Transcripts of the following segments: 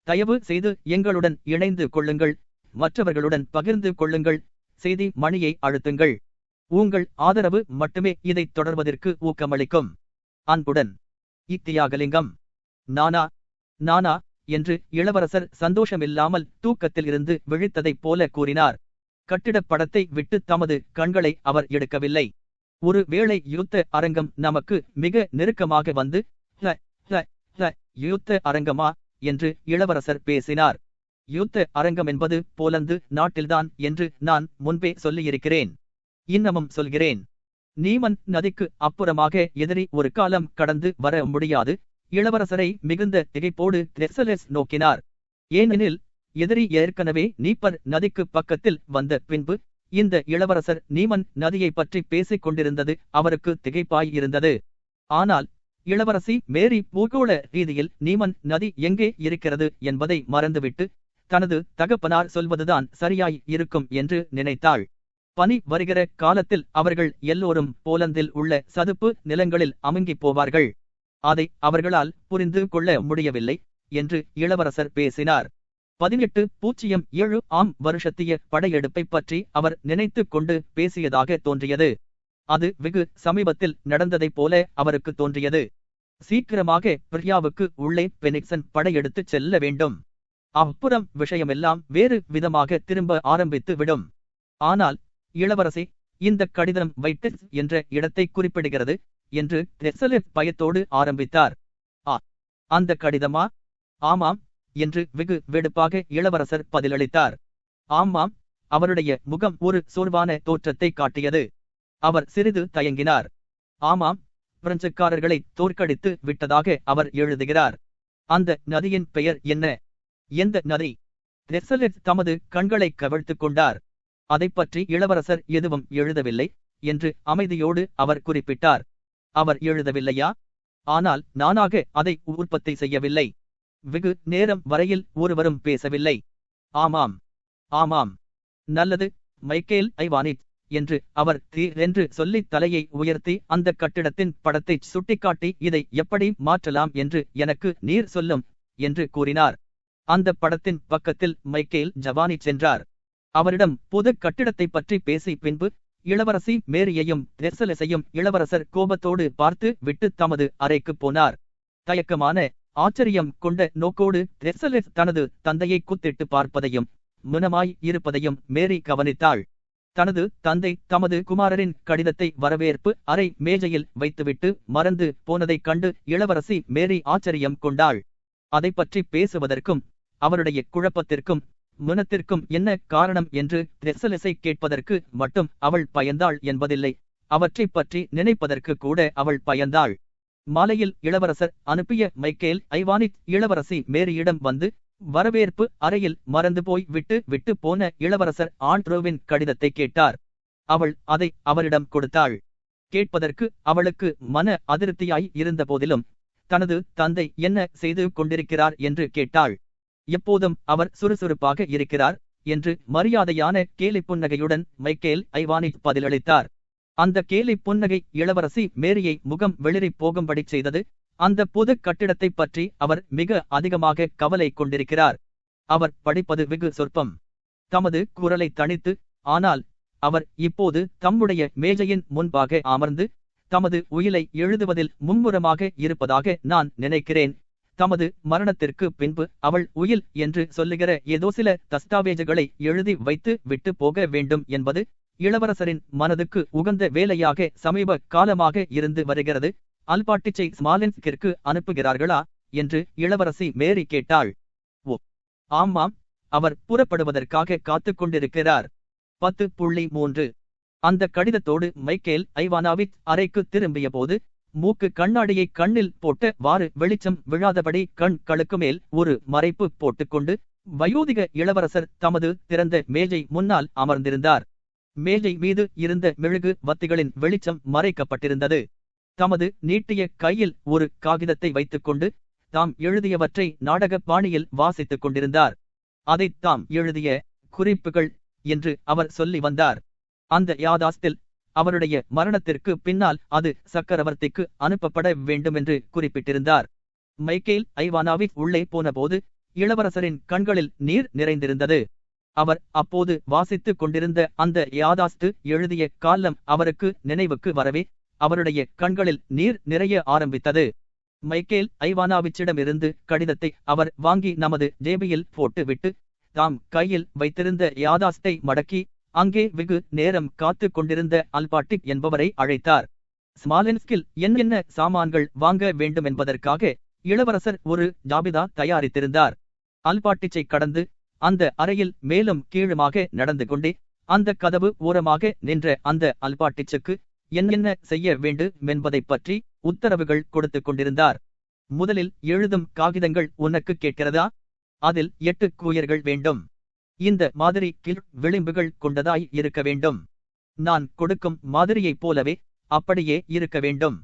தயவு செய்து எங்களுடன் இணைந்து கொள்ளுங்கள், மற்றவர்களுடன் பகிர்ந்து கொள்ளுங்கள், செய்தி மணியை அழுத்துங்கள். உங்கள் ஆதரவு மட்டுமே இதைத் தொடர்வதற்கு ஊக்கமளிக்கும். அன்புடன் இத்தியாகலிங்கம். நானா நானா என்று இளவரசர் சந்தோஷமில்லாமல் தூக்கத்தில் இருந்து விழித்ததைப் போல கூறினார். கட்டிடப் படத்தை விட்டு தமது கண்களை அவர் எடுக்கவில்லை. ஒரு வேளை யுத்த அரங்கம் நமக்கு மிக நெருக்கமாக வந்து யுத்த அரங்கமா என்று இளவரசர் பேசினார். யுத்த அரங்கம் என்பது போலந்து நாட்டில்தான் என்று நான் முன்பே சொல்லியிருக்கிறேன். இன்னமும் சொல்கிறேன். நீமன் நதிக்கு அப்புறமாக எதிரி ஒரு காலம் கடந்து வர முடியாது. இளவரசரை மிகுந்த திகைப்போடு தெர்சலெஸ் நோக்கினார். ஏனெனில் எதிரி ஏற்கனவே நீப்பர் நதிக்கு பக்கத்தில் வந்த பின்பு இந்த இளவரசர் நீமன் நதியை பற்றி பேசிக் கொண்டிருந்தது அவருக்கு திகைப்பாய் இருந்தது. ஆனால் இளவரசி மேரி பூகோள ரீதியில் நீமன் நதி எங்கே இருக்கிறது என்பதை மறந்துவிட்டு தனது தகப்பனார் சொல்வதுதான் சரியாய் இருக்கும் என்று நினைத்தாள். பனி வருகிற காலத்தில் அவர்கள் எல்லோரும் போலந்தில் உள்ள சதுப்பு நிலங்களில் அமுங்கிப் போவார்கள். அதை அவர்களால் புரிந்து கொள்ள முடியவில்லை என்று இளவரசர் பேசினார். 1807 ஆம் வருஷத்திய படையெடுப்பை பற்றி அவர் நினைத்து கொண்டு பேசியதாக தோன்றியது. அது வெகு சமீபத்தில் நடந்ததைப் போல அவருக்கு தோன்றியது. சீக்கிரமாக பிரியாவுக்கு உள்ளே பெனிக்சன் படையெடுத்துச் செல்ல வேண்டும். அப்புறம் விஷயமெல்லாம் வேறு விதமாக திரும்ப ஆரம்பித்து விடும். ஆனால் இளவரசி, இந்த கடிதம் வைட்டஸ் என்ற இடத்தை குறிப்பிடுகிறது என்று தெர்சலெஸ் பயத்தோடு ஆரம்பித்தார். அந்த கடிதமா? ஆமாம் என்று வெகு வெடுப்பாக இளவரசர் பதிலளித்தார். ஆமாம். அவருடைய முகம் ஒரு சோர்வான தோற்றத்தை காட்டியது. அவர் சிறிது தயங்கினார். ஆமாம், பிரெஞ்சுக்காரர்களை தோற்கடித்து விட்டதாக அவர் எழுதுகிறார். அந்த நதியின் பெயர் என்ன? எந்த நதி? தெர்சலெஸ் தமது கண்களை கவிழ்த்துக் கொண்டார். அதைப்பற்றி இளவரசர் எதுவும் எழுதவில்லை என்று அமைதியோடு அவர் குறிப்பிட்டார். அவர் எழுதவில்லையா? ஆனால் நானாக அதை உற்பத்தி செய்யவில்லை. வெகு நேரம் வரையில் ஒருவரும் பேசவில்லை. ஆமாம் ஆமாம். நல்லது, மைக்கேல் ஐவானிச் என்று அவர் என்று சொல்லி தலையை உயர்த்தி அந்த கட்டிடத்தின் படத்தை சுட்டிக்காட்டி இதை எப்படி மாற்றலாம் என்று எனக்கு நீர் சொல்லும் என்று கூறினார். அந்த படத்தின் பக்கத்தில் மைக்கேல் ஜவானிச் சென்றார். அவரிடம் பொது கட்டிடத்தை பற்றி பேசி பின்பு இளவரசி மேரியையும் தெர்சலெஸையும் இளவரசர் கோபத்தோடு பார்த்து விட்டு தமது அறைக்கு போனார். தயக்கமான ஆச்சரியம் கொண்ட நோக்கோடு தெர்சலெஸ் தனது தந்தையை குத்திட்டு பார்ப்பதையும் முனமாய் இருப்பதையும் மேரி கவனித்தாள். தனது தந்தை தமது குமாரரின் கடிதத்தை வரவேற்பு அறை மேஜையில் வைத்துவிட்டு மறந்து போனதைக் கண்டு இளவரசி மேரி ஆச்சரியம் கொண்டாள். அதை பற்றி பேசுவதற்கும் அவருடைய குழப்பத்திற்கும் முனத்திற்கும் என்ன காரணம் என்று தெர்சலெஸை கேட்பதற்கு மட்டும் அவள் பயந்தாள் என்பதில்லை, அவற்றை பற்றி நினைப்பதற்கு கூட அவள் பயந்தாள். மாலையில் இளவரசர் அனுப்பிய மைக்கேல் ஐவானிச் இளவரசி மேரியிடம் வந்து வரவேற்பு அறையில் மறந்து போய் விட்டு போன இளவரசர் ஆண்ட்ரோவின் கடிதத்தை கேட்டார். அவள் அதை அவரிடம் கொடுத்தாள். கேட்பதற்கு அவளுக்கு மன அதிருப்தியாய் இருந்த போதிலும் தனது தந்தை என்ன செய்து கொண்டிருக்கிறார் என்று கேட்டாள். எப்போதும் அவர் சுறுசுறுப்பாக இருக்கிறார் என்று மரியாதையான கேலி புன்னகையுடன் மைக்கேல் ஐவானிச் பதிலளித்தார். அந்த கேலி புன்னகை இளவரசி மேரியை முகம் வெளிரி போகும்படி செய்தது. அந்த பொது கட்டிடத்தை பற்றி அவர் மிக அதிகமாக கவலை கொண்டிருக்கிறார். அவர் படிப்பது வெகு சொற்பம். தமது குரலை தணித்து, ஆனால் அவர் இப்போது தம்முடைய மேஜையின் முன்பாக அமர்ந்து தமது உயிலை எழுதுவதில் மும்முரமாக இருப்பதாக நான் நினைக்கிறேன். தமது மரணத்திற்கு பின்பு அவள் உயில் என்று சொல்லுகிற ஏதோ சில தஸ்தாவேஜுகளை எழுதி வைத்து விட்டு போக வேண்டும் என்பது இளவரசரின் மனதுக்கு உகந்த வேலையாக சமீப காலமாக இருந்து வருகிறது. அல்பாட்டிச்சை ஸ்மாலென்ஸ்கிற்கு அனுப்புகிறார்களா என்று இளவரசி மேரி கேட்டாள். ஓ ஆமாம், அவர் புறப்படுவதற்காக காத்து கொண்டிருக்கிறார். 10.3 அந்த கடிதத்தோடு மைக்கேல் ஐவானாவிச் அறைக்கு திரும்பிய போது மூக்கு கண்ணாடியை கண்ணில் போட்ட வாறு வெளிச்சம் விழாதபடி கண் களுக்கு மேல் ஒரு மறைப்பு போட்டுக்கொண்டு வயோதிக இளவரசர் தமது திறந்த மேஜை முன்னால் அமர்ந்திருந்தார். மேஜை மீது இருந்த மெழுகு வத்திகளின் வெளிச்சம் மறைக்கப்பட்டிருந்தது. தமது நீட்டிய கையில் ஒரு காகிதத்தை வைத்துக்கொண்டு தாம் எழுதியவற்றை நாடக பாணியில் வாசித்துக் கொண்டிருந்தார். அதை தாம் எழுதிய குறிப்புகள் என்று அவர் சொல்லி வந்தார். அந்த யாதாஸ்தில் அவருடைய மரணத்திற்கு பின்னால் அது சக்கரவர்த்திக்கு அனுப்பப்பட வேண்டுமென்று குறிப்பிட்டிருந்தார். மைக்கேல் ஐவானாவிச் உள்ளே போனபோது இளவரசரின் கண்களில் நீர் நிறைந்திருந்தது. அவர் அப்போது வாசித்துக் கொண்டிருந்த அந்த யாதாஸ்து எழுதிய காலம் அவருக்கு நினைவுக்கு வரவே அவருடைய கண்களில் நீர் நிறைய ஆரம்பித்தது. மைக்கேல் ஐவானாவிச்சிடமிருந்து கடிதத்தை அவர் வாங்கி நமது ஜேபியில் போட்டுவிட்டு தாம் கையில் வைத்திருந்த யாதாஸ்தை மடக்கி அங்கே வெகு நேரம் காத்து கொண்டிருந்த அல்பாட்டிக் என்பவரை அழைத்தார். ஸ்மாலென்ஸ்கில் என்னென்ன சாமான்கள் வாங்க வேண்டுமென்பதற்காக இளவரசர் ஒரு ஜாபிதா தயாரித்திருந்தார். அல்பாட்டிச்சை கடந்து அந்த அறையில் மேலும் கீழுமாக நடந்து கொண்டே அந்த கதவு ஓரமாக நின்ற அந்த அல்பாட்டிச்சுக்கு என்னென்ன செய்ய வேண்டுமென்பதைப் பற்றி உத்தரவுகள் கொடுத்துக் கொண்டிருந்தார். முதலில் எழுதும் காகிதங்கள் உனக்கு கேட்கிறதா? அதில் 8 கூயர்கள் வேண்டும். இந்த மாதிரி கீழ் விளிம்புகள் கொண்டதாய் இருக்க வேண்டும். நான் கொடுக்கும் மாதிரியைப் போலவே அப்படியே இருக்க வேண்டும்.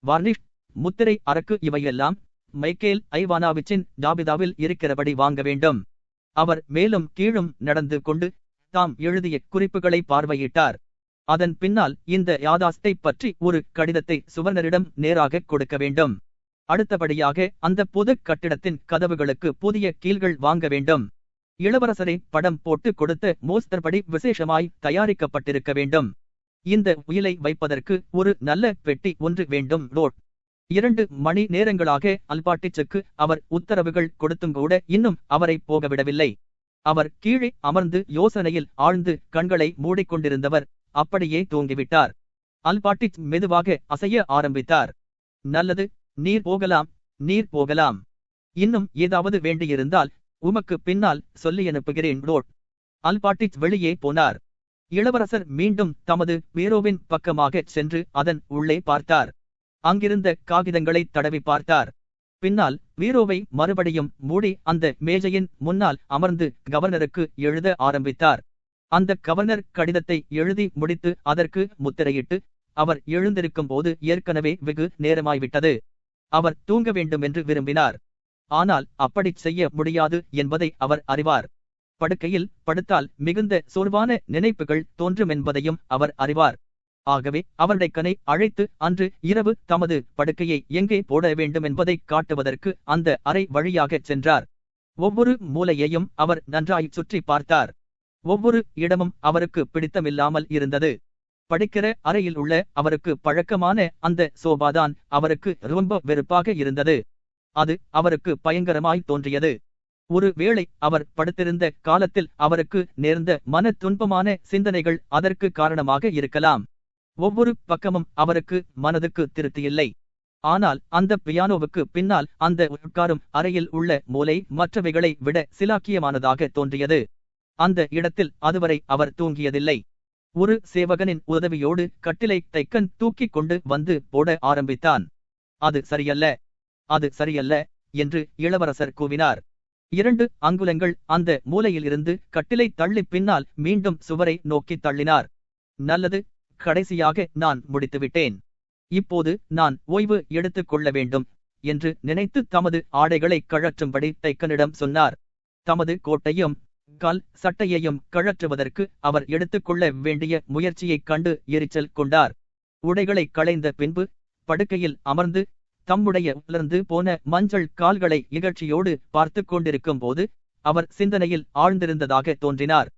வார்னிஷ், முத்திரை அரக்கு இவையெல்லாம் மைக்கேல் ஐவானாவிச்சின் ஜாபிதாவில் இருக்கிறபடி வாங்க வேண்டும். அவர் மேலும் கீழும் நடந்து கொண்டு தாம் எழுதிய குறிப்புகளை பார்வையிட்டார். அதன் பின்னால் இந்த யாதாஸ்தை பற்றி ஒரு கடிதத்தை சுவர்ணரிடம் நேராக கொடுக்க வேண்டும். அடுத்தபடியாக அந்த புது கட்டிடத்தின் கதவுகளுக்கு புதிய கீல்கள் வாங்க வேண்டும். இளவரசரை படம் போட்டு கொடுத்த மோஸ்தர்படி விசேஷமாய் தயாரிக்கப்பட்டிருக்க வேண்டும். இந்த உயிலை வைப்பதற்கு ஒரு நல்ல பெட்டி ஒன்று வேண்டும் லோட். 2 மணி நேரங்களாக அல்பாட்டிச்சுக்கு அவர் உத்தரவுகள் கொடுத்துங்கூட இன்னும் அவரை போகவிடவில்லை. அவர் கீழே அமர்ந்து யோசனையில் ஆழ்ந்து கண்களை மூடிக்கொண்டிருந்தவர் அப்படியே தூங்கிவிட்டார். அல்பாட்டிச் மெதுவாக அசைய ஆரம்பித்தார். நல்லது, நீர் போகலாம், நீர் போகலாம். இன்னும் ஏதாவது வேண்டியிருந்தால் உமக்கு பின்னால் சொல்லி அனுப்புகிறேன் லோட். அல்பாட்டிச் வெளியே போனார். இளவரசர் மீண்டும் தமது பீரோவின் பக்கமாக சென்று அதன் உள்ளே பார்த்தார். அங்கிருந்த காகிதங்களை தடவி பார்த்தார். பின்னால் பீரோவை மறுபடியும் மூடி அந்த மேஜையின் முன்னால் அமர்ந்து கவர்னருக்கு எழுத ஆரம்பித்தார். அந்த கவர்னர் கடிதத்தை எழுதி முடித்து அதற்கு முத்திரையிட்டு அவர் எழுந்திருக்கும் போது ஏற்கனவே வெகு நேரமாய்விட்டது. அவர் தூங்க வேண்டுமென்று விரும்பினார். ஆனால் அப்படிச் செய்ய முடியாது என்பதை அவர் அறிவார். படுக்கையில் படுத்தால் மிகுந்த சோர்வான நினைப்புகள் தோன்றுமென்பதையும் அவர் அறிவார். ஆகவே அவருடைக்கனை அழைத்து அன்று இரவு தமது படுக்கையை எங்கே போட வேண்டுமென்பதை காட்டுவதற்கு அந்த அறை வழியாகச் சென்றார். ஒவ்வொரு மூலையையும் அவர் நன்றாய் சுற்றி பார்த்தார். ஒவ்வொரு இடமும் அவருக்கு பிடித்தமில்லாமல் இருந்தது. படிக்கிற அறையில் உள்ள அவருக்கு பழக்கமான அந்த சோபாதான் அவருக்கு ரொம்ப வெறுப்பாக இருந்தது. அது அவருக்கு பயங்கரமாய் தோன்றியது. ஒரு வேளை அவர் படுத்திருந்த காலத்தில் அவருக்கு நேர்ந்த மன துன்பமான சிந்தனைகள் அதற்கு காரணமாக இருக்கலாம். ஒவ்வொரு பக்கமும் அவருக்கு மனதுக்கு திருப்தியில்லை. ஆனால் அந்த பியானோவுக்கு பின்னால் அந்த உட்காரும் அறையில் உள்ள மூலை மற்றவைகளை விட சிலாக்கியமானதாக தோன்றியது. அந்த இடத்தில் அதுவரை அவர் தூங்கியதில்லை. ஒரு சேவகனின் உதவியோடு கட்டிலை தைக்கன் தூக்கிக் கொண்டு வந்து போட ஆரம்பித்தான். அது சரியல்ல, அது சரியல்ல என்று இளவரசர் கூவினார். 2 அங்குலங்கள் அந்த மூலையிலிருந்து கட்டிலை தள்ளி பின்னால் மீண்டும் சுவரை நோக்கி தள்ளினார். நல்லது, கடைசியாக நான் முடித்துவிட்டேன். இப்போது நான் ஓய்வு எடுத்துக் கொள்ள வேண்டும் என்று நினைத்து தமது ஆடைகளை கழற்றும்படி தைக்கனிடம் சொன்னார். தமது கோட்டையும் கால் சட்டையையும் கழற்றுவதற்கு அவர் எடுத்துக்கொள்ள வேண்டிய முயற்சியைக் கண்டு எரிச்சல் கொண்டார். உடைகளை களைந்த பின்பு படுக்கையில் அமர்ந்து தம்முடைய உலர்ந்து போன மஞ்சள் கால்களை இகழ்ச்சியோடு பார்த்து கொண்டிருக்கும் போது அவர் சிந்தனையில் ஆழ்ந்திருந்ததாக தோன்றினார்.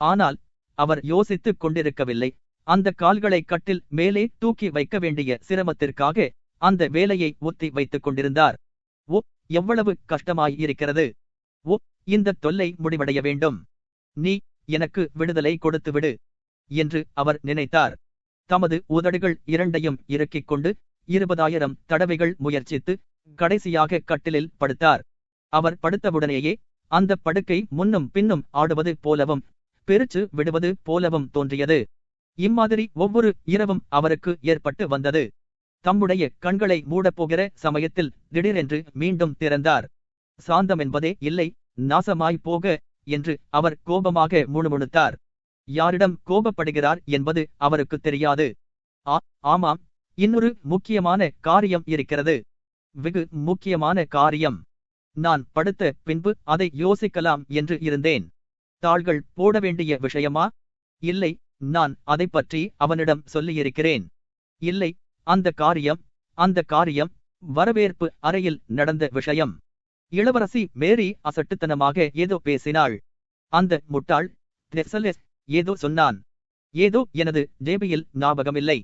ஆனால் அவர் யோசித்துக் கொண்டிருக்கவில்லை. அந்த கால்களை கட்டில் மேலே தூக்கி வைக்க வேண்டிய சிரமத்திற்காக அந்த வேலையை ஒத்தி வைத்துக் கொண்டிருந்தார். ஓ, எவ்வளவு கஷ்டமாய் இருக்கிறது! ஓ, இந்த தொல்லை முடிவடைய வேண்டும். நீ எனக்கு விடுதலை கொடுத்துவிடு என்று அவர் நினைத்தார். தமது உதடுகள் 2ஐயும் இறுக்கிக் கொண்டு 20,000 தடவைகள் முயற்சித்து கடைசியாக கட்டிலில் படுத்தார். அவர் படுத்தவுடனேயே அந்த படுக்கை முன்னும் பின்னும் ஆடுவது போலவும் பெருச்சு விடுவது போலவும் தோன்றியது. இம்மாதிரி ஒவ்வொரு இரவும் அவருக்கு ஏற்பட்டு வந்தது. தம்முடைய கண்களை மூடப்போகிற சமயத்தில் திடீரென்று மீண்டும் திறந்தார். சாந்தம் என்பதே இல்லை, நாசமாய் போக என்று அவர் கோபமாக முணுமுணுத்தார். யாரிடம் கோபப்படுகிறார் என்பது அவருக்கு தெரியாது. ஆமாம், இன்னொரு முக்கியமான காரியம் இருக்கிறது. வெகு முக்கியமான காரியம். நான் படுத்த பின்பு அதை யோசிக்கலாம் என்று இருந்தேன். தாள்கள் போட வேண்டிய விஷயமா? இல்லை, நான் அதை பற்றி அவனிடம் சொல்லியிருக்கிறேன். இல்லை, அந்த காரியம் வரவேற்பு அறையில் நடந்த விஷயம். இளவரசி மேரி அசட்டுத்தனமாக ஏதோ பேசினாள். அந்த முட்டாள் தெசலெஸ் ஏதோ சொன்னான். ஏதோ எனது ஜேபியில் ஞாபகமில்லை.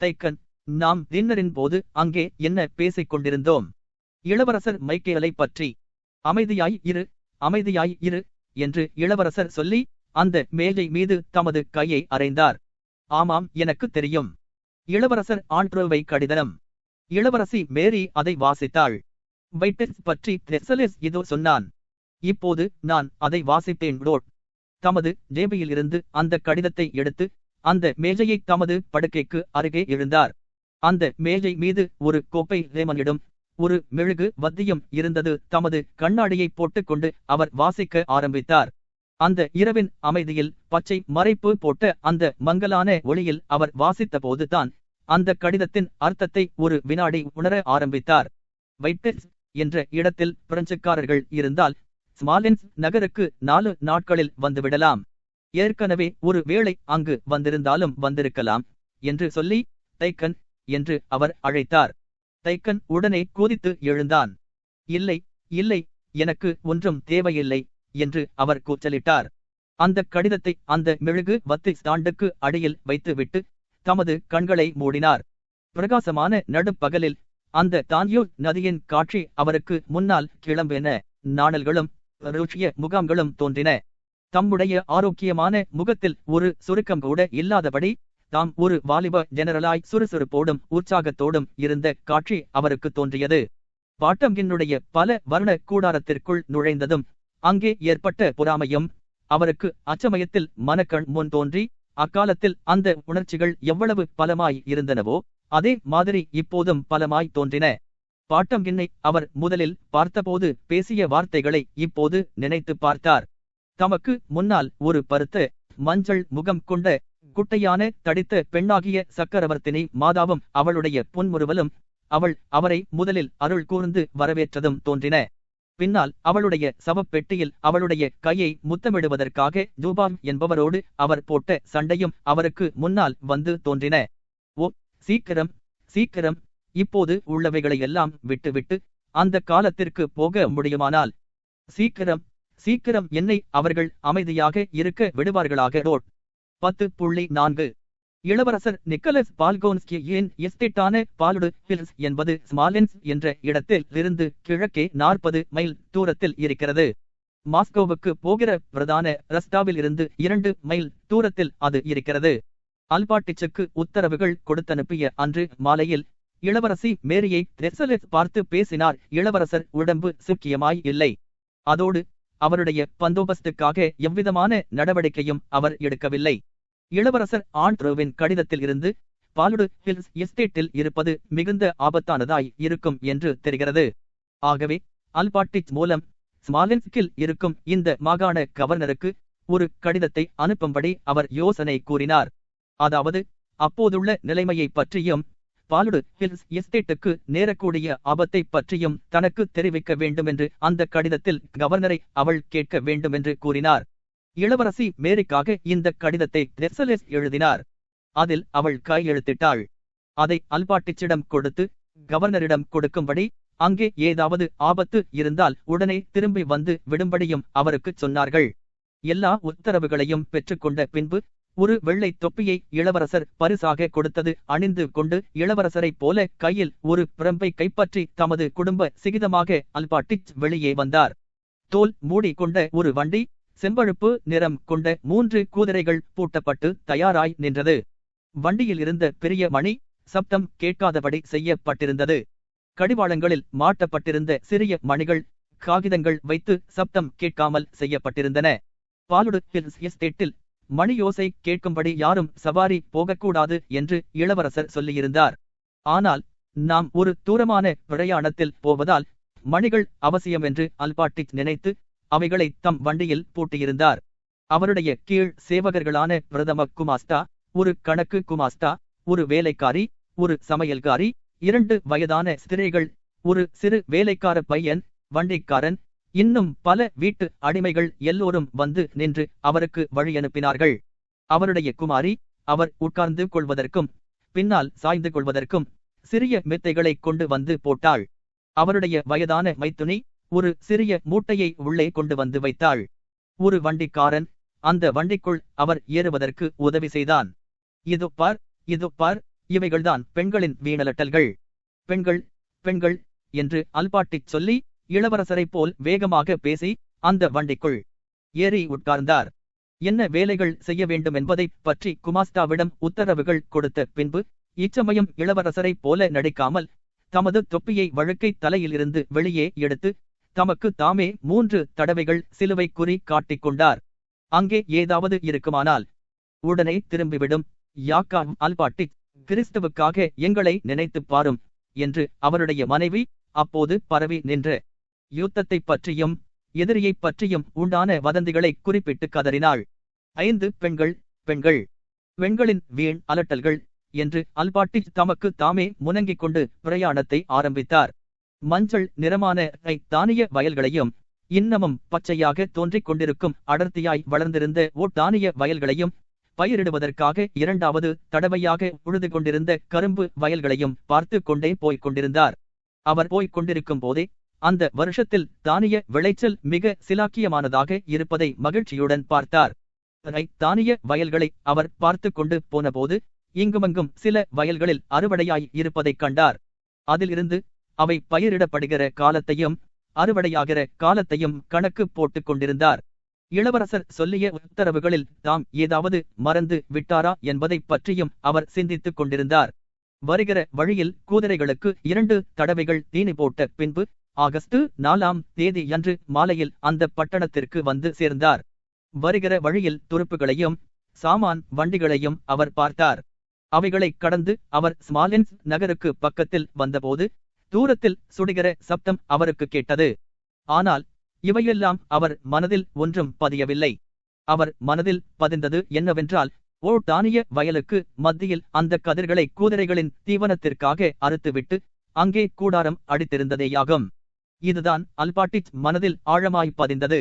தைக்கன், நாம் டின்னரின் போது அங்கே என்ன பேசிக் கொண்டிருந்தோம்? இளவரசர் மைக்கேலை பற்றி. அமைதியாய் இரு, அமைதியாய் இரு என்று இளவரசர் சொல்லி அந்த மேஜை மீது தமது கையை அறைந்தார். ஆமாம், எனக்கு தெரியும். இளவரசர் ஆண்ட்ரோவை கடிதம். இளவரசி மேரி அதை வாசித்தாள். வைட்டெஸ் பற்றி தெசலெஸ் ஏதோ சொன்னான். இப்போது நான் அதை வாசித்தேன். ரோட் தமது ஜேபியிலிருந்து அந்த கடிதத்தை எடுத்து அந்த மேஜையை தமது படுக்கைக்கு அருகே எழுந்தார். அந்த மேஜை மீது ஒரு கோப்பை லெமனிடும் ஒரு மெழுகு வத்தியம் இருந்தது. தமது கண்ணாடியை போட்டுக்கொண்டு அவர் வாசிக்க ஆரம்பித்தார். அந்த இரவின் அமைதியில் பச்சை மறைப்பு போட்ட அந்த மங்கலான ஒளியில் அவர் வாசித்தபோது தான் அந்த கடிதத்தின் அர்த்தத்தை ஒரு வினாடி உணர ஆரம்பித்தார். வைட்டெஸ் என்ற இடத்தில் பிரெஞ்சுக்காரர்கள் இருந்தால் ஸ்மாலென்ஸ் நகருக்கு 4 நாட்களில் வந்துவிடலாம். ஏற்கனவே ஒரு வேளை அங்கு வந்திருந்தாலும் வந்திருக்கலாம் என்று சொல்லி தைக்கன் என்று அவர் அழைத்தார். தைக்கன் உடனே கொதித்து எழுந்தான். இல்லை, இல்லை, எனக்கு ஒன்றும் தேவையில்லை என்று அவர் கூச்சலிட்டார். அந்த கடிதத்தை அந்த மெழுகு வத்தி ஸ்டாண்டுக்கு அடியில் வைத்துவிட்டு தமது கண்களை மூடினார். பிரகாசமான நடுப்பகலில் அந்த தான்யோ நதியின் காட்சி அவருக்கு முன்னால் கிளம்பென நாணல்களும் ருஷ்ய முகாம்களும் தோன்றின. தம்முடைய ஆரோக்கியமான முகத்தில் ஒரு சுருக்கம் கூட இல்லாதபடி தாம் ஒரு வாலிப ஜெனரலாய் சுறுசுறுப்போடும் உற்சாகத்தோடும் இருந்த காட்சி அவருக்கு தோன்றியது. பாட்டம்கினுடைய பல வர்ண கூடாரத்திற்குள் நுழைந்ததும் அங்கே ஏற்பட்ட பொறாமையும் அவருக்கு அச்சமயத்தில் மனக்கண் முன் தோன்றி, அக்காலத்தில் அந்த உணர்ச்சிகள் எவ்வளவு பலமாய் இருந்தனவோ அதே மாதிரி இப்போதும் பலமாய் தோன்றின. பாட்டம்கின்னை அவர் முதலில் பார்த்தபோது பேசிய வார்த்தைகளை இப்போது நினைத்து பார்த்தார். தமக்கு முன்னால் ஒரு பருத்த மஞ்சள் முகம் கொண்ட குட்டையான தடித்த பெண்ணாகிய சக்கரவர்த்தினி மாதாவும் அவளுடைய புன்முறுவலும் அவரை முதலில் அருள் கூர்ந்து வரவேற்றதும் தோன்றின. பின்னால் அவளுடைய சவப்பெட்டியில் அவளுடைய கையை முத்தமிடுவதற்காக ஜூபான் என்பவரோடு அவர் போட்ட சண்டையும் அவருக்கு முன்னால் வந்து தோன்றின. ஓ, சீக்கிரம், சீக்கிரம், இப்போது உள்ளவைகளையெல்லாம் விட்டுவிட்டு அந்த காலத்திற்கு போக முடியுமானால் சீக்கிரம், சீக்கிரம் என்னை அவர்கள் அமைதியாக இருக்க விடுவார்களாக. ரோட் 10.4. இளவரசர் நிக்கலஸ் பால்கோன்ஸ்கியின் எஸ்டேட்டான பாலுடு ஹில்ஸ் என்பது ஸ்மாலென்ஸ் என்ற இடத்தில் இருந்து கிழக்கே 40 மைல் தூரத்தில் இருக்கிறது. மாஸ்கோவுக்கு போகிற பிரதான ரஸ்டாவில் இருந்து 2 மைல் தூரத்தில் அது இருக்கிறது. அல்பாட்டிச்சுக்கு உத்தரவுகள் கொடுத்தனுப்பிய அன்று மாலையில் இளவரசி மேரியை தெசலெஸ் பார்த்து பேசினார். இளவரசர் உடம்பு சுக்கியமாய் இல்லை. அதோடு அவருடைய பந்தோபஸ்துக்காக எவ்விதமான நடவடிக்கையும் அவர் எடுக்கவில்லை. இளவரசர் ஆண்ட்ரோவின் கடிதத்தில் இருந்து பாலுடு ஹில்ஸ் எஸ்டேட்டில் இருப்பது மிகுந்த ஆபத்தானதாய் இருக்கும் என்று தெரிகிறது. ஆகவே அல்பாட்டிச் மூலம் ஸ்மாலென்ஸ்கில் இருக்கும் இந்த மாகாண கவர்னருக்கு ஒரு கடிதத்தை அனுப்பும்படி அவர் யோசனை கூறினார். அதாவது அப்போதுள்ள நிலைமையை பற்றியும் பாலுடு ஹில்ஸ் எஸ்டேட்டுக்கு நேரக்கூடிய ஆபத்தை பற்றியும் தனக்கு தெரிவிக்க வேண்டுமென்று அந்த கடிதத்தில் கவர்னரை அவள் கேட்க வேண்டுமென்று கூறினார். இளவரசி மேரிக்காக இந்த கடிதத்தை தெசலெஸ் எழுதினார். அதில் அவள் கையெழுத்திட்டாள். அதை அல்பாட்டிச்சிடம் கொடுத்து கவர்னரிடம் கொடுக்கும்படி, அங்கே ஏதாவது ஆபத்து இருந்தால் உடனே திரும்பி வந்து விடும்படியும் அவருக்கு சொன்னார்கள். எல்லா உத்தரவுகளையும் பெற்றுக்கொண்ட பின்பு ஒரு வெள்ளை தொப்பியை இளவரசர் பரிசாக கொடுத்தது அணிந்து கொண்டு இளவரசரைப் போல கையில் ஒரு பிரம்பை கைப்பற்றி தமது குடும்ப சிகிதமாக அல்பாட்டிச் வெளியே வந்தார். தோல் மூடி கொண்ட ஒரு வண்டி செம்பழுப்பு நிறம் கொண்ட 3 குதிரைகள் பூட்டப்பட்டு தயாராய் நின்றது. வண்டியில் இருந்த பெரிய மணி சப்தம் கேட்காதபடி செய்யப்பட்டிருந்தது. கடிவாளங்களில் மாட்டப்பட்டிருந்த சிறிய மணிகள் காகிதங்கள் வைத்து சப்தம் கேட்காமல் செய்யப்பட்டிருந்தன. பாலுடு ஹில்ஸ் எஸ்டேட்டில் மணியோசை கேட்கும்படி யாரும் சவாரி போகக்கூடாது என்று இளவரசர் சொல்லியிருந்தார். ஆனால் நாம் ஒரு தூரமான பிரயாணத்தில் போவதால் மணிகள் அவசியம் என்று அல்பாட்டிச் நினைத்து அவைகளை தம் வண்டியில் பூட்டியிருந்தார். அவருடைய கீழ் சேவகர்களான பிரதம குமாஸ்தா, ஒரு கணக்கு குமாஸ்தா, ஒரு வேலைக்காரி, ஒரு சமையல்காரி, 2 வயதான ஸ்திரீகள், ஒரு சிறு வேலைக்கார பையன், வண்டிக்காரன், இன்னும் பல வீட்டு அடிமைகள் எல்லோரும் வந்து நின்று அவருக்கு வழியனுப்பினார்கள். அவருடைய குமாரி அவர் உட்கார்ந்து கொள்வதற்கும் பின்னால் சாய்ந்து கொள்வதற்கும் சிறிய மெத்தைகளை கொண்டு வந்து போட்டாள். அவருடைய வயதான மைத்துனி ஒரு சிறிய மூட்டையை உள்ளே கொண்டு வந்து வைத்தாள். ஒரு வண்டிக்காரன் அந்த வண்டிக்குள் அவர் ஏறுவதற்கு உதவி செய்தான். இதோ பார், இதோ பார், இவைகள்தான் பெண்களின் வீணலட்டல்கள். பெண்கள், பெண்கள் என்று அல்பாட்டிச் சொல்லி இளவரசரைப் போல் வேகமாக பேசி அந்த வண்டிக்குள் ஏறி உட்கார்ந்தார். என்ன வேலைகள் செய்ய வேண்டுமென்பதைப் பற்றி குமாஸ்தாவிடம் உத்தரவுகள் கொடுத்த பின்பு இச்சமயம் இளவரசரைப் போல நடிக்காமல் தமது தொப்பியை வழுக்கை தலையிலிருந்து வெளியே எடுத்து தமக்கு தாமே 3 தடவைகள் சிலுவை குறி காட்டிக்கொண்டார். அங்கே ஏதாவது இருக்குமானால் உடனே திரும்பிவிடும். யாக்கா அல்பாட்டிச், கிறிஸ்துவுக்காக எங்களை நினைத்துப் பாரும் என்று அவருடைய மனைவி அப்போது பரவி நின்ற யுத்தத்தைப் பற்றியும் எதிரியைப் பற்றியும் உண்டான வதந்திகளை குறிப்பிட்டு கதறினாள். 5 பெண்கள், பெண்கள், பெண்களின் வீண் அலட்டல்கள் என்று அல்பாட்டிச் தமக்கு தாமே முனங்கிக் கொண்டு பிரயாணத்தை ஆரம்பித்தார். மஞ்சள் நிறமான தானிய வயல்களையும் இன்னமும் பச்சையாக தோன்றிக் கொண்டிருக்கும் அடர்த்தியாய் வளர்ந்திருந்த தானிய வயல்களையும் பயிரிடுவதற்காக 2வது தடவையாக உழுது கொண்டிருந்த கரும்பு வயல்களையும் பார்த்து கொண்டே போய்க் கொண்டிருந்தார். அவர் போய்க் கொண்டிருக்கும் போதே அந்த வருஷத்தில் தானிய விளைச்சல் மிக சிலாக்கியமானதாக இருப்பதை மகிழ்ச்சியுடன் பார்த்தார். தானிய வயல்களை அவர் பார்த்து கொண்டு போனபோது இங்குமங்கும் சில வயல்களில் அறுவடையாய் இருப்பதைக் கண்டார். அதிலிருந்து அவை பயிரிடப்படுகிற காலத்தையும் அறுவடையாகிற காலத்தையும் கணக்கு போட்டுக் கொண்டிருந்தார். இளவரசர் சொல்லிய உத்தரவுகளில் தாம் ஏதாவது மறந்து விட்டாரா என்பதைப் பற்றியும் அவர் சிந்தித்துக் கொண்டிருந்தார். வருகிற வழியில் குதிரைகளுக்கு 2 தடவைகள் தீனி போட்ட பின்பு ஆகஸ்ட் 4ஆம் தேதியன்று மாலையில் அந்த பட்டணத்திற்கு வந்து சேர்ந்தார். வருகிற வழியில் துருப்புகளையும் சாமான் வண்டிகளையும் அவர் பார்த்தார். அவைகளை கடந்து அவர் ஸ்மாலென்ஸ் நகருக்கு பக்கத்தில் வந்தபோது தூரத்தில் சுடுகிற சப்தம் அவருக்கு கேட்டது. ஆனால் இவையெல்லாம் அவர் மனதில் ஒன்றும் பதியவில்லை. அவர் மனதில் பதிந்தது என்னவென்றால், தானிய வயலுக்கு மத்தியில் அந்த கதிர்களை குதிரைகளின் தீவனத்திற்காக அறுத்துவிட்டு அங்கே கூடாரம் அடித்திருந்ததேயாகும். இதுதான் அல்பாட்டிச் மனதில் ஆழமாய் பதிந்தது.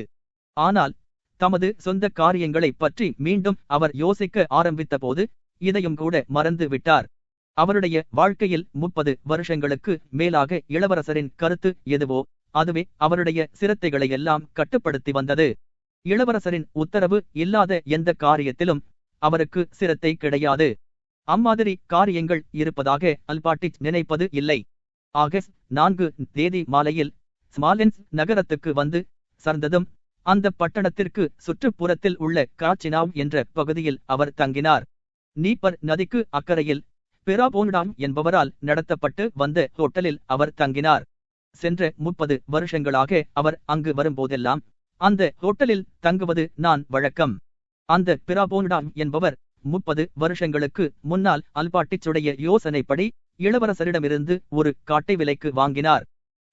ஆனால் தமது சொந்த காரியங்களை பற்றி மீண்டும் அவர் யோசிக்க ஆரம்பித்த போது இதையும் கூட மறந்து விட்டார். அவருடைய வாழ்க்கையில் 30 வருஷங்களுக்கு மேலாக இளவரசரின் கருத்து எதுவோ அதுவே அவருடைய சிரத்தைகளையெல்லாம் கட்டுப்படுத்தி வந்தது. இளவரசரின் உத்தரவு இல்லாத எந்த காரியத்திலும் அவருக்கு சிரத்தை கிடையாது. அம்மாதிரி காரியங்கள் இருப்பதாக அல்பாட்டிச் நினைப்பது இல்லை. ஆகஸ்ட் 4 தேதி மாலையில் ஸ்மாலென்ஸ் நகரத்துக்கு வந்து சர்ந்ததும் அந்த பட்டணத்திற்கு சுற்றுப்புறத்தில் உள்ள காச்சினாவ் என்ற பகுதியில் அவர் தங்கினார். நீப்பர் நதிக்கு அக்கறையில் பெராபோன்டாம் என்பவரால் நடத்தப்பட்டு வந்த ஹோட்டலில் அவர் தங்கினார். சென்ற 30 வருஷங்களாக அவர் அங்கு வரும்போதெல்லாம் அந்த ஹோட்டலில் தங்குவது நான் வழக்கம். அந்த பெராபோன்டாம் என்பவர் 30 வருஷங்களுக்கு முன்னால் அல்பாட்டிச்சுடைய யோசனைப்படி இளவரசரிடமிருந்து ஒரு காட்டை விலைக்கு வாங்கினார்.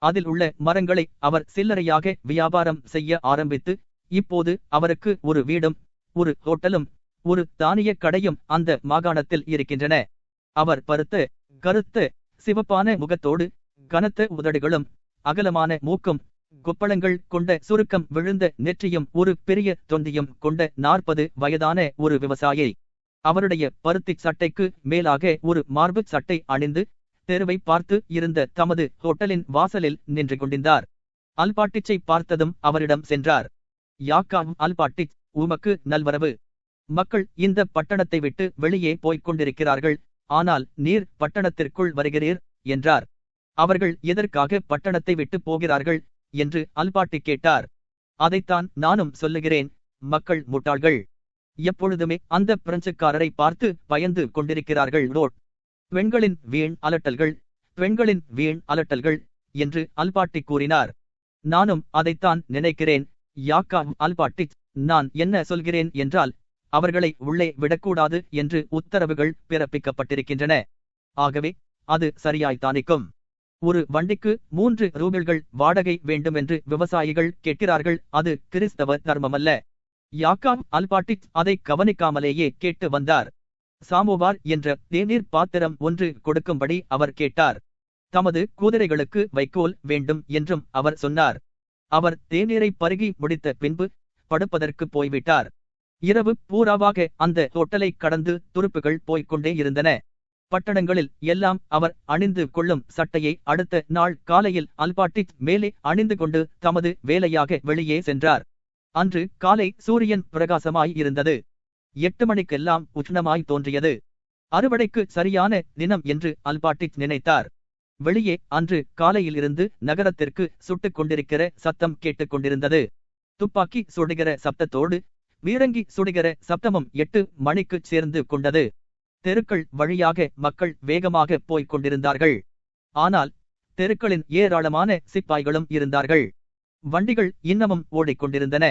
அதில் உள்ள மரங்களை அவர் சில்லறையாக வியாபாரம் செய்ய ஆரம்பித்து இப்போது அவருக்கு ஒரு வீடும் ஒரு ஹோட்டலும் ஒரு தானிய கடையும் அந்த மாகாணத்தில் இருக்கின்றன. அவர் பருத்த கருத்த சிவப்பான முகத்தோடு கனத்த உதடுகளும் அகலமான மூக்கும் கொப்பளங்கள் கொண்ட சுருக்கம் விழுந்த நெற்றியும் ஒரு பெரிய தொந்தியும் கொண்ட 40 வயதான ஒரு விவசாயி. அவருடைய பருத்தி சட்டைக்கு மேலாக ஒரு மார்பு சட்டை அணிந்து தெருவை பார்த்து இருந்த தமது ஹோட்டலின் வாசலில் நின்று கொண்டிருந்தார். அல்பாட்டிச்சை பார்த்ததும் அவரிடம் சென்றார். யாக்கா அல்பாட்டிச், உமக்கு நல்வரவு. மக்கள் இந்த பட்டணத்தை விட்டு வெளியே போய்க் கொண்டிருக்கிறார்கள், ஆனால் நீர் பட்டணத்திற்குள் வருகிறீர் என்றார். அவர்கள் எதற்காக பட்டணத்தை விட்டு போகிறார்கள் என்று அல்பாட்டி கேட்டார். அதைத்தான் நானும் சொல்லுகிறேன், மக்கள் முட்டாள்கள். எப்பொழுதுமே அந்த பிரெஞ்சுக்காரரை பார்த்து பயந்து கொண்டிருக்கிறார்கள். பெண்களின் வீண் அலட்டல்கள், பெண்களின் வீண் அலட்டல்கள் என்று அல்பாட்டி கூறினார். நானும் அதைத்தான் நினைக்கிறேன் யாக்கா அல்பாட்டிச். நான் என்ன சொல்கிறேன் என்றால், அவர்களை உள்ளே விடக்கூடாது என்று உத்தரவுகள் பிறப்பிக்கப்பட்டிருக்கின்றன. ஆகவே அது சரியாய்த்தானிக்கும். ஒரு வண்டிக்கு 3 ரூபிள்கள் வாடகை வேண்டுமென்று விவசாயிகள் கேட்கிறார்கள். அது கிறிஸ்தவ தர்மமல்ல. யாக்கா அல்பாட்டிச் அதை கவனிக்காமலேயே கேட்டு வந்தார். சாமோவார் என்ற தேநீர் பாத்திரம் ஒன்று கொடுக்கும்படி அவர் கேட்டார். தமது குதிரைகளுக்கு வைக்கோல் வேண்டும் என்றும் அவர் சொன்னார். அவர் தேநீரை பருகி முடித்த பின்பு படுப்பதற்கு போய்விட்டார். இரவு பூராவாக அந்த ஹோட்டலை கடந்து துருப்புகள் போய்கொண்டே இருந்தன. பட்டணங்களில் எல்லாம் அவர் அணிந்து கொள்ளும் சட்டையை அடுத்த நாள் காலையில் அல்பாட்டிச் மேலே அணிந்து கொண்டு தமது வேலையாக வெளியே சென்றார். அன்று காலை சூரியன் பிரகாசமாய் இருந்தது. 8 மணிக்கெல்லாம் உஷ்ணமாய் தோன்றியது. அறுவடைக்கு சரியான தினம் என்று அல்பாட்டிச் நினைத்தார். வெளியே அன்று காலையிலிருந்து நகரத்திற்கு சுட்டுக் கொண்டிருக்கிற சத்தம் கேட்டுக் கொண்டிருந்தது. துப்பாக்கி சுடுகிற சப்தத்தோடு வீரங்கி சுடுகிற சப்தமும் 8 மணிக்குச் சேர்ந்து கொண்டது. தெருக்கள் வழியாக மக்கள் வேகமாக போய்க் கொண்டிருந்தார்கள். ஆனால் தெருக்களின் ஏராளமான சிப்பாய்களும் இருந்தார்கள். வண்டிகள் இன்னமும் ஓடிக்கொண்டிருந்தன.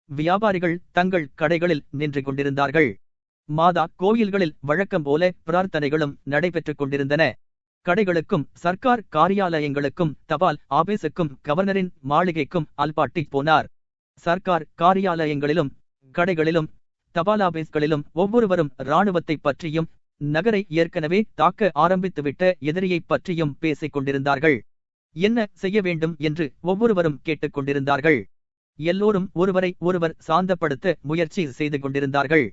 வியாபாரிகள் தங்கள் கடைகளில் நின்று கொண்டிருந்தார்கள். மாதா கோயில்களில் வழக்கம் போல பிரார்த்தனைகளும் நடைபெற்றுக் கொண்டிருந்தன. கடைகளுக்கும் சர்க்கார் காரியாலயங்களுக்கும் தபால் ஆபீஸுக்கும் கவர்னரின் மாளிகைக்கும் அல்பாட்டிச் போனார். சர்க்கார் காரியாலயங்களிலும் கடைகளிலும் தபாலாபீஸ்களிலும் ஒவ்வொருவரும் இராணுவத்தைப் பற்றியும் நகரை ஏற்கனவே தாக்க ஆரம்பித்துவிட்ட எதிரியைப் பற்றியும் பேசிக் கொண்டிருந்தார்கள். என்ன செய்ய வேண்டும் என்று ஒவ்வொருவரும் கேட்டுக் கொண்டிருந்தார்கள். எல்லோரும் ஒருவரை ஒருவர் சாந்தப்படுத்த முயற்சி செய்து கொண்டிருந்தார்கள்.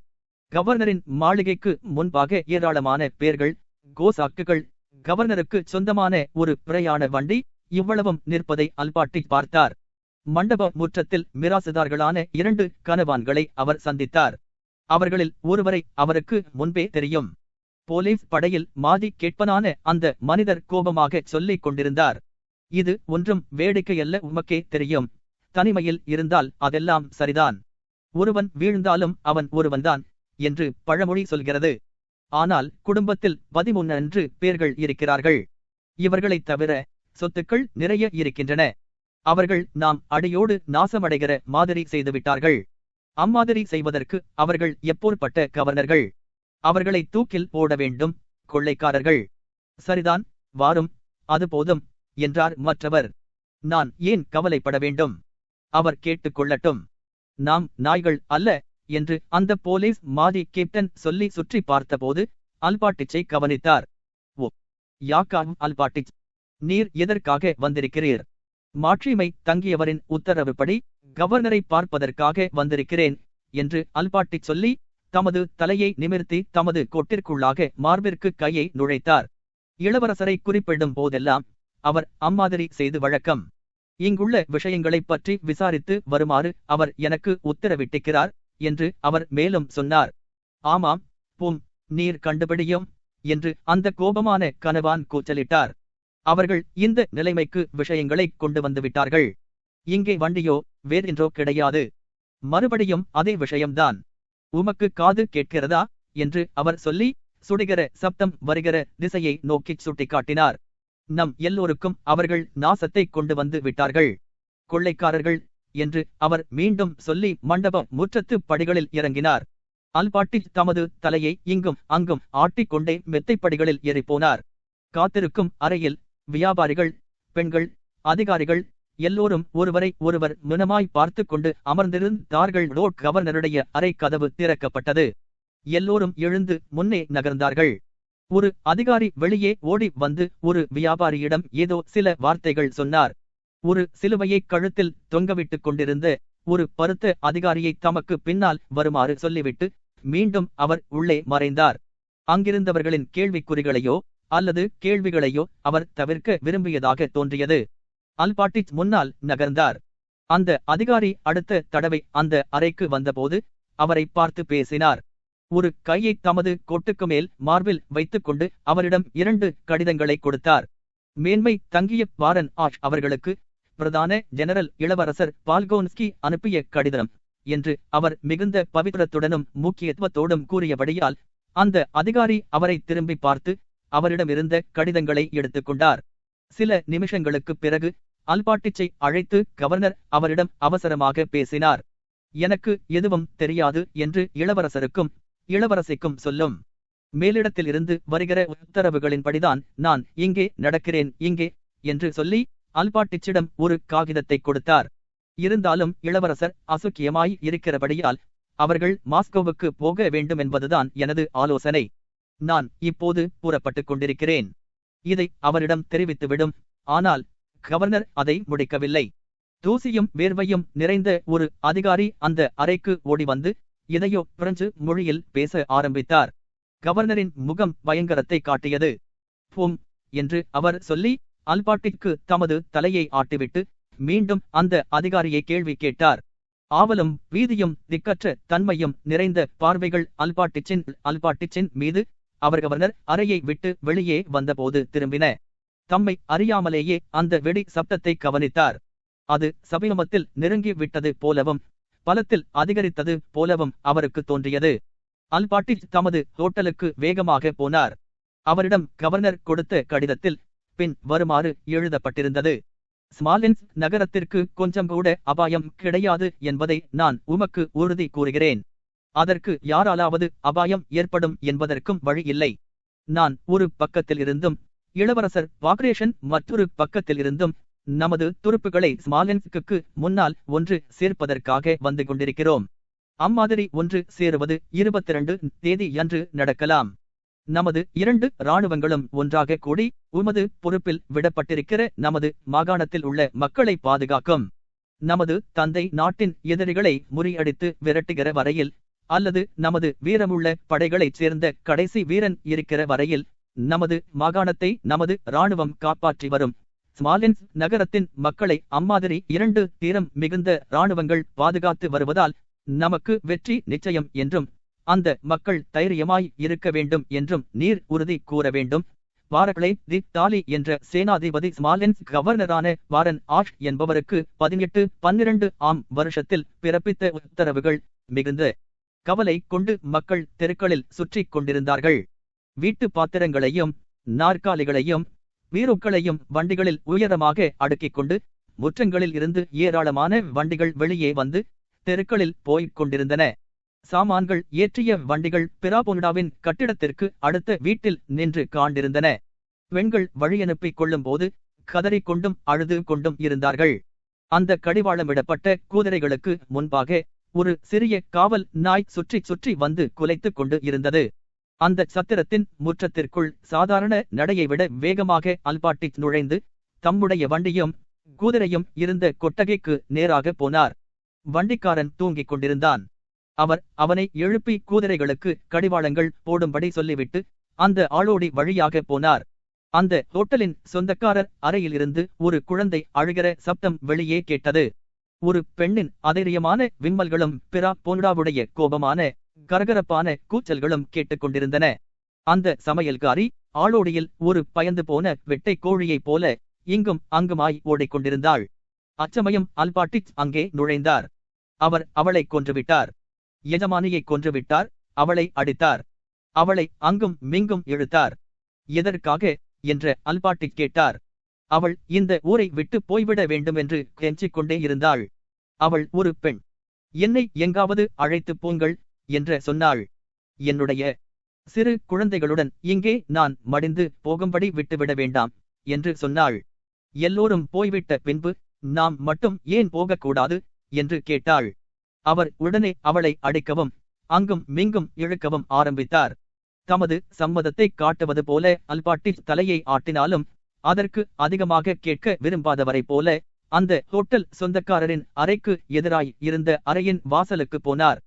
கவர்னரின் மாளிகைக்கு முன்பாக ஏராளமான பேர்கள், கோசாக்குகள், கவர்னருக்கு சொந்தமான ஒரு பிரயாண வண்டி இவ்வளவும் நிற்பதை அல்பாட்டிச் பார்த்தார். மண்டப முற்றத்தில் மிராசுதார்களான 2 கனவான்களை அவர் சந்தித்தார். அவர்களில் ஒருவரை அவருக்கு முன்பே தெரியும். போலீஸ் படையில் மாதி கேட்பனான அந்த மனிதர் கோபமாக சொல்லிக் கொண்டிருந்தார். இது ஒன்றும் வேடிக்கையல்ல, உமக்கே தெரியும். தனிமையில் இருந்தால் அதெல்லாம் சரிதான். ஒருவன் வீழ்ந்தாலும் அவன் ஒருவன்தான் என்று பழமொழி சொல்கிறது. ஆனால் குடும்பத்தில் 13 பேர்கள் இருக்கிறார்கள். இவர்களைத் தவிர சொத்துக்கள் நிறைய இருக்கின்றன. அவர்கள் நாம் அடியோடு நாசமடைகிற மாதிரி செய்துவிட்டார்கள். அம்மாதிரி செய்வதற்கு அவர்கள் எப்போற்பட்ட கவர்னர்கள்? அவர்களை தூக்கில் போட வேண்டும், கொள்ளைக்காரர்கள். சரிதான், வாரும், அது போதும் என்றார் மற்றவர். நான் ஏன் கவலைப்பட வேண்டும்? அவர் கேட்டுக் கொள்ளட்டும். நாம் நாய்கள் அல்ல என்று அந்த போலீஸ் மாதி கேப்டன் சொல்லி சுற்றி பார்த்தபோது அல்பாட்டிச்சை கவனித்தார். ஓ, யாக்கா அல்பாட்டிச், நீர் எதற்காக வந்திருக்கிறீர்? மாட்சிமை தங்கியவரின் உத்தரவுப்படி கவர்னரை பார்ப்பதற்காக வந்திருக்கிறேன் என்று அல்பாட்டிச் சொல்லி தமது தலையை நிமிர்த்தி தமது கொட்டிற்குள்ளாக மார்பிற்கு கையை நுழைத்தார். இளவரசரை குறிப்பிடும் போதெல்லாம் அவர் அம்மாதிரி செய்து வழக்கம். இங்குள்ள விஷயங்களைப் பற்றி விசாரித்து வருமாறு அவர் எனக்கு உத்தரவிட்டிருக்கிறார் என்று அவர் மேலும் சொன்னார். ஆமாம், பூம், நீர் கண்டுபிடியும் என்று அந்த கோபமான கனவான் கூச்சலிட்டார். அவர்கள் இந்த நிலைமைக்கு விஷயங்களை கொண்டு வந்து விட்டார்கள். இங்கே வண்டியோ வேறென்றோ கிடையாது. மறுபடியும் அதே விஷயம்தான். உமக்கு காது கேட்கிறதா என்று அவர் சொல்லி சுடுகிற சப்தம் வருகிற திசையை நோக்கிச் சுட்டிக்காட்டினார். நம் எல்லோருக்கும் அவர்கள் நாசத்தை கொண்டு வந்து விட்டார்கள், கொள்ளைக்காரர்கள் என்று அவர் மீண்டும் சொல்லி மண்டப முற்றத்து படிகளில் இறங்கினார். அல்பாட்டிச் தமது தலையை இங்கும் அங்கும் ஆட்டிக்கொண்டே மெத்தைப்படிகளில் ஏறிப்போனார். காத்திருக்கும் அறையில் வியாபாரிகள், பெண்கள், அதிகாரிகள் எல்லோரும் ஒருவரை ஒருவர் முனமாய் பார்த்து கொண்டு அமர்ந்திருந்தார்கள். ரோட் கவர்னருடைய அறை கதவு திறக்கப்பட்டது. எல்லோரும் எழுந்து முன்னே நகர்ந்தார்கள். ஒரு அதிகாரி வெளியே ஓடி வந்து ஒரு வியாபாரியிடம் ஏதோ சில வார்த்தைகள் சொன்னார். ஒரு சிலுவையை கழுத்தில் தொங்கவிட்டுக் கொண்டிருந்த ஒரு பருத்த அதிகாரியை தமக்கு பின்னால் வருமாறு சொல்லிவிட்டு மீண்டும் அவர் உள்ளே மறைந்தார். அங்கிருந்தவர்களின் கேள்விக்குறிகளையோ அல்லது கேள்விகளையோ அவர் தவிர்க்க விரும்பியதாக தோன்றியது. அல்பாட்டிச் முன்னால் நகர்ந்தார். அந்த அதிகாரி அடுத்த தடவை அந்த அறைக்கு வந்தபோது அவரை பார்த்து பேசினார். ஒரு கையை தமது கோட்டுக்கு மேல் மார்பில் வைத்துக்கொண்டு அவரிடம் 2 கடிதங்களை கொடுத்தார். மேன்மை தங்கிய வாரன் ஆஷ் அவர்களுக்கு பிரதான ஜெனரல் இளவரசர் பால்கோன்ஸ்கி அனுப்பிய கடிதம் என்று அவர் மிகுந்த பவித்திரத்துடனும் முக்கியத்துவத்தோடும் கூறியபடியால் அந்த அதிகாரி அவரை திரும்பி பார்த்து அவரிடமிருந்த கடிதங்களை எடுத்துக்கொண்டார். சில நிமிஷங்களுக்குப் பிறகு அல்பாட்டிச்சை அழைத்து கவர்னர் அவரிடம் அவசரமாக பேசினார். எனக்கு எதுவும் தெரியாது என்று இளவரசருக்கும் இளவரசிக்கும் சொல்லும். மேலிடத்திலிருந்து வருகிற உத்தரவுகளின்படிதான் நான் இங்கே நடக்கிறேன் இங்கே என்று சொல்லி அல்பாட்டிச்சிடம் ஒரு காகிதத்தை கொடுத்தார். இருந்தாலும் இளவரசர் அசுக்கியமாய் இருக்கிறபடியால் அவர்கள் மாஸ்கோவுக்கு போக வேண்டுமென்பதுதான் எனது ஆலோசனை. நான் இப்போது புறப்பட்டுக் கொண்டிருக்கிறேன். இதை அவரிடம் தெரிவித்துவிடும். ஆனால் கவர்னர் அதை முடிக்கவில்லை. தூசியும் வேர்வையும் நிறைந்த ஒரு அதிகாரி அந்த அறைக்கு ஓடி வந்து எதையோ பிரெஞ்சு மொழியில் பேச ஆரம்பித்தார். கவர்னரின் முகம் பயங்கரத்தை காட்டியது. "போம்" என்று அவர் சொல்லி அல்பாட்டிற்கு தமது தலையை ஆட்டிவிட்டு மீண்டும் அந்த அதிகாரியை கேள்வி கேட்டார். ஆவலும் வீதியும் திக்கற்ற தன்மையும் நிறைந்த பார்வைகள் அல்பாட்டிச்சின் மீது அவர் கவர்னர் அறையை விட்டு வெளியே வந்தபோது திரும்பின. தம்மை அறியாமலேயே அந்த வெடி சப்தத்தை கவனித்தார். அது சமீபத்தில் நெருங்கி விட்டது போலவும் பலத்தில் அதிகரித்தது போலவும் அவருக்கு தோன்றியது. அல்பாட்டிச் தமது ஹோட்டலுக்கு வேகமாக போனார். அவரிடம் கவர்னர் கொடுத்த கடிதத்தில் பின் வருமாறு எழுதப்பட்டிருந்தது: ஸ்மாலென்ஸ் நகரத்திற்கு கொஞ்சம் கூட அபாயம் கிடையாது என்பதை நான் உமக்கு உறுதி கூறுகிறேன். அதற்கு யாராலாவது அபாயம் ஏற்படும் என்பதற்கும் வழி இல்லை. நான் ஒரு பக்கத்தில் இருந்தும் இளவரசர் பாக்ரேஷன் மற்றொரு பக்கத்தில் இருந்தும் நமது துருப்புகளை ஸ்மாலென்ஸ்க்கு முன்னால் ஒன்று சேர்ப்பதற்காக வந்து கொண்டிருக்கிறோம். அம்மாதிரி ஒன்று சேருவது 22 தேதியன்று நடக்கலாம். நமது 2 இராணுவங்களும் ஒன்றாக கூடி உமது பொறுப்பில் விடப்பட்டிருக்கிற நமது மாகாணத்தில் உள்ள மக்களை பாதுகாக்கும். நமது தந்தை நாட்டின் எதிரிகளை முறியடித்து விரட்டுகிற வரையில், அல்லது நமது வீரமுள்ள படைகளைச் சேர்ந்த கடைசி வீரன் இருக்கிற வரையில் நமது மாகாணத்தை நமது இராணுவம் காப்பாற்றி வரும். ஸ்மாலென்ஸ் நகரத்தின் மக்களை அம்மாதிரி 2 தீரம் மிகுந்த இராணுவங்கள் பாதுகாத்து வருவதால் நமக்கு வெற்றி நிச்சயம் என்றும் அந்த மக்கள் தைரியமாய் இருக்க வேண்டும் என்றும் நீர் உறுதி கூற வேண்டும். வாரக்ளே தி தாலி என்ற சேனாதிபதி ஸ்மாலென்ஸ் கவர்னரான வாரன் ஆஷ் என்பவருக்கு 1812 ஆம் வருஷத்தில் பிறப்பித்த உத்தரவுகள் மிகுந்த கவலை கொண்டு மக்கள் தெருக்களில் சுற்றி கொண்டிருந்தார்கள். வீட்டு பாத்திரங்களையும் நாற்காலிகளையும் வீருக்களையும் வண்டிகளில் உயரமாக அடுக்கிக் கொண்டு முற்றங்களில் இருந்து ஏராளமான வண்டிகள் வெளியே வந்து தெருக்களில் போய்க் கொண்டிருந்தன. சாமான்கள் ஏற்றிய வண்டிகள் பிராபோனிடாவின் கட்டிடத்திற்கு அடுத்த வீட்டில் நின்று காண்டிருந்தன. பெண்கள் வழியனுப்பிக் கொள்ளும் போது கதறிக்கொண்டும் அழுது கொண்டும் இருந்தார்கள். அந்த கடிவாளமிடப்பட்ட குதிரைகளுக்கு முன்பாக ஒரு சிறிய காவல் நாய் சுற்றி சுற்றி வந்து குலைத்துக் கொண்டு இருந்தது. அந்த சத்திரத்தின் முற்றத்திற்குள் சாதாரண நடையை விட வேகமாக அல்பாட்டிச் நுழைந்து தம்முடைய வண்டியும் குதிரையும் இருந்த கொட்டகைக்கு நேராக போனார். வண்டிக்காரன் தூங்கிக் கொண்டிருந்தான். அவர் அவனை எழுப்பி குதிரைகளுக்கு கடிவாளங்கள் போடும்படி சொல்லிவிட்டு அந்த ஆளோடி வழியாக போனார். அந்த ஹோட்டலின் சொந்தக்காரர் அறையிலிருந்து ஒரு குழந்தை அழுகிற சப்தம் வெளியே கேட்டது. ஒரு பெண்ணின் அதைரியமான விம்மல்களும் பிராபோனிடாவுடைய கோபமான கரகரப்பான கூச்சல்களும் கேட்டுக்கொண்டிருந்தன. அந்த சமையல்காரி ஆளோடியில் ஒரு பயந்து போன வெட்டை கோழியைப் போல இங்கும் அங்குமாய் ஓடிக்கொண்டிருந்தாள். அச்சமயம் அல்பாட்டிச் அங்கே நுழைந்தார். அவர் அவளை கொன்றுவிட்டார். எஜமானியை கொன்றுவிட்டார். அவளை அடித்தார். அவளை அங்கும் மிங்கும் இழுத்தார். எதற்காக என்ற அல்பாட்டிச் கேட்டார். அவள் இந்த ஊரை விட்டு போய்விட வேண்டுமென்று கெஞ்சிக் கொண்டே இருந்தாள். அவள் ஒரு பெண். என்னை எங்காவது அழைத்து போங்கள் என்று சொன்னாள். என்னுடைய சிறு குழந்தைகளுடன் இங்கே நான் மடிந்து போகும்படி விட்டுவிட வேண்டாம் என்று சொன்னாள். எல்லோரும் போய்விட்ட பின்பு நாம் மட்டும் ஏன் போகக்கூடாது என்று கேட்டாள். அவர் உடனே அவளை அடிக்கவும் அங்கும் மிங்கும் இழுக்கவும் ஆரம்பித்தார். தமது சம்மதத்தை காட்டுவது போல அல்பாட்டிச் தலையை ஆட்டினாலும் அதற்கு அதிகமாக கேட்க விரும்பாதவரை போல அந்த ஹோட்டல் சொந்தக்காரரின் அறைக்கு எதிராய் இருந்த அறையின் வாசலுக்கு போனார்.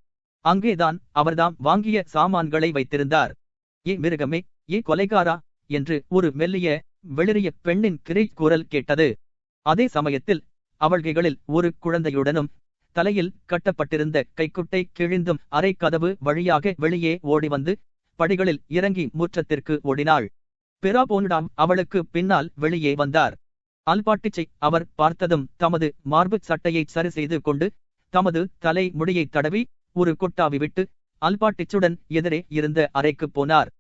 அங்கேதான் அவர்தாம் வாங்கிய சாமான்களை வைத்திருந்தார். ஏ மிருகமே, ஏ கொலைகாரா என்று ஒரு மெல்லிய வெளிரிய பெண்ணின் கிரீச் குரல் கேட்டது. அதே சமயத்தில் அவள்கைகளில் ஒரு குழந்தையுடனும் தலையில் கட்டப்பட்டிருந்த கைக்குட்டை கிழிந்தும் அறை கதவு வழியாக வெளியே ஓடி வந்து படிகளில் இறங்கி முற்றத்திற்கு ஓடினாள். பிராபோனிடாம் அவளுக்கு பின்னால் வெளியே வந்தார். அல்பாட்டிச்சை அவர் பார்த்ததும் தமது மார்பு சட்டையை சரி செய்து கொண்டு தமது தலை முடியை தடவி ஒரு கொட்டாவி விட்டு அல்பாட்டிச்சுடன் எதிரே இருந்த அறைக்கு போனார்.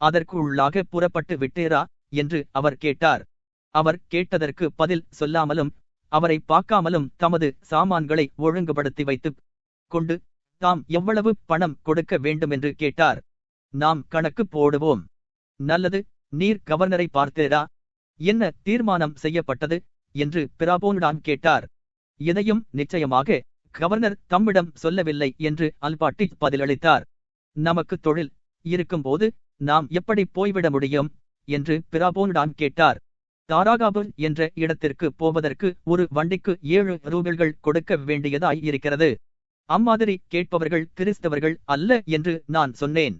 அதற்கு உள்ளாக புறப்பட்டு விட்டேரா என்று அவர் கேட்டார். அவர் கேட்டதற்கு பதில் சொல்லாமலும் அவரை பார்க்காமலும் தமது சாமான்களை ஒழுங்குபடுத்தி வைத்து கொண்டு தாம் எவ்வளவு பணம் கொடுக்க வேண்டுமென்று கேட்டார். நாம் கணக்கு போடுவோம். நல்லது, நீர் கவர்னரை பார்த்தேரா? என்ன தீர்மானம் செய்யப்பட்டது என்று பிராபோனிடான் கேட்டார். எதையும் நிச்சயமாக கவர்னர் தம்மிடம் சொல்லவில்லை என்று அல்பாட்டிச் பதிலளித்தார். நமக்கு தொழில் இருக்கும்போது நாம் எப்படி போய்விட முடியும் என்று பிராபோனிடான் கேட்டார். தாராகாபு என்ற இடத்திற்கு போவதற்கு ஒரு வண்டிக்கு 7 ரூபிள்கள் கொடுக்க வேண்டியதாய் இருக்கிறது. அம்மாதிரி கேட்பவர்கள் கிறிஸ்தவர்கள் அல்ல என்று நான் சொன்னேன்.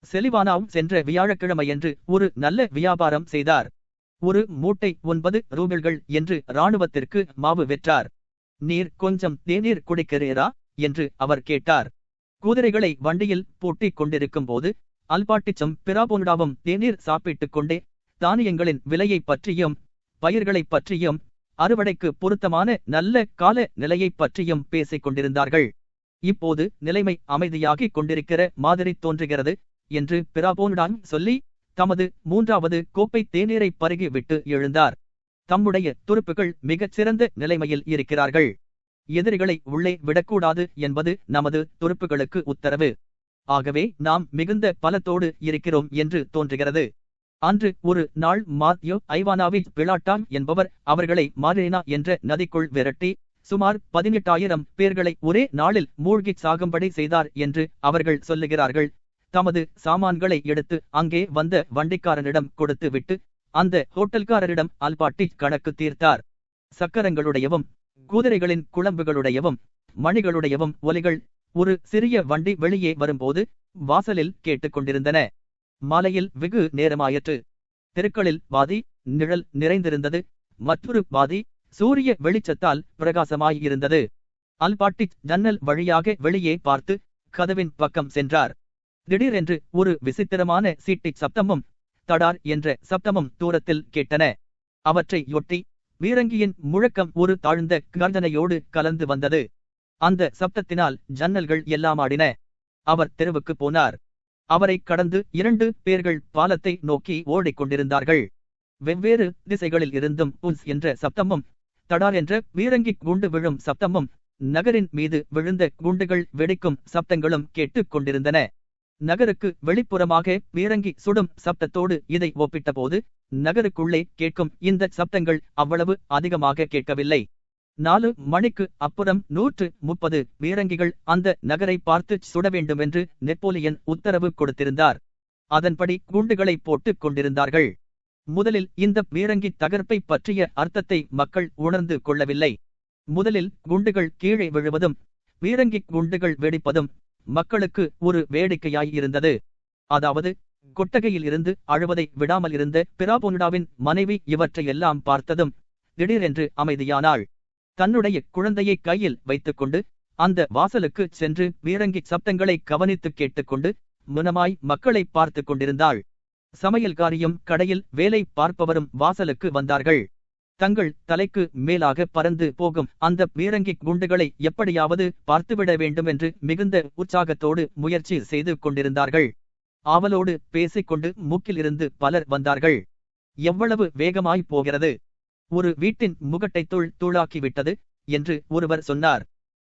செலிவானாவும் சென்ற வியாழக்கிழமையன்று ஒரு நல்ல வியாபாரம் செய்தார். ஒரு மூட்டை 9 ரூபிள்கள் என்று இராணுவத்திற்கு மாவு விற்றார். நீர் கொஞ்சம் தேநீர் குடிக்கிறீரா என்று அவர் கேட்டார். குதிரைகளை வண்டியில் பூட்டிக் கொண்டிருக்கும் போது அல்பாட்டிச்சும் பிராபோனுடாவும் தேநீர் சாப்பிட்டுக் கொண்டே தானியங்களின் விலையை பற்றியும் பயிர்களைப் பற்றியும் அறுவடைக்கு பொருத்தமான நல்ல கால நிலையைப் பற்றியும் பேசிக் கொண்டிருந்தார்கள். இப்போது நிலைமை அமைதியாகிக் கொண்டிருக்கிற மாதிரி தோன்றுகிறது என்று பிராபோனுடான் சொல்லி தமது 3வது கோப்பை தேநீரை பருகி விட்டு எழுந்தார். தம்முடைய துருப்புகள் மிகச் சிறந்த நிலைமையில் இருக்கிறார்கள். எதிரிகளை உள்ளே விடக்கூடாது என்பது நமது துருப்புகளுக்கு உத்தரவு. ஆகவே நாம் மிகுந்த பலத்தோடு இருக்கிறோம் என்று தோன்றுகிறது. அன்று ஒரு நாள் மாத்யோ ஐவானாவிச் பிளாட்டான் என்பவர் அவர்களை மாரேனா என்ற நதிக்குள் விரட்டி சுமார் 18,000 பேர்களை ஒரே நாளில் மூழ்கிச் சாகும்படி செய்தார் என்று அவர்கள் சொல்லுகிறார்கள். தமது சாமான்களை எடுத்து அங்கே வந்த வண்டிக்காரனிடம் கொடுத்து விட்டு அந்த ஹோட்டல்காரரிடம் அல்பாட்டிச் கணக்கு தீர்த்தார். சக்கரங்களுடையவும் குதிரைகளின் குழம்புகளுடையவும் மணிகளுடையவும் ஒலிகள் ஒரு சிறிய வண்டி வெளியே வரும்போது வாசலில் கேட்டுக்கொண்டிருந்தன. மாலையில் வெகு நேரமாயிற்று. தெருக்களில் பாதி நிழல் நிறைந்திருந்தது, மற்றொரு பாதி சூரிய வெளிச்சத்தால் பிரகாசமாயிருந்தது. அல்பாட்டிச் ஜன்னல் வழியாக வெளியே பார்த்து கதவின் பக்கம் சென்றார். திடீரென்று ஒரு விசித்திரமான சீட்டிச் சப்தமும் தடார் என்ற சப்தமும் தூரத்தில் கேட்டன. அவற்றை ஒட்டி பீரங்கியின் முழக்கம் ஒரு தாழ்ந்த கர்ஜனையோடு கலந்து வந்தது. அந்த சப்தத்தினால் ஜன்னல்கள் எல்லாமாடின. அவர் தெருவுக்கு போனார். அவரை கடந்து 2 பேர்கள் பாலத்தை நோக்கி ஓடிக்கொண்டிருந்தார்கள். வெவ்வேறு திசைகளில் இருந்தும் உஸ் என்ற சப்தமும் தடார் என்ற பீரங்கி குண்டு விழும் சப்தமும் நகரின் மீது விழுந்த குண்டுகள் வெடிக்கும் சப்தங்களும் கேட்டுக் கொண்டிருந்தன. நகருக்கு வெளிப்புறமாக பீரங்கி சுடும் சப்தத்தோடு இதை ஒப்பிட்டபோது நகருக்குள்ளே கேட்கும் இந்த சப்தங்கள் அவ்வளவு அதிகமாக கேட்கவில்லை. 4 மணிக்கு அப்புறம் 130 பீரங்கிகள் அந்த நகரை பார்த்து சுட வேண்டுமென்று நெப்போலியன் உத்தரவு கொடுத்திருந்தார். அதன்படி குண்டுகளை போட்டுக் கொண்டிருந்தார்கள். முதலில் இந்த பீரங்கி தகர்ப்பை பற்றிய அர்த்தத்தை மக்கள் உணர்ந்து கொள்ளவில்லை. முதலில் குண்டுகள் கீழே விழுவதும் பீரங்கி குண்டுகள் வெடிப்பதும் மக்களுக்கு ஒரு வேடிக்கையாயிருந்தது. அதாவது கொட்டகையில் இருந்து அழுவதை விடாமல் இருந்த பிராபோனுடாவின் மனைவி இவற்றையெல்லாம் பார்த்ததும் திடீரென்று அமைதியானாள். தன்னுடைய குழந்தையை கையில் வைத்துக்கொண்டு அந்த வாசலுக்கு சென்று பீரங்கி சப்தங்களை கவனித்து கேட்டுக்கொண்டு முனமாய் மக்களை பார்த்து கொண்டிருந்தாள். சமையல்காரியும் கடையில் வேலை பார்ப்பவரும் வாசலுக்கு வந்தார்கள். தங்கள் தலைக்கு மேலாக பறந்து போகும் அந்த பீரங்கி குண்டுகளை எப்படியாவது பார்த்துவிட வேண்டும் என்று மிகுந்த உற்சாகத்தோடு முயற்சி செய்து கொண்டிருந்தார்கள். ஆவலோடு பேசிக்கொண்டு மூக்கிலிருந்து பலர் வந்தார்கள். எவ்வளவு வேகமாய் போகிறது! ஒரு வீட்டின் முகட்டை தூள் தூளாக்கிவிட்டது என்று ஒருவர் சொன்னார்.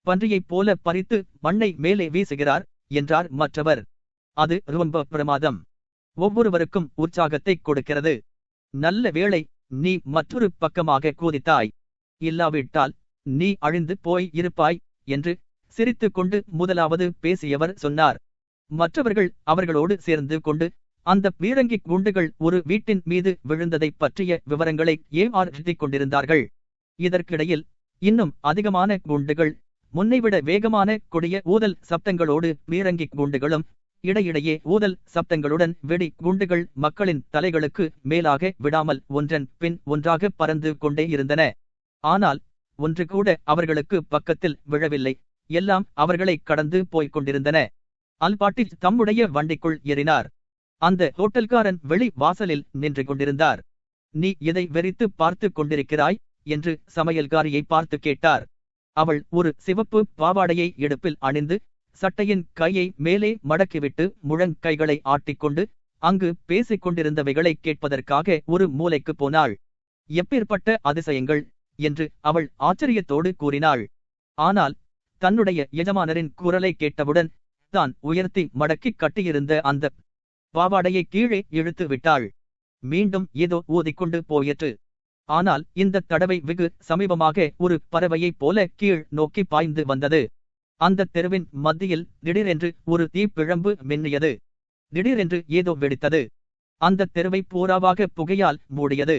பன்றியைப் போல பறித்து மண்ணை மேலே வீசுகிறார் என்றார் மற்றவர். அது ரொம்ப பிரமாதம். ஒவ்வொருவருக்கும் உற்சாகத்தை கொடுக்கிறது. நல்ல வேளை, நீ மற்றொரு பக்கமாக கூதித்தாய். இல்லாவிட்டால் நீ அழிந்து போய் இருப்பாய் என்று சிரித்துக் கொண்டு முதலாவது பேசியவர் சொன்னார். மற்றவர்கள் அவர்களோடு சேர்ந்து கொண்டு அந்த பீரங்கி குண்டுகள் ஒரு வீட்டின் மீது விழுந்ததைப் பற்றிய விவரங்களை ஏமாற்றிக் கொண்டிருந்தார்கள். இதற்கிடையில் இன்னும் அதிகமான குண்டுகள், முன்னைவிட வேகமான கொடிய ஊதல் சப்தங்களோடு பீரங்கி குண்டுகளும் இடையிடையே ஊதல் சப்தங்களுடன் வெடி குண்டுகள் மக்களின் தலைகளுக்கு மேலாக விடாமல் ஒன்றன் பின் ஒன்றாக பறந்து கொண்டே இருந்தன. ஆனால் ஒன்று கூட அவர்களுக்கு பக்கத்தில் விழவில்லை. எல்லாம் அவர்களை கடந்து போய்க் கொண்டிருந்தன. அல்பாட்டிச் தம்முடைய வண்டிக்குள் ஏறினார். அந்த ஹோட்டல்காரன் வெளி வாசலில் நின்று கொண்டிருந்தார். நீ எதை வெறித்து பார்த்து கொண்டிருக்கிறாய் என்று சமையல்காரியை பார்த்து கேட்டார். அவள் ஒரு சிவப்பு பாவாடையை இடுப்பில் அணிந்து சட்டையின் கையை மேலே மடக்கிவிட்டு முழங்கைகளை ஆட்டிக்கொண்டு அங்கு பேசிக் கொண்டிருந்தவைகளை கேட்பதற்காக ஒரு மூலைக்கு போனாள். எப்பேற்பட்ட அதிசயங்கள் என்று அவள் ஆச்சரியத்தோடு கூறினாள். ஆனால் தன்னுடைய எஜமானரின் குரலை கேட்டவுடன் தான் உயர்த்தி மடக்கி கட்டியிருந்த அந்த பாவாடையை கீழே இழுத்து விட்டாள். மீண்டும் ஏதோ ஊதிக்கொண்டு போயிற்று. ஆனால் இந்த தடவை வெகு சமீபமாக ஒரு பறவையைப் போல கீழ் நோக்கி பாய்ந்து வந்தது. அந்த தெருவின் மத்தியில் திடீரென்று ஒரு தீப்பிழம்பு மின்னியது. திடீரென்று ஏதோ வெடித்தது. அந்த தெருவை பூராவாக புகையால் மூடியது.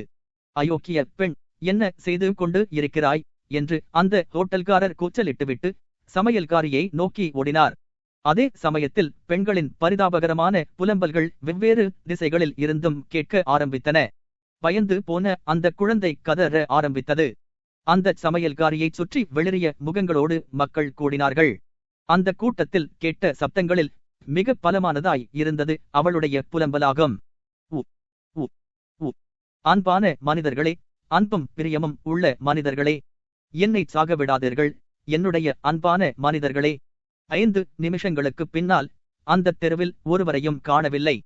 அயோக்கிய பெண், என்ன செய்து கொண்டு இருக்கிறாய் என்று அந்த ஹோட்டல்காரர் கூச்சலிட்டுவிட்டு சமையல்காரியை நோக்கி ஓடினார். அதே சமயத்தில் பெண்களின் பரிதாபகரமான புலம்பல்கள் வெவ்வேறு திசைகளில் இருந்தும் கேட்க ஆரம்பித்தன. பயந்து போன அந்த குழந்தை கதற ஆரம்பித்தது. அந்த சமையல்காரியைச் சுற்றி வெளிரிய முகங்களோடு மக்கள் கூடினார்கள். அந்த கூட்டத்தில் கேட்ட சப்தங்களில் மிக பலமானதாய் இருந்தது அவளுடைய புலம்பலாகும். உ உ உ அன்பான மனிதர்களே, அன்பும் பிரியமும் உள்ள மனிதர்களே, என்னை சாகவிடாதீர்கள், என்னுடைய அன்பான மனிதர்களே. 5 நிமிஷங்களுக்கு பின்னால் அந்த தெருவில் ஒருவரையும் காணவில்லை.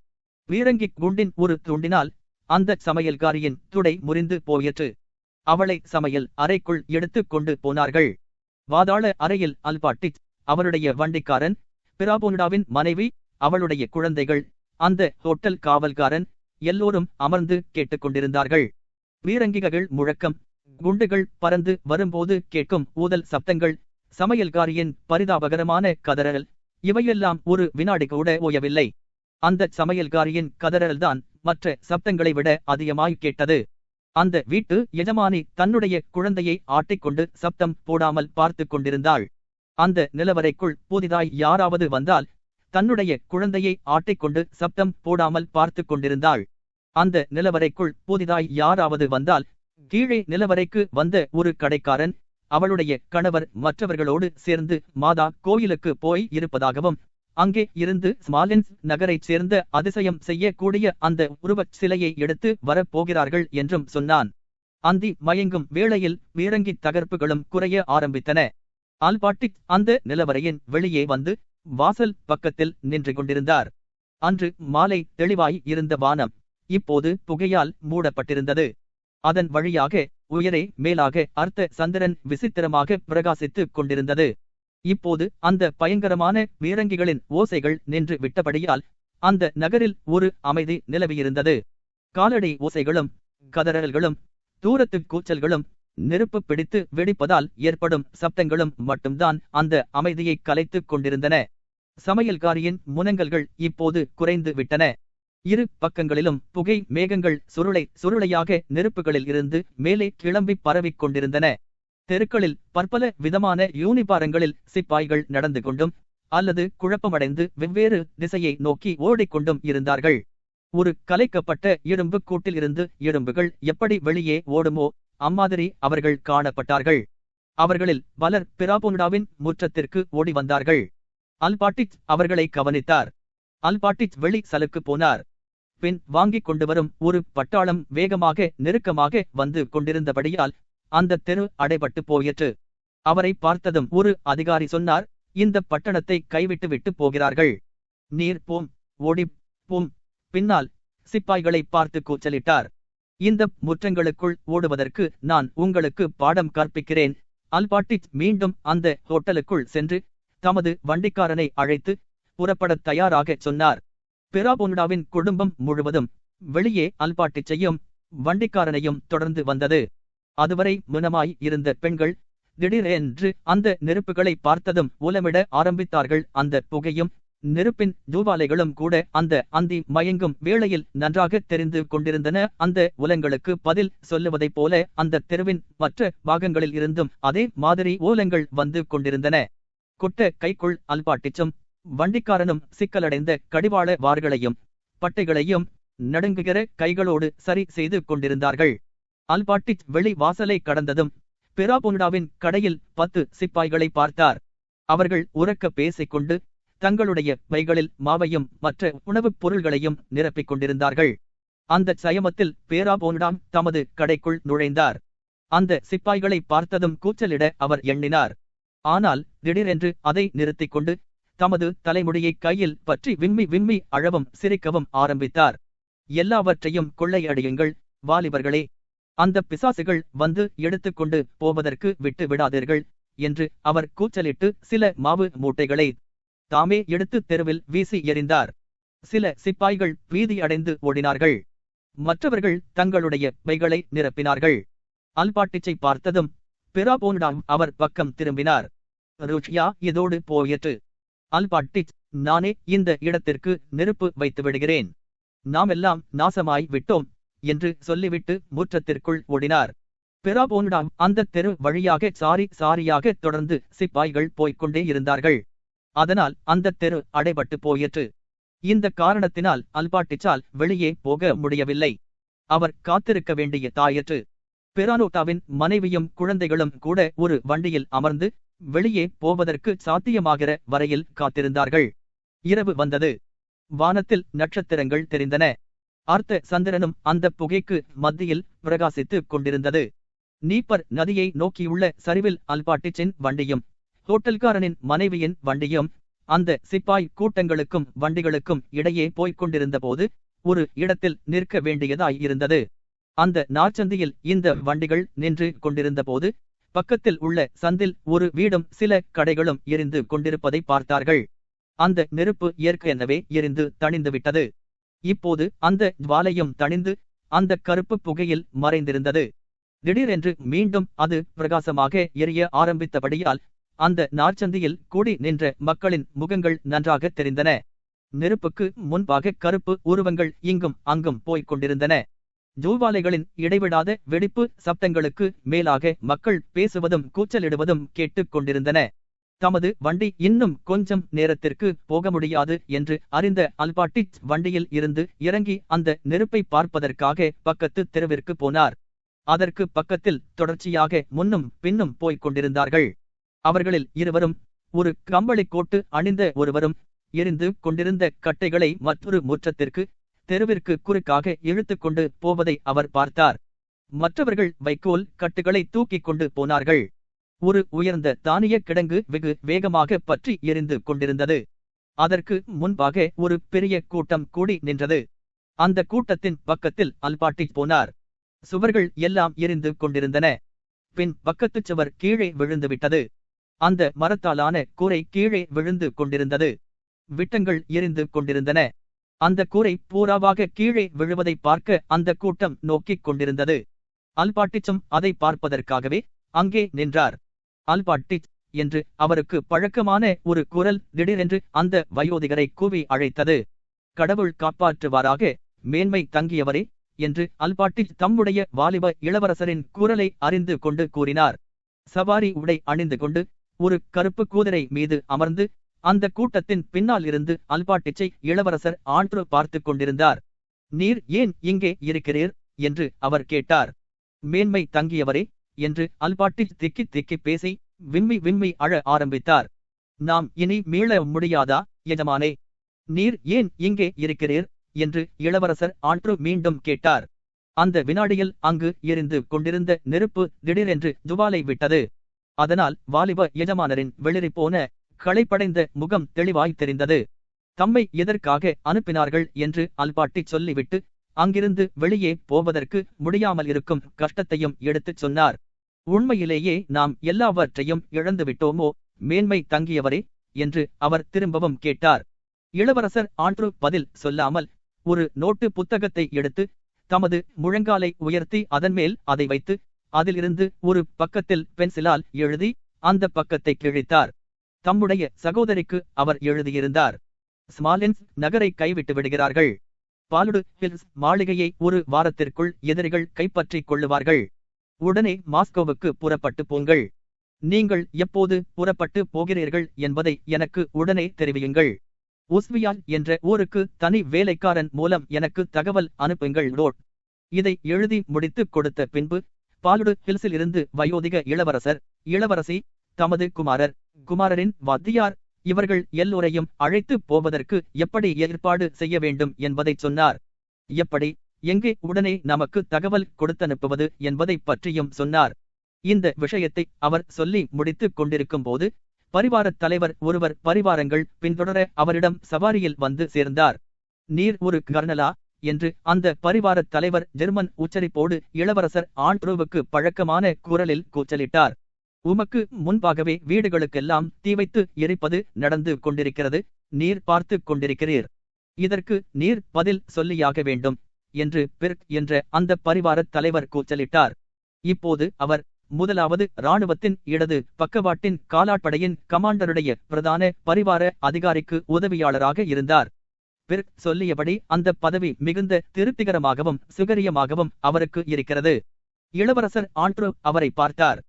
பீரங்கி குண்டின் ஒரு துண்டினால் அந்த சமையல்காரியின் துடை முறிந்து போயிற்று. அவளை சமையல் அறைக்குள் எடுத்துக் கொண்டு போனார்கள். வாதாள அறையில் அல்பாட்டிச், அவருடைய வண்டிக்காரன், பிராபோனிடாவின் மனைவி, அவளுடைய குழந்தைகள், அந்த ஹோட்டல் காவல்காரன் எல்லோரும் அமர்ந்து கேட்டுக்கொண்டிருந்தார்கள். பீரங்கிகள் முழக்கம், குண்டுகள் பறந்து வரும்போது கேட்கும் ஊதல் சப்தங்கள், சமையல்காரியின் பரிதாபகரமான கதறல், இவையெல்லாம் ஒரு வினாடி கூட ஓயவில்லை. அந்த சமையல்காரியின் கதறல்தான் மற்ற சப்தங்களை விட அதிகமாய் கேட்டது. அந்த வீட்டு எஜமானி தன்னுடைய குழந்தையை ஆட்டிக்கொண்டு சப்தம் போடாமல் பார்த்து கொண்டிருந்தாள். அந்த நிலவறைக்குள் புதிதாய் யாராவது வந்தால் தன்னுடைய குழந்தையை ஆட்டிக்கொண்டு சப்தம் போடாமல் பார்த்து கொண்டிருந்தாள். அந்த நிலவறைக்குள் புதிதாய் யாராவது வந்தால் கீழே நிலவறைக்கு வந்த ஒரு கடைக்காரன் அவளுடைய கணவர் மற்றவர்களோடு சேர்ந்து மாதா கோயிலுக்கு போய் இருப்பதாகவும், அங்கே இருந்து ஸ்மாலின்ஸ் நகரைச் சேர்ந்த அதிசயம் செய்யக்கூடிய அந்த உருவச் சிலையை எடுத்து வரப்போகிறார்கள் என்றும் சொன்னான். அந்தி மயங்கும் வேளையில் பீரங்கி தகர்ப்புகளும் குறைய ஆரம்பித்தன. அல்பாட்டிச் அந்த நிலவறையின் வெளியே வந்து வாசல் பக்கத்தில் நின்று கொண்டிருந்தார். அன்று மாலை தெளிவாய் இருந்த வானம் இப்போது புகையால் மூடப்பட்டிருந்தது. அதன் வழியாக உயரே மேலாக அர்த்த சந்திரன் விசித்திரமாக பிரகாசித்துக் கொண்டிருந்தது. இப்போது அந்த பயங்கரமான பீரங்கிகளின் ஓசைகள் நின்று விட்டபடியால் அந்த நகரில் ஒரு அமைதி நிலவியிருந்தது. காலடி ஓசைகளும் கதறல்களும் தூரத்து கூச்சல்களும் நெருப்பு பிடித்து வெடிப்பதால் ஏற்படும் சப்தங்களும் மட்டும்தான் அந்த அமைதியை கலைத்துக் கொண்டிருந்தன. சமையல்காரியின் முனங்கல்கள் இப்போது குறைந்து விட்டன. இரு பக்கங்களிலும் புகை மேகங்கள் சுருளையாக நெருப்புகளில் இருந்து மேலே கிளம்பி பரவிக் கொண்டிருந்தன. தெருக்களில் பற்பல விதமான யூனிபாரங்களில் சிப்பாய்கள் நடந்து கொண்டும் அல்லது குழப்பமடைந்து வெவ்வேறு திசையை நோக்கி ஓடிக்கொண்டும் இருந்தார்கள். ஒரு கலைக்கப்பட்ட இரும்பு கூட்டில் இருந்து எறும்புகள் எப்படி வெளியே ஓடுமோ அம்மாதிரி அவர்கள் காணப்பட்டார்கள். அவர்களில் பலர் பிராபோனிடாவின் முற்றத்திற்கு ஓடி வந்தார்கள். அல்பாட்டிச் அவர்களை கவனித்தார். அல்பாட்டிச் வெளி சலுக்கு போனார். பின் வாங்கிக் கொண்டு வரும் ஒரு பட்டாளம் வேகமாக நெருக்கமாக வந்து கொண்டிருந்தபடியால் அந்த தெரு அடைபட்டு போயிற்று. அவரை பார்த்ததும் ஒரு அதிகாரி சொன்னார், இந்த பட்டணத்தை கைவிட்டு விட்டு போகிறார்கள். நீர் போம், ஓடி போம். பின்னால் சிப்பாய்களை பார்த்து கூச்சலிட்டார். இந்த முற்றங்களுக்குள் ஓடுவதற்கு நான் உங்களுக்கு பாடம் கற்பிக்கிறேன். அல்பாட்டிச் மீண்டும் அந்த ஹோட்டலுக்குள் சென்று தமது வண்டிக்காரனை அழைத்து புறப்படத் தயாராக சொன்னார். பிராபோனிடாவின் குடும்பம் முழுவதும் வெளியே அல்பாட்டிச்சையும் வண்டிக்காரனையும் தொடர்ந்து வந்தது. அதுவரை முனமாய் இருந்த பெண்கள் திடீரென்று அந்த நெருப்புகளை பார்த்ததும் ஓலமிட ஆரம்பித்தார்கள். அந்த புகையும் நெருப்பின் ஜூவாலைகளும் கூட அந்த அந்தி மயங்கும் வேளையில் நன்றாக தெரிந்து கொண்டிருந்தன. அந்த ஓலங்களுக்கு பதில் சொல்லுவதைப் போல அந்த தெருவின் மற்ற பாகங்களில் இருந்தும் அதே மாதிரி ஓலங்கள் வந்து கொண்டிருந்தன. கொட்ட கைக்குள் அல்பாட்டிச்சும் வண்டிக்காரனும் சிக்கலடைந்த கடிவாள வார்களையும் பட்டைகளையும் நடுங்குகிற கைகளோடு சரி செய்து கொண்டிருந்தார்கள். அல்பாட்டிச் வெளி வாசலை கடந்ததும் பிராபோனிடாவின் கடையில் 10 சிப்பாய்களை பார்த்தார். அவர்கள் உரக்க பேசிக்கொண்டு தங்களுடைய பைகளில் மாவையும் மற்ற உணவுப் பொருள்களையும் நிரப்பிக் கொண்டிருந்தார்கள். அந்த சயமத்தில் பிராபோனிடா தமது கடைக்குள் நுழைந்தார். அந்த சிப்பாய்களை பார்த்ததும் கூச்சலிட அவர் எண்ணினார். ஆனால் திடீரென்று அதை நிறுத்திக் கொண்டு தமது தலைமுடியை கையில் பற்றி விம்மி அழவும் சிரிக்கவும் ஆரம்பித்தார். எல்லாவற்றையும் கொள்ளையடியுங்கள் வாலிபர்களே, அந்த பிசாசுகள் வந்து எடுத்துக்கொண்டு போவதற்கு விட்டு விடாதீர்கள் என்று அவர் கூச்சலிட்டு சில மாவு மூட்டைகளை தாமே எடுத்து தெருவில் வீசி எறிந்தார். சில சிப்பாய்கள் பீதி அடைந்து ஓடினார்கள். மற்றவர்கள் தங்களுடைய பைகளை நிரப்பினார்கள். அல்பாட்டிச்சை பார்த்ததும் பிராபோனிடா அவர் பக்கம் திரும்பினார். ருஷ்யா இதோடு போயிற்று. அல்பாட்டிச், நானே இந்த இடத்திற்கு நெருப்பு வைத்து விடுகிறேன், நாமெல்லாம் நாசமாய் விட்டோம் என்று சொல்லிவிட்டு முற்றத்திற்குள் ஓடினார். பிராபோனிடா அந்த தெரு வழியாக சாரியாக தொடர்ந்து சிப்பாய்கள் போய்கொண்டே இருந்தார்கள். அதனால் அந்த தெரு அடைபட்டு போயிற்று. இந்த காரணத்தினால் அல்பாட்டிச்சால் வெளியே போக முடியவில்லை. அவர் காத்திருக்க வேண்டிய தாயிற்று. பெரானோட்டாவின் மனைவியும் குழந்தைகளும் கூட ஒரு வண்டியில் அமர்ந்து வெளியே போவதற்கு சாத்தியமாகிற வரையில் காத்திருந்தார்கள். இரவு வந்தது. வானத்தில் நட்சத்திரங்கள் தெரிந்தன. அர்த்த சந்திரனும் அந்த புகைக்கு மத்தியில் பிரகாசித்துக் கொண்டிருந்தது. நீப்பர் நதியை நோக்கியுள்ள சரிவில் அல்பாட்டிச்சின் வண்டியும் ஹோட்டல்காரனின் மனைவியின் வண்டியும் அந்த சிப்பாய் கூட்டங்களுக்கும் வண்டிகளுக்கும் இடையே போய்க் கொண்டிருந்த போது ஒரு இடத்தில் நிற்க வேண்டியதாயிருந்தது. அந்த நாற்சந்தியில் இந்த வண்டிகள் நின்று கொண்டிருந்த போது பக்கத்தில் உள்ள சந்தில் ஒரு வீடும் சில கடைகளும் எரிந்து கொண்டிருப்பதை பார்த்தார்கள். அந்த நெருப்பு ஏற்கனவே எரிந்து தணிந்துவிட்டது. இப்போது அந்த ஜுவாலையும் தணிந்து அந்த கருப்பு புகையில் மறைந்திருந்தது. திடீரென்று மீண்டும் அது பிரகாசமாக எரிய ஆரம்பித்தபடியால் அந்த நாற்சந்தியில் கூடி நின்ற மக்களின் முகங்கள் நன்றாக தெரிந்தன. நெருப்புக்கு முன்பாக கருப்பு உருவங்கள் இங்கும் அங்கும் போய்க் கொண்டிருந்தன. ஜூவாலைகளின் இடைவிடாத வெடிப்பு சப்தங்களுக்கு மேலாக மக்கள் பேசுவதும் கூச்சலிடுவதும் கேட்டுக் கொண்டிருந்தன. தமது வண்டி இன்னும் கொஞ்சம் நேரத்திற்கு போக முடியாது என்று அறிந்த அல்பாட்டிச் வண்டியில் இருந்து இறங்கி அந்த நெருப்பை பார்ப்பதற்காக பக்கத்து தெருவிற்கு போனார். அதற்கு பக்கத்தில் தொடர்ச்சியாக முன்னும் பின்னும் போய்க் கொண்டிருந்தார்கள். அவர்களில் இருவரும், ஒரு கம்பளி கோட்டு அணிந்த ஒருவரும், எரிந்து கொண்டிருந்த கட்டைகளை மற்றொரு முற்றத்திற்கு தெருவிற்கு குறுக்காக இழுத்து கொண்டு போவதை அவர் பார்த்தார். மற்றவர்கள் வைக்கோல் கட்டுகளை தூக்கிக் கொண்டு போனார்கள். ஒரு உயர்ந்த தானிய கிடங்கு வெகு வேகமாக பற்றி எரிந்து கொண்டிருந்தது. அதற்கு முன்பாக ஒரு பெரிய கூட்டம் கூடி நின்றது. அந்த கூட்டத்தின் பக்கத்தில் அல்பாட்டிச் போனார். சுவர்கள் எல்லாம் எரிந்து கொண்டிருந்தன. பின் பக்கத்துச் சுவர் கீழே விழுந்துவிட்டது. அந்த மரத்தாலான கூரை கீழே விழுந்து கொண்டிருந்தது. விட்டங்கள் எரிந்து கொண்டிருந்தன. அந்த கூரை பூராவாக கீழே விழுவதை பார்க்க அந்த கூட்டம் நோக்கிக் கொண்டிருந்தது. அல்பாட்டிச்சும் அதை பார்ப்பதற்காகவே அங்கே நின்றார். அல்பாட்டிச் என்று அவருக்கு பழக்கமான ஒரு குரல் திடீரென்று அந்த வயோதிகரை கூவி அழைத்தது. கடவுள் காப்பாற்றுவாராக, மேன்மை தங்கியவரே என்று அல்பாட்டிச் தம்முடைய வாலிப இளவரசரின் குரலை அறிந்து கொண்டு கூறினார். சவாரி உடை அணிந்து கொண்டு ஒரு கருப்பு குதிரை மீது அமர்ந்து அந்த கூட்டத்தின் பின்னால் இருந்து அல்பாட்டிச்சை இளவரசர் ஆண்ட்ரு பார்த்து கொண்டிருந்தார். நீர் ஏன் இங்கே இருக்கிறீர் என்று அவர் கேட்டார். மேன்மை தங்கியவரே என்று அல்பாட்டிச் திக்கி திக்கி பேசி விம்மி விம்மி அழ ஆரம்பித்தார். நாம் இனி மீள முடியாதா எஜமானே? நீர் ஏன் இங்கே இருக்கிறீர் என்று இளவரசர் ஆண்ட்ரு மீண்டும் கேட்டார். அந்த வினாடியில் அங்கு எரிந்து கொண்டிருந்த நெருப்பு திடீரென்று ஜுவாலை விட்டது. அதனால் வாலிப எஜமானரின் வெளிரிப்போன களைப்படைந்த முகம் தெளிவாய் தெரிந்தது. தம்மை எதற்காக அனுப்பினார்கள் என்று அல்பாட்டிச் சொல்லிவிட்டு அங்கிருந்து வெளியே போவதற்கு முடியாமல் இருக்கும் கஷ்டத்தையும் எடுத்துச் சொன்னார். உண்மையிலேயே நாம் எல்லாவற்றையும் இழந்துவிட்டோமோ மேன்மை தங்கியவரே என்று அவர் திரும்பவும் கேட்டார். இளவரசர் ஆண்ட்ரு பதில் சொல்லாமல் ஒரு நோட்டு புத்தகத்தை எடுத்து தமது முழங்காலை உயர்த்தி அதன்மேல் அதை வைத்து அதிலிருந்து ஒரு பக்கத்தில் பென்சிலால் எழுதி அந்த பக்கத்தை கிழித்தார். தம்முடைய சகோதரிக்கு அவர் எழுதியிருந்தார். ஸ்மாலென்ஸ் நகரை கைவிட்டு விடுகிறார்கள். பாலுடு ஹில்ஸ் மாளிகையை ஒரு வாரத்திற்குள் எதிரிகள் கைப்பற்றிக் கொள்ளுவார்கள். உடனே மாஸ்கோவுக்கு புறப்பட்டு போங்கள். நீங்கள் எப்போது புறப்பட்டு போகிறீர்கள் என்பதை எனக்கு உடனே தெரிவியுங்கள். உஸ்வியால் என்ற ஊருக்கு தனி வேலைக்காரன் மூலம் எனக்கு தகவல் அனுப்புங்கள் ரோட். இதை எழுதி முடித்து கொடுத்த பின்பு பாலுடு ஹில்ஸில் இருந்து வயோதிக இளவரசர், இளவரசி, தமது குமாரரின் வாத்தியார் இவர்கள் எல்லோரையும் அழைத்து போவதற்கு எப்படி ஏற்பாடு செய்ய வேண்டும் என்பதை சொன்னார். எப்படி, எங்கே உடனே நமக்கு தகவல் கொடுத்தனுப்புவது என்பதை பற்றியும் சொன்னார். இந்த விஷயத்தை அவர் சொல்லி முடித்துக் கொண்டிருக்கும் போது பரிவாரத் தலைவர் ஒருவர் பரிவாரங்கள் பின்தொடர அவரிடம் சவாரியில் வந்து சேர்ந்தார். நீர் ஒரு கர்னலா என்று அந்த பரிவாரத் தலைவர் ஜெர்மன் உச்சரிப்போடு இளவரசர் ஆண்ட்ரூவுக்கு பழக்கமான குரலில் கூச்சலிட்டார். உமக்கு முன்பாகவே வீடுகளுக்கெல்லாம் தீ வைத்து எரிப்பது நடந்து கொண்டிருக்கிறது. நீர் பார்த்து கொண்டிருக்கிறீர். இதற்கு நீர் பதில் சொல்லியாக வேண்டும் என்று பிர்க் என்ற அந்த பரிவாரத் தலைவர் கூச்சலிட்டார். இப்போது அவர் முதலாவது இராணுவத்தின் இடது பக்கவாட்டின் காலாட்படையின் கமாண்டருடைய பிரதான பரிவார அதிகாரிக்கு உதவியாளராக இருந்தார். பிர்க் சொல்லியபடி அந்த பதவி மிகுந்த திருப்திகரமாகவும் சுகரியமாகவும் அவருக்கு இருக்கிறது. இளவரசர் ஆண்ட்ரு அவரை பார்த்தார்.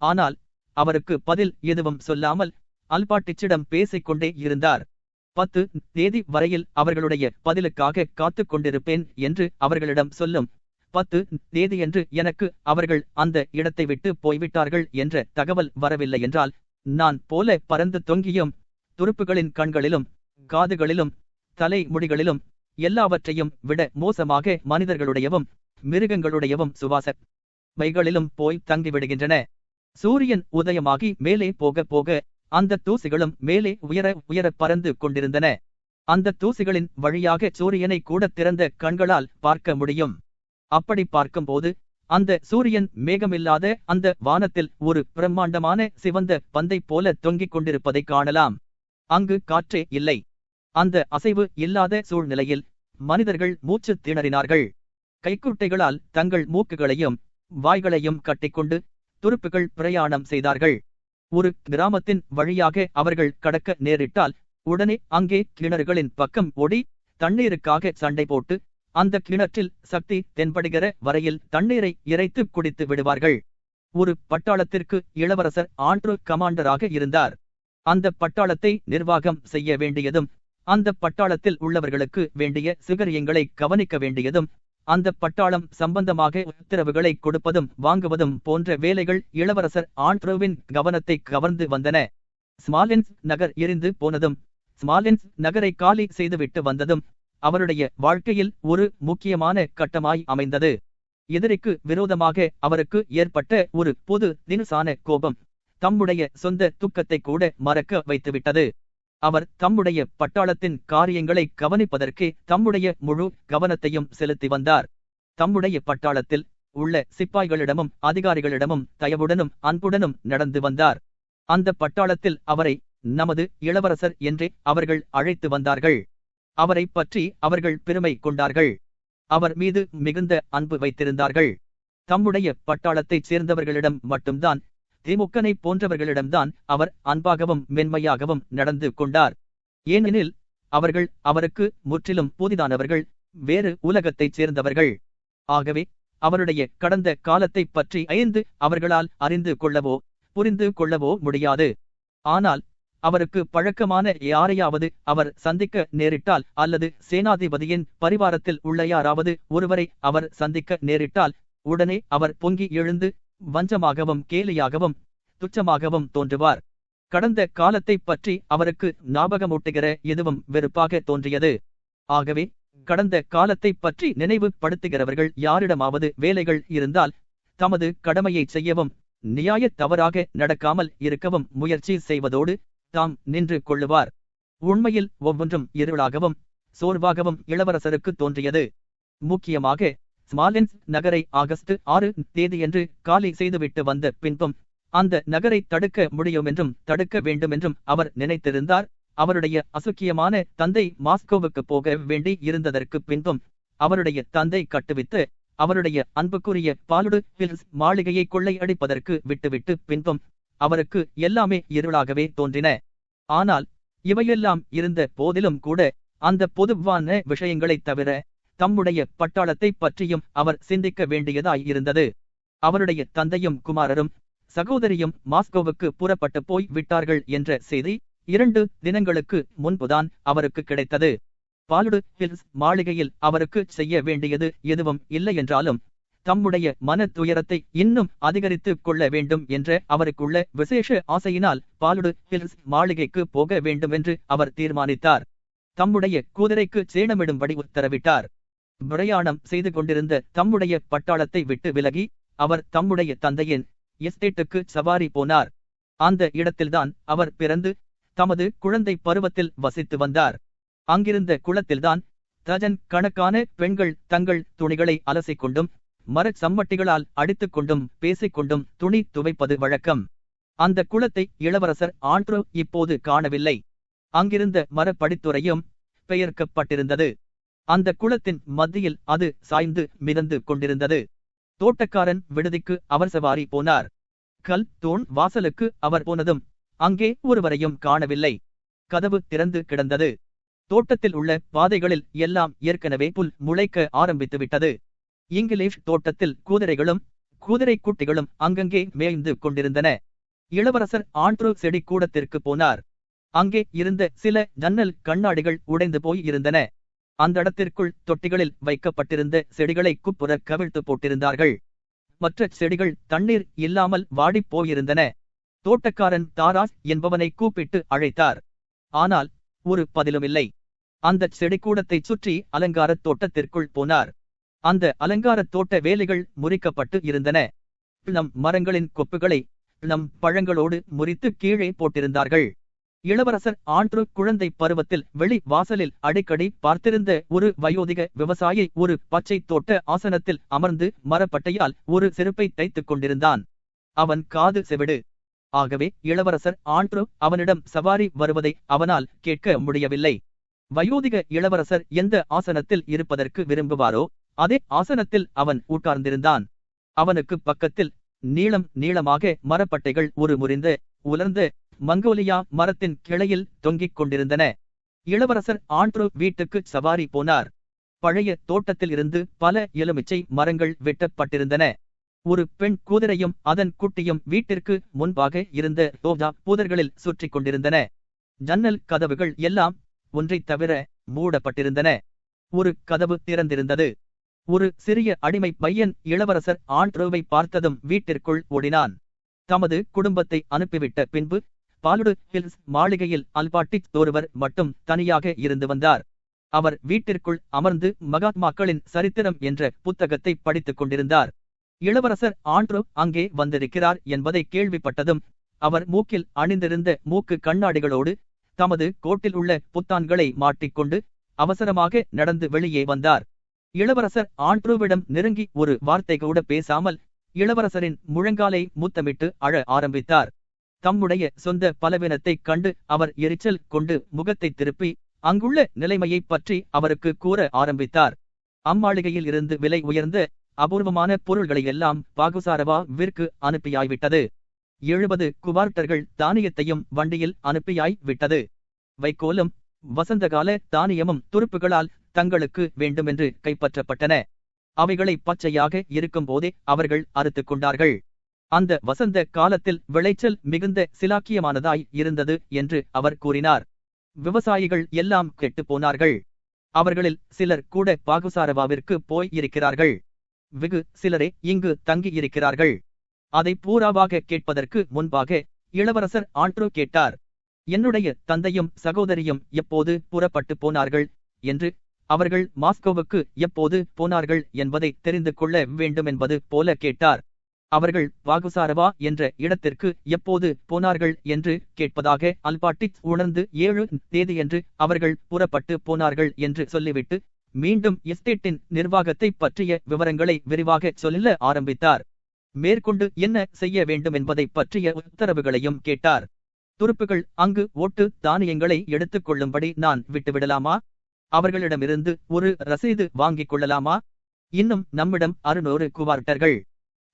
ஆனால் அவருக்கு பதில் எதுவும் சொல்லாமல் அல்பாட்டிச்சிடம் பேசிக்கொண்டே இருந்தார். 10 தேதி வரையில் அவர்களுடைய பதிலுக்காக காத்துக் கொண்டிருப்பேன் என்று அவர்களிடம் சொல்லும். 10 தேதியன்று எனக்கு அவர்கள் அந்த இடத்தை விட்டு போய்விட்டார்கள் என்ற தகவல் வரவில்லை என்றால், நான் போல பறந்து தொங்கியும் துருப்புகளின் கண்களிலும் காதுகளிலும் தலை முடிகளிலும் எல்லாவற்றையும் விட மோசமாக மனிதர்களுடையவும் மிருகங்களுடையவும் சுவாச வைகளிலும் போய் தங்கிவிடுகின்றன. சூரியன் உதயமாகி மேலே போக போக அந்த தூசிகளும் மேலே உயர உயர பறந்து கொண்டிருந்தன. அந்த தூசிகளின் வழியாக சூரியனை கூட திறந்த கண்களால் பார்க்க முடியும். அப்படி பார்க்கும்போது அந்த சூரியன் மேகமில்லாத அந்த வானத்தில் ஒரு பிரம்மாண்டமான சிவந்த பந்தை போல தொங்கிக் கொண்டிருப்பதை காணலாம். அங்கு காற்றே இல்லை. அந்த அசைவு இல்லாத சூழ்நிலையில் மனிதர்கள் மூச்சு திணறினார்கள். கைக்குட்டைகளால் தங்கள் மூக்குகளையும் வாய்களையும் கட்டிக்கொண்டு துருப்புகள் பிரயாணம் செய்தார்கள். ஒரு கிராமத்தின் வழியாக அவர்கள் கடக்க நேரிட்டால் உடனே அங்கே கிணறுகளின் பக்கம் ஓடி தண்ணீருக்காக சண்டை போட்டு அந்த கிணற்றில் சக்தி தென்படுகிற வரையில் தண்ணீரை இறைத்து குடித்து விடுவார்கள். ஒரு பட்டாளத்திற்கு இளவரசர் ஆண்ட்ரூ கமாண்டராக இருந்தார். அந்த பட்டாளத்தை நிர்வாகம் செய்ய வேண்டியதும் அந்த பட்டாளத்தில் உள்ளவர்களுக்கு வேண்டிய சிகரியங்களை கவனிக்க வேண்டியதும் அந்த பட்டாளம் சம்பந்தமாக உத்தரவுகளை கொடுப்பதும் வாங்குவதும் போன்ற வேலைகள் இளவரசர் ஆண்ட்ரூவின் கவனத்தை கவர்ந்து வந்தன. ஸ்மாலென்ஸ் நகர் எரிந்து போனதும் ஸ்மாலென்ஸ் நகரை காலி செய்துவிட்டு வந்ததும் அவருடைய வாழ்க்கையில் ஒரு முக்கியமான கட்டமாய் அமைந்தது. எதிரிக்கு விரோதமாக அவருக்கு ஏற்பட்ட ஒரு பொது தினுசான கோபம் தம்முடைய சொந்த துக்கத்தை கூட மறக்க வைத்துவிட்டது. அவர் தம்முடைய பட்டாளத்தின் காரியங்களை கவனிப்பதற்கே தம்முடைய முழு கவனத்தையும் செலுத்தி வந்தார். தம்முடைய பட்டாளத்தில் உள்ள சிப்பாய்களிடமும் அதிகாரிகளிடமும் தயவுடனும் அன்புடனும் நடந்து வந்தார். அந்த பட்டாளத்தில் அவரை நமது இளவரசர் என்றே அவர்கள் அழைத்து வந்தார்கள். அவரை பற்றி அவர்கள் பெருமை கொண்டார்கள். அவர் மீது மிகுந்த அன்பு வைத்திருந்தார்கள். தம்முடைய பட்டாளத்தைச் சேர்ந்தவர்களிடம் மட்டும்தான், திமுக்கனை போன்றவர்களிடம்தான் அவர் அன்பாகவும் மென்மையாகவும் நடந்து கொண்டார். ஏனெனில் அவர்கள் அவருக்கு முற்றிலும் புதிதானவர்கள், வேறு உலகத்தைச் சேர்ந்தவர்கள். ஆகவே அவருடைய கடந்த காலத்தை பற்றி அவர்களால் அறிந்து கொள்ளவோ புரிந்து கொள்ளவோ முடியாது. ஆனால் அவருக்கு பழக்கமான யாரையாவது அவர் சந்திக்க நேரிட்டால் அல்லது சேனாதிபதியின் பரிவாரத்தில் உள்ள யாராவது ஒருவரை அவர் சந்திக்க நேரிட்டால் உடனே அவர் பொங்கி எழுந்து வஞ்சமாகவும் கேலியாகவும் துச்சமாகவும் தோன்றுவார். கடந்த காலத்தை பற்றி அவருக்கு ஞாபகமூட்டுகிற எதுவும் வெறுப்பாக தோன்றியது. ஆகவே கடந்த காலத்தை பற்றி நினைவு படுத்துகிறவர்கள் யாரிடமாவது வேலைகள் இருந்தால் தமது கடமையை செய்யவும் நியாய தவறாக நடக்காமல் இருக்கவும் முயற்சி செய்வதோடு தாம் நின்று கொள்ளுவார். உண்மையில் ஒவ்வொன்றும் இருளாகவும் சோர்வாகவும் இளவரசருக்கு தோன்றியது. முக்கியமாக ஸ்மாலென்ஸ் நகரை ஆகஸ்ட் 6 தேதியன்று காலி செய்துவிட்டு வந்த பின்பும் அந்த நகரை தடுக்க முடியுமென்றும் தடுக்க வேண்டுமென்றும் அவர் நினைத்திருந்தார். அவருடைய அசுக்கியமான தந்தை மாஸ்கோவுக்கு போக வேண்டி இருந்ததற்கு பின்பும் அவருடைய தந்தை கட்டுவித்து அவருடைய அன்புக்குரிய பாலுடு ஹில்ஸ் மாளிகையை கொள்ளையடிப்பதற்கு விட்டுவிட்டு பின்பும் அவருக்கு எல்லாமே இருளாகவே தோன்றின. ஆனால் இவையெல்லாம் இருந்த போதிலும் கூட அந்த பொதுவான விஷயங்களைத் தவிர தம்முடைய பட்டாளத்தை பற்றியும் அவர் சிந்திக்க வேண்டியதாய் இருந்தது. அவருடைய தந்தையும் குமாரரும் சகோதரியும் மாஸ்கோவுக்கு புறப்பட்டு போய் விட்டார்கள் என்ற செய்தி 2 தினங்களுக்கு முன்புதான் அவருக்கு கிடைத்தது. பாலுடு ஹில்ஸ் மாளிகையில் அவருக்கு செய்ய வேண்டியது எதுவும் இல்லை என்றாலும் தம்முடைய மன துயரத்தை இன்னும் அதிகரித்து கொள்ள வேண்டும் என்ற அவருக்குள்ள விசேஷ ஆசையினால் பாலுடு ஹில்ஸ் மாளிகைக்கு போக வேண்டுமென்று அவர் தீர்மானித்தார். தம்முடைய குதிரைக்கு சேணமிடும்படி உத்தரவிட்டார். பிரயாணம் செய்து கொண்டிருந்த தம்முடைய பட்டாளத்தை விட்டு விலகி அவர் தம்முடைய தந்தையின் எஸ்டேட்டுக்கு சவாரி போனார். அந்த இடத்தில்தான் அவர் பிறந்து தமது குழந்தை பருவத்தில் வசித்து வந்தார். அங்கிருந்த குளத்தில்தான் டஜன் கணக்கான பெண்கள் தங்கள் துணிகளை அலசிக்கொண்டும் மரச் சம்மட்டிகளால் அடித்துக் கொண்டும் பேசிக்கொண்டும் துணி துவைப்பது வழக்கம். அந்த குளத்தை இளவரசர் ஆண்ட்ரூ இப்போது காணவில்லை. அங்கிருந்த மரப்படித்துறையும் பெயர்க்கப்பட்டிருந்தது. அந்த குளத்தின் மத்தியில் அது சாய்ந்து மிதந்து கொண்டிருந்தது. தோட்டக்காரன் விடுதிக்கு அவர் சவாரி போனார். கல் தூண் வாசலுக்கு அவர் போனதும் அங்கே ஒருவரையும் காணவில்லை. கதவு திறந்து கிடந்தது. தோட்டத்தில் உள்ள பாதைகளில் எல்லாம் ஏற்கனவே புல் முளைக்க ஆரம்பித்துவிட்டது. இங்கிலீஷ் தோட்டத்தில் குதிரைகளும் குதிரை குட்டிகளும் அங்கங்கே மேய்ந்து கொண்டிருந்தன. இளவரசர் ஆண்ட்ரூ செடி கூடத்திற்கு போனார். அங்கே இருந்த சில ஜன்னல் கண்ணாடிகள் உடைந்து போய் இருந்தன. அந்த இடத்திற்குள் தொட்டிகளில் வைக்கப்பட்டிருந்த செடிகளை குப்புற கவிழ்த்து போட்டிருந்தார்கள். மற்ற செடிகள் தண்ணீர் இல்லாமல் வாடிப் போயிருந்தன. தோட்டக்காரன் தாராஸ் என்பவனை கூப்பிட்டு அழைத்தார். ஆனால் ஒரு பதிலுமில்லை. அந்த செடிக்கூடத்தைச் சுற்றி அலங்காரத் தோட்டத்திற்குள் போனார். அந்த அலங்காரத் தோட்ட வேலைகள் முறிக்கப்பட்டு இருந்தன. நம் மரங்களின் கொப்புகளை நம் பழங்களோடு முறித்து கீழே போட்டிருந்தார்கள். இளவரசர் ஆண்ட்ரூ குழந்தை பருவத்தில் வெளி வாசலில் அடிக்கடி பார்த்திருந்த ஒரு வயோதிக விவசாயி ஒரு பச்சை தோட்ட ஆசனத்தில் அமர்ந்து மரப்பட்டையால் ஒரு செருப்பை தைத்துக் கொண்டிருந்தான். அவன் காது செவிடு. ஆகவே இளவரசர் ஆண்ட்ரூ அவனிடம் சவாரி வருவதை அவனால் கேட்க முடியவில்லை. வயோதிக இளவரசர் எந்த ஆசனத்தில் இருப்பதற்கு விரும்புவாரோ அதே ஆசனத்தில் அவன் உட்கார்ந்திருந்தான். அவனுக்கு பக்கத்தில் நீளமாக மரப்பட்டைகள் ஒரு முறிந்த உலர்ந்த மங்கோலியா மரத்தின் கிளையில் தொங்கிக் கொண்டிருந்தன. இளவரசர் ஆண்ட்ரூ வீட்டுக்கு சவாரி போனார். பழைய தோட்டத்தில் இருந்து பல எலுமிச்சை மரங்கள் வெட்டப்பட்டிருந்தன. ஒரு பெண் குதிரையும் அதன் குட்டியும் வீட்டிற்கு முன்பாக இருந்த ரோஜா புதர்களில் சுற்றி கொண்டிருந்தன. ஜன்னல் கதவுகள் எல்லாம் ஒன்றைத் தவிர மூடப்பட்டிருந்தன. ஒரு கதவு திறந்திருந்தது. ஒரு சிறிய அடிமை பையன் இளவரசர் ஆண்ட்ரூவை பார்த்ததும் வீட்டிற்குள் ஓடினான். தமது குடும்பத்தை அனுப்பிவிட்ட பின்பு பாலுடு ஹில்ஸ் மாளிகையில் அல்பாட்டிச் ஒருவர் மட்டும் தனியாக இருந்து வந்தார். அவர் வீட்டிற்குள் அமர்ந்து மகாத்மாக்களின் சரித்திரம் என்ற புத்தகத்தை படித்துக் கொண்டிருந்தார். இளவரசர் ஆண்ட்ரூ அங்கே வந்திருக்கிறார் என்பதை கேள்விப்பட்டதும் அவர் மூக்கில் அணிந்திருந்த மூக்கு கண்ணாடிகளோடு தமது கோட்டில் உள்ள புத்தான்களை மாட்டிக்கொண்டு அவசரமாக நடந்து வெளியே வந்தார். இளவரசர் ஆண்ட்ரூவிடம் நெருங்கி ஒரு வார்த்தை கூட பேசாமல் இளவரசரின் முழங்காலை முத்தமிட்டு அழ ஆரம்பித்தார். தம்முடைய சொந்த பலவீனத்தைக் கண்டு அவர் எரிச்சல் கொண்டு முகத்தை திருப்பி அங்குள்ள நிலைமையைப் பற்றி அவருக்கு கூற ஆரம்பித்தார். அம்மாளிகையில் இருந்து விலை உயர்ந்த அபூர்வமான பொருள்களையெல்லாம் பாகுசாரவா விற்கு அனுப்பியாய்விட்டது. 70 குவார்ட்டர்கள் தானியத்தையும் வண்டியில் அனுப்பியாய் விட்டது. வைக்கோலும் வசந்தகால தானியமும் துருப்புகளால் தங்களுக்கு வேண்டுமென்று கைப்பற்றப்பட்டன. அவைகளை பச்சையாக இருக்கும் போதே அவர்கள் அறுத்துக் கொண்டார்கள். அந்த வசந்த காலத்தில் விளைச்சல் மிகுந்த சிலாக்கியமானதாய் இருந்தது என்று அவர் கூறினார். விவசாயிகள் எல்லாம் கெட்டு போனார்கள். அவர்களில் சிலர் கூட பாகுசாரவாவிற்கு போய் இருக்கிறார்கள். வெகு சிலரே இங்கு தங்கி இருக்கிறார்கள். அதை பூராவாக கேட்பதற்கு முன்பாக இளவரசர் ஆண்ட்ரூ கேட்டார். என்னுடைய தந்தையும் சகோதரியும் எப்போது புறப்பட்டு போனார்கள் என்று, அவர்கள் மாஸ்கோவுக்கு எப்போது போனார்கள் என்பதை தெரிந்து கொள்ள வேண்டுமென்பது போல கேட்டார். அவர்கள் பாகுசாரவா என்ற இடத்திற்கு எப்போது போனார்கள் என்று கேட்பதாக அல்பாட்டிச் உணர்ந்து 7 தேதியன்று அவர்கள் புறப்பட்டு போனார்கள் என்று சொல்லிவிட்டு மீண்டும் எஸ்டேட்டின் நிர்வாகத்தை பற்றிய விவரங்களை விரிவாக சொல்ல ஆரம்பித்தார். மேற்கொண்டு என்ன செய்ய வேண்டும் என்பதை பற்றிய உத்தரவுகளையும் கேட்டார். துருப்புகள் அங்கு ஓட்டு தானியங்களை எடுத்துக் கொள்ளும்படி நான் விட்டுவிடலாமா? அவர்களிடமிருந்து ஒரு ரசீது வாங்கிக் கொள்ளலாமா? இன்னும் நம்மிடம் 600 குவார்ட்டர்கள்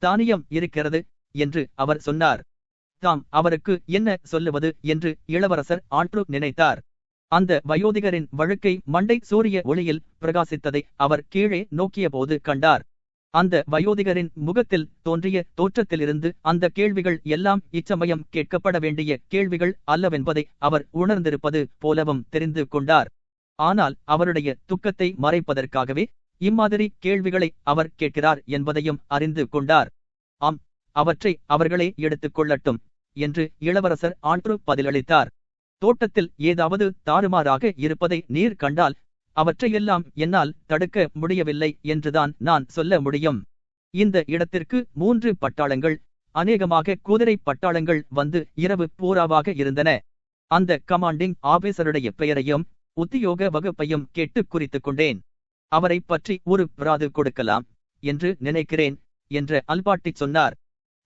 தானியம் இருக்கிறது என்று அவர் சொன்னார். தாம் அவருக்கு என்ன சொல்லுவது என்று இளவரசர் ஆண்ட்ரூ நினைத்தார். அந்த வயோதிகரின் வழுக்கை மண்டை சூரிய ஒளியில் பிரகாசித்ததை அவர் கீழே நோக்கிய போது கண்டார். அந்த வயோதிகரின் முகத்தில் தோன்றிய தோற்றத்திலிருந்து அந்த கேள்விகள் எல்லாம் இச்சமயம் கேட்கப்பட வேண்டிய கேள்விகள் அல்லவென்பதை அவர் உணர்ந்திருப்பது போலவும் தெரிந்து கொண்டார். ஆனால் அவருடைய துக்கத்தை மறைப்பதற்காகவே இம்மாதிரி கேள்விகளை அவர் கேட்கிறார் என்பதையும் அறிந்து கொண்டார். ஆம், அவற்றை அவர்களே எடுத்துக் கொள்ளட்டும் என்று இளவரசர் ஆண்ட்ரூ பதிலளித்தார். தோட்டத்தில் ஏதாவது தாறுமாறாக இருப்பதை நீர் கண்டால் அவற்றையெல்லாம் என்னால் தடுக்க முடியவில்லை என்றுதான் நான் சொல்ல முடியும். இந்த இடத்திற்கு 3 பட்டாளங்கள், அநேகமாக குதிரை பட்டாளங்கள் வந்து இரவு பூராவாக இருந்தன. அந்த கமாண்டிங் ஆபீசருடைய பெயரையும் உத்தியோக வகுப்பையும் கேட்டு குறித்துக் கொண்டேன். அவரை பற்றி ஒரு பிராது கொடுக்கலாம் என்று நினைக்கிறேன் என்ற அல்பாட்டிச் சொன்னார்.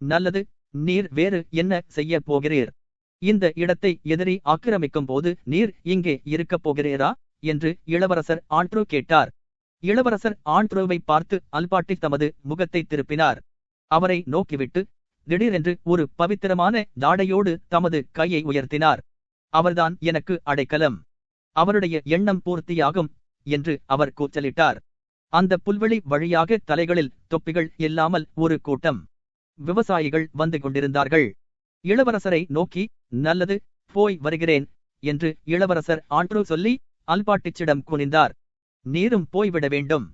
நல்லது, நீர் வேறு என்ன செய்ய போகிறீர்? இந்த இடத்தை எதிரி ஆக்கிரமிக்கும் போது நீர் இங்கே இருக்கப் போகிறீரா என்று இளவரசர் ஆண்ட்ரூ கேட்டார். இளவரசர் ஆண்ட்ரூவை பார்த்து அல்பாட்டிச் தமது முகத்தை திருப்பினார். அவரை நோக்கிவிட்டு திடீரென்று ஒரு பவித்திரமான ஜாடையோடு தமது கையை உயர்த்தினார். அவர்தான் எனக்கு அடைக்கலம். அவருடைய எண்ணம் பூர்த்தியாகும் என்று அவர் கூச்சலிட்டார். அந்த புல்வெளி வழியாக தலைகளில் தொப்பிகள் இல்லாமல் ஒரு கூட்டம் விவசாயிகள் வந்து கொண்டிருந்தார்கள். இளவரசரை நோக்கி, நல்லது, போய் வருகிறேன் என்று இளவரசர் ஆண்ட்ரூ சொல்லி அல்பாட்டிச்சிடம் குனிந்தார். நீரும் போய்விட வேண்டும்.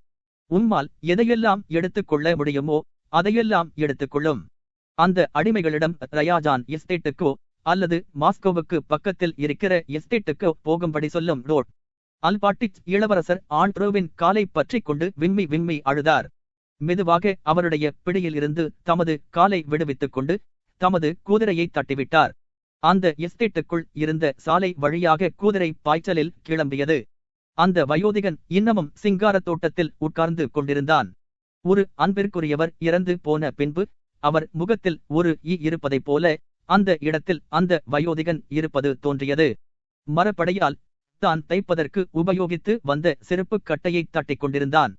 உம்மால் எதையெல்லாம் எடுத்துக் கொள்ள முடியுமோ அதையெல்லாம் எடுத்துக்கொள்ளும். அந்த அடிமைகளிடம் ரயாஜான் எஸ்டேட்டுக்கோ அல்லது மாஸ்கோவுக்கு பக்கத்தில் இருக்கிற எஸ்டேட்டுக்கோ போகும்படி சொல்லும் ரோட். அல்பாட்டிச் இளவரசர் ஆண்ட்ரூவின் காலை பற்றி கொண்டு விம்மி விம்மி அழுதார். மெதுவாக அவருடைய பிடியில் இருந்து தமது காலை விடுவித்துக் கொண்டு தமது குதிரையை தட்டிவிட்டார். அந்த எஸ்டேட்டுக்குள் இருந்த சாலை வழியாக குதிரை பாய்ச்சலில் கிளம்பியது. அந்த வயோதிகன் இன்னமும் சிங்கார தோட்டத்தில் உட்கார்ந்து கொண்டிருந்தான். ஒரு அன்பிற்குரியவர் இறந்து போன பின்பு அவர் முகத்தில் ஒரு ஈ இருப்பதைப் போல அந்த இடத்தில் அந்த வயோதிகன் இருப்பது தோன்றியது. மரப்படையால் தான் தைப்பதற்கு உபயோகித்து வந்த செருப்பு கட்டையை தட்டிக் கொண்டிருந்தான்.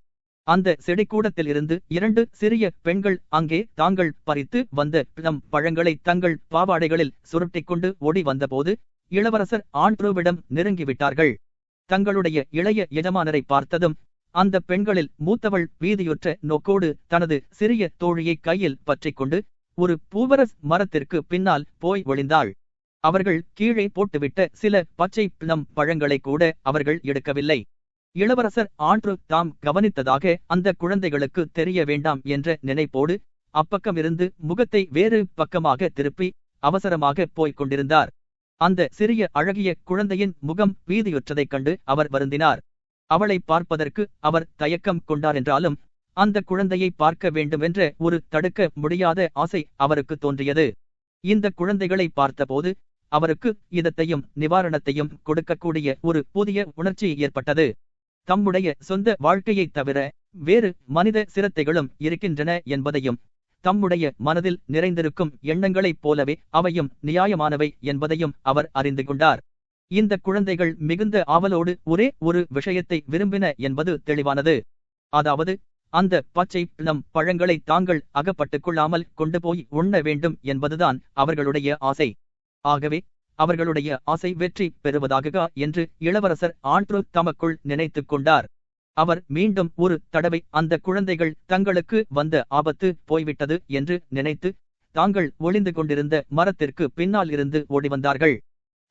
அந்த செடிக்கூடத்தில் இருந்து 2 சிறிய பெண்கள் அங்கே தாங்கள் பறித்து வந்த பிளம் பழங்களை தங்கள் பாவாடைகளில் சுருட்டிக்கொண்டு ஓடி வந்தபோது இளவரசர் ஆண்ட்ரூவிடம் நெருங்கிவிட்டார்கள். தங்களுடைய இளைய எஜமானரை பார்த்ததும் அந்த பெண்களில் மூத்தவள் பீதியுற்ற நோக்கோடு தனது சிறிய தோழியை கையில் பற்றிக்கொண்டு ஒரு பூவரஸ் மரத்திற்கு பின்னால் போய் ஒளிந்தாள். அவர்கள் கீழே போட்டுவிட்ட சில பச்சை பிளம் பழங்களை கூட அவர்கள் எடுக்கவில்லை. இளவரசர் ஆண்ட்ரூ தாம் கவனித்ததாக அந்த குழந்தைகளுக்கு தெரிய வேண்டாம் என்ற நினைப்போடு அப்பக்கமிருந்து முகத்தை வேறு பக்கமாக திருப்பி அவசரமாக போய்க் கொண்டிருந்தார். அந்த சிறிய அழகிய குழந்தையின் முகம் பீதியுற்றதைக் கண்டு அவர் வருந்தினார். அவளை பார்ப்பதற்கு அவர் தயக்கம் கொண்டாரென்றாலும் அந்த குழந்தையை பார்க்க வேண்டுமென்ற ஒரு தடுக்க முடியாத ஆசை அவருக்கு தோன்றியது. இந்த குழந்தைகளை பார்த்தபோது அவருக்கு இதத்தையும் நிவாரணத்தையும் கொடுக்கக்கூடிய ஒரு புதிய உணர்ச்சி ஏற்பட்டது. தம்முடைய சொந்த வாழ்க்கையைத் தவிர வேறு மனித சிரத்தைகளும் இருக்கின்றன என்பதையும் தம்முடைய மனதில் நிறைந்திருக்கும் எண்ணங்களைப் போலவே அவையும் நியாயமானவை என்பதையும் அவர் அறிந்து கொண்டார். இந்த குழந்தைகள் மிகுந்த ஆவலோடு ஒரே ஒரு விஷயத்தை விரும்பின என்பது தெளிவானது. அதாவது அந்த பச்சை பிளம் பழங்களை தாங்கள் அகப்பட்டுக் கொள்ளாமல் கொண்டு போய் உண்ண வேண்டும் என்பதுதான் அவர்களுடைய ஆசை. ஆகவே அவர்களுடைய ஆசை வெற்றி பெறுவதாக என்று இளவரசர் ஆண்ட்ரூ தமக்குள் நினைத்துக் கொண்டார். அவர் மீண்டும் ஒரு தடவை அந்த குழந்தைகள் தங்களுக்கு வந்த ஆபத்து போய்விட்டது என்று நினைத்து தாங்கள் ஒளிந்து கொண்டிருந்த மரத்திற்கு பின்னால் இருந்து ஓடிவந்தார்கள்.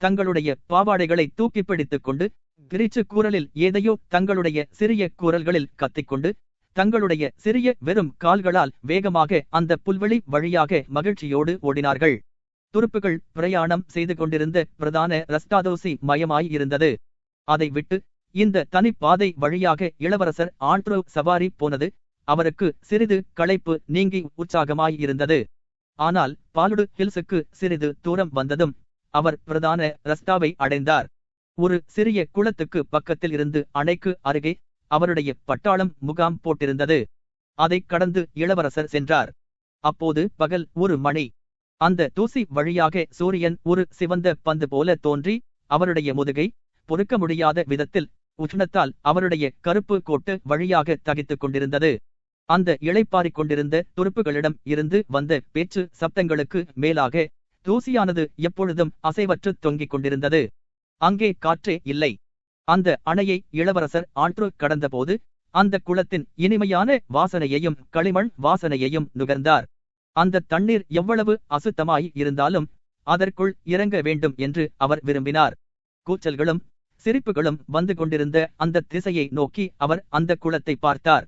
தங்களுடைய பாவாடைகளை தூக்கி பிடித்துக் கொண்டு கிரீச்சு கூறலில் ஏதையோ தங்களுடைய சிறிய கூறல்களில் கத்திக்கொண்டு தங்களுடைய சிறிய வெறும் கால்களால் வேகமாக அந்த புல்வெளி வழியாக மகிழ்ச்சியோடு ஓடினார்கள். துருப்புகள் பிரயாணம் செய்து கொண்டிருந்த பிரதான ரஸ்டாதோசி மயமாய் இருந்தது. அதை விட்டு இந்த தனிப்பாதை வழியாக இளவரசர் ஆண்ட்ரூ சவாரி போனது அவருக்கு சிறிது களைப்பு நீங்கி உற்சாகமாய் இருந்தது. ஆனால் பாலுடு ஹில்ஸுக்கு சிறிது தூரம் வந்ததும் அவர் பிரதான ரஸ்டாவை அடைந்தார். ஒரு சிறிய குளத்துக்கு பக்கத்தில் இருந்து அணைக்கு அருகே அவருடைய பட்டாளம் முகாம் போட்டிருந்தது. அதைக் கடந்து இளவரசர் சென்றார். அப்போது பகல் 1 மணி. அந்த தூசி வழியாக சூரியன் ஒரு சிவந்த பந்து போல தோன்றி அவருடைய முதுகை பொறுக்க முடியாத விதத்தில் உஷ்ணத்தால் அவருடைய கருப்பு கோட்டு வழியாக தகித்துக் கொண்டிருந்தது. அந்த இளைப்பாறிக் கொண்டிருந்த துருப்புகளிடம் இருந்து வந்த பேச்சு சப்தங்களுக்கு மேலாக தூசியானது எப்பொழுதும் அசைவற்று தொங்கிக் கொண்டிருந்தது. அங்கே காற்றே இல்லை. அந்த அணையை இளவரசர் ஆண்ட்ரூ கடந்தபோது அந்த குளத்தின் இனிமையான வாசனையையும் களிமண் வாசனையையும் நுகர்ந்தார். அந்த தண்ணீர் எவ்வளவு அசுத்தமாய் இருந்தாலும் அதற்குள் இறங்க வேண்டும் என்று அவர் விரும்பினார். கூச்சல்களும் சிரிப்புகளும் வந்து கொண்டிருந்த அந்த திசையை நோக்கி அவர் அந்த குளத்தை பார்த்தார்.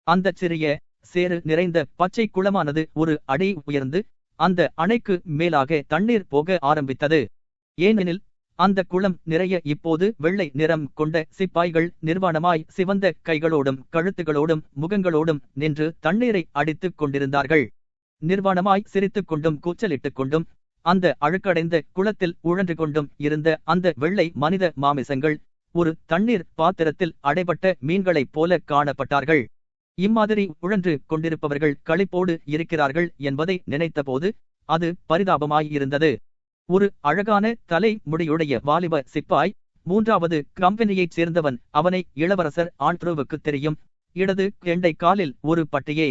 அந்த சிறிய சேறு நிறைந்த பச்சை குளமானது ஒரு அடி உயர்ந்து அந்த அணைக்கு மேலாக தண்ணீர் போக ஆரம்பித்தது. ஏனெனில் அந்த குளம் நிறைய இப்போது வெள்ளை நிறம் கொண்ட சிப்பாய்கள் நிர்வாணமாய் சிவந்த கைகளோடும் கழுத்துகளோடும் முகங்களோடும் நின்று தண்ணீரை அடித்துக் கொண்டிருந்தார்கள். நிர்வாணமாய் சிரித்துக் கொண்டும் கூச்சலிட்டுக் கொண்டும் அந்த அழுக்கடைந்த குளத்தில் உழன்று கொண்டும் இருந்த அந்த வெள்ளை மனித மாமிசங்கள் ஒரு தண்ணீர் பாத்திரத்தில் அடைபட்ட மீன்களைப் போல காணப்பட்டார்கள். இம்மாதிரி உழன்று கொண்டிருப்பவர்கள் களிப்போடு இருக்கிறார்கள் என்பதை நினைத்தபோது அது பரிதாபமாய் இருந்தது. ஒரு அழகான தலை முடியுடைய வாலிப சிப்பாய் 3வது கம்பெனியைச் சேர்ந்தவன். அவனை இளவரசர் ஆண்ட்ரூவுக்கு தெரியும். இடது கெண்டை காலில் ஒரு பட்டியை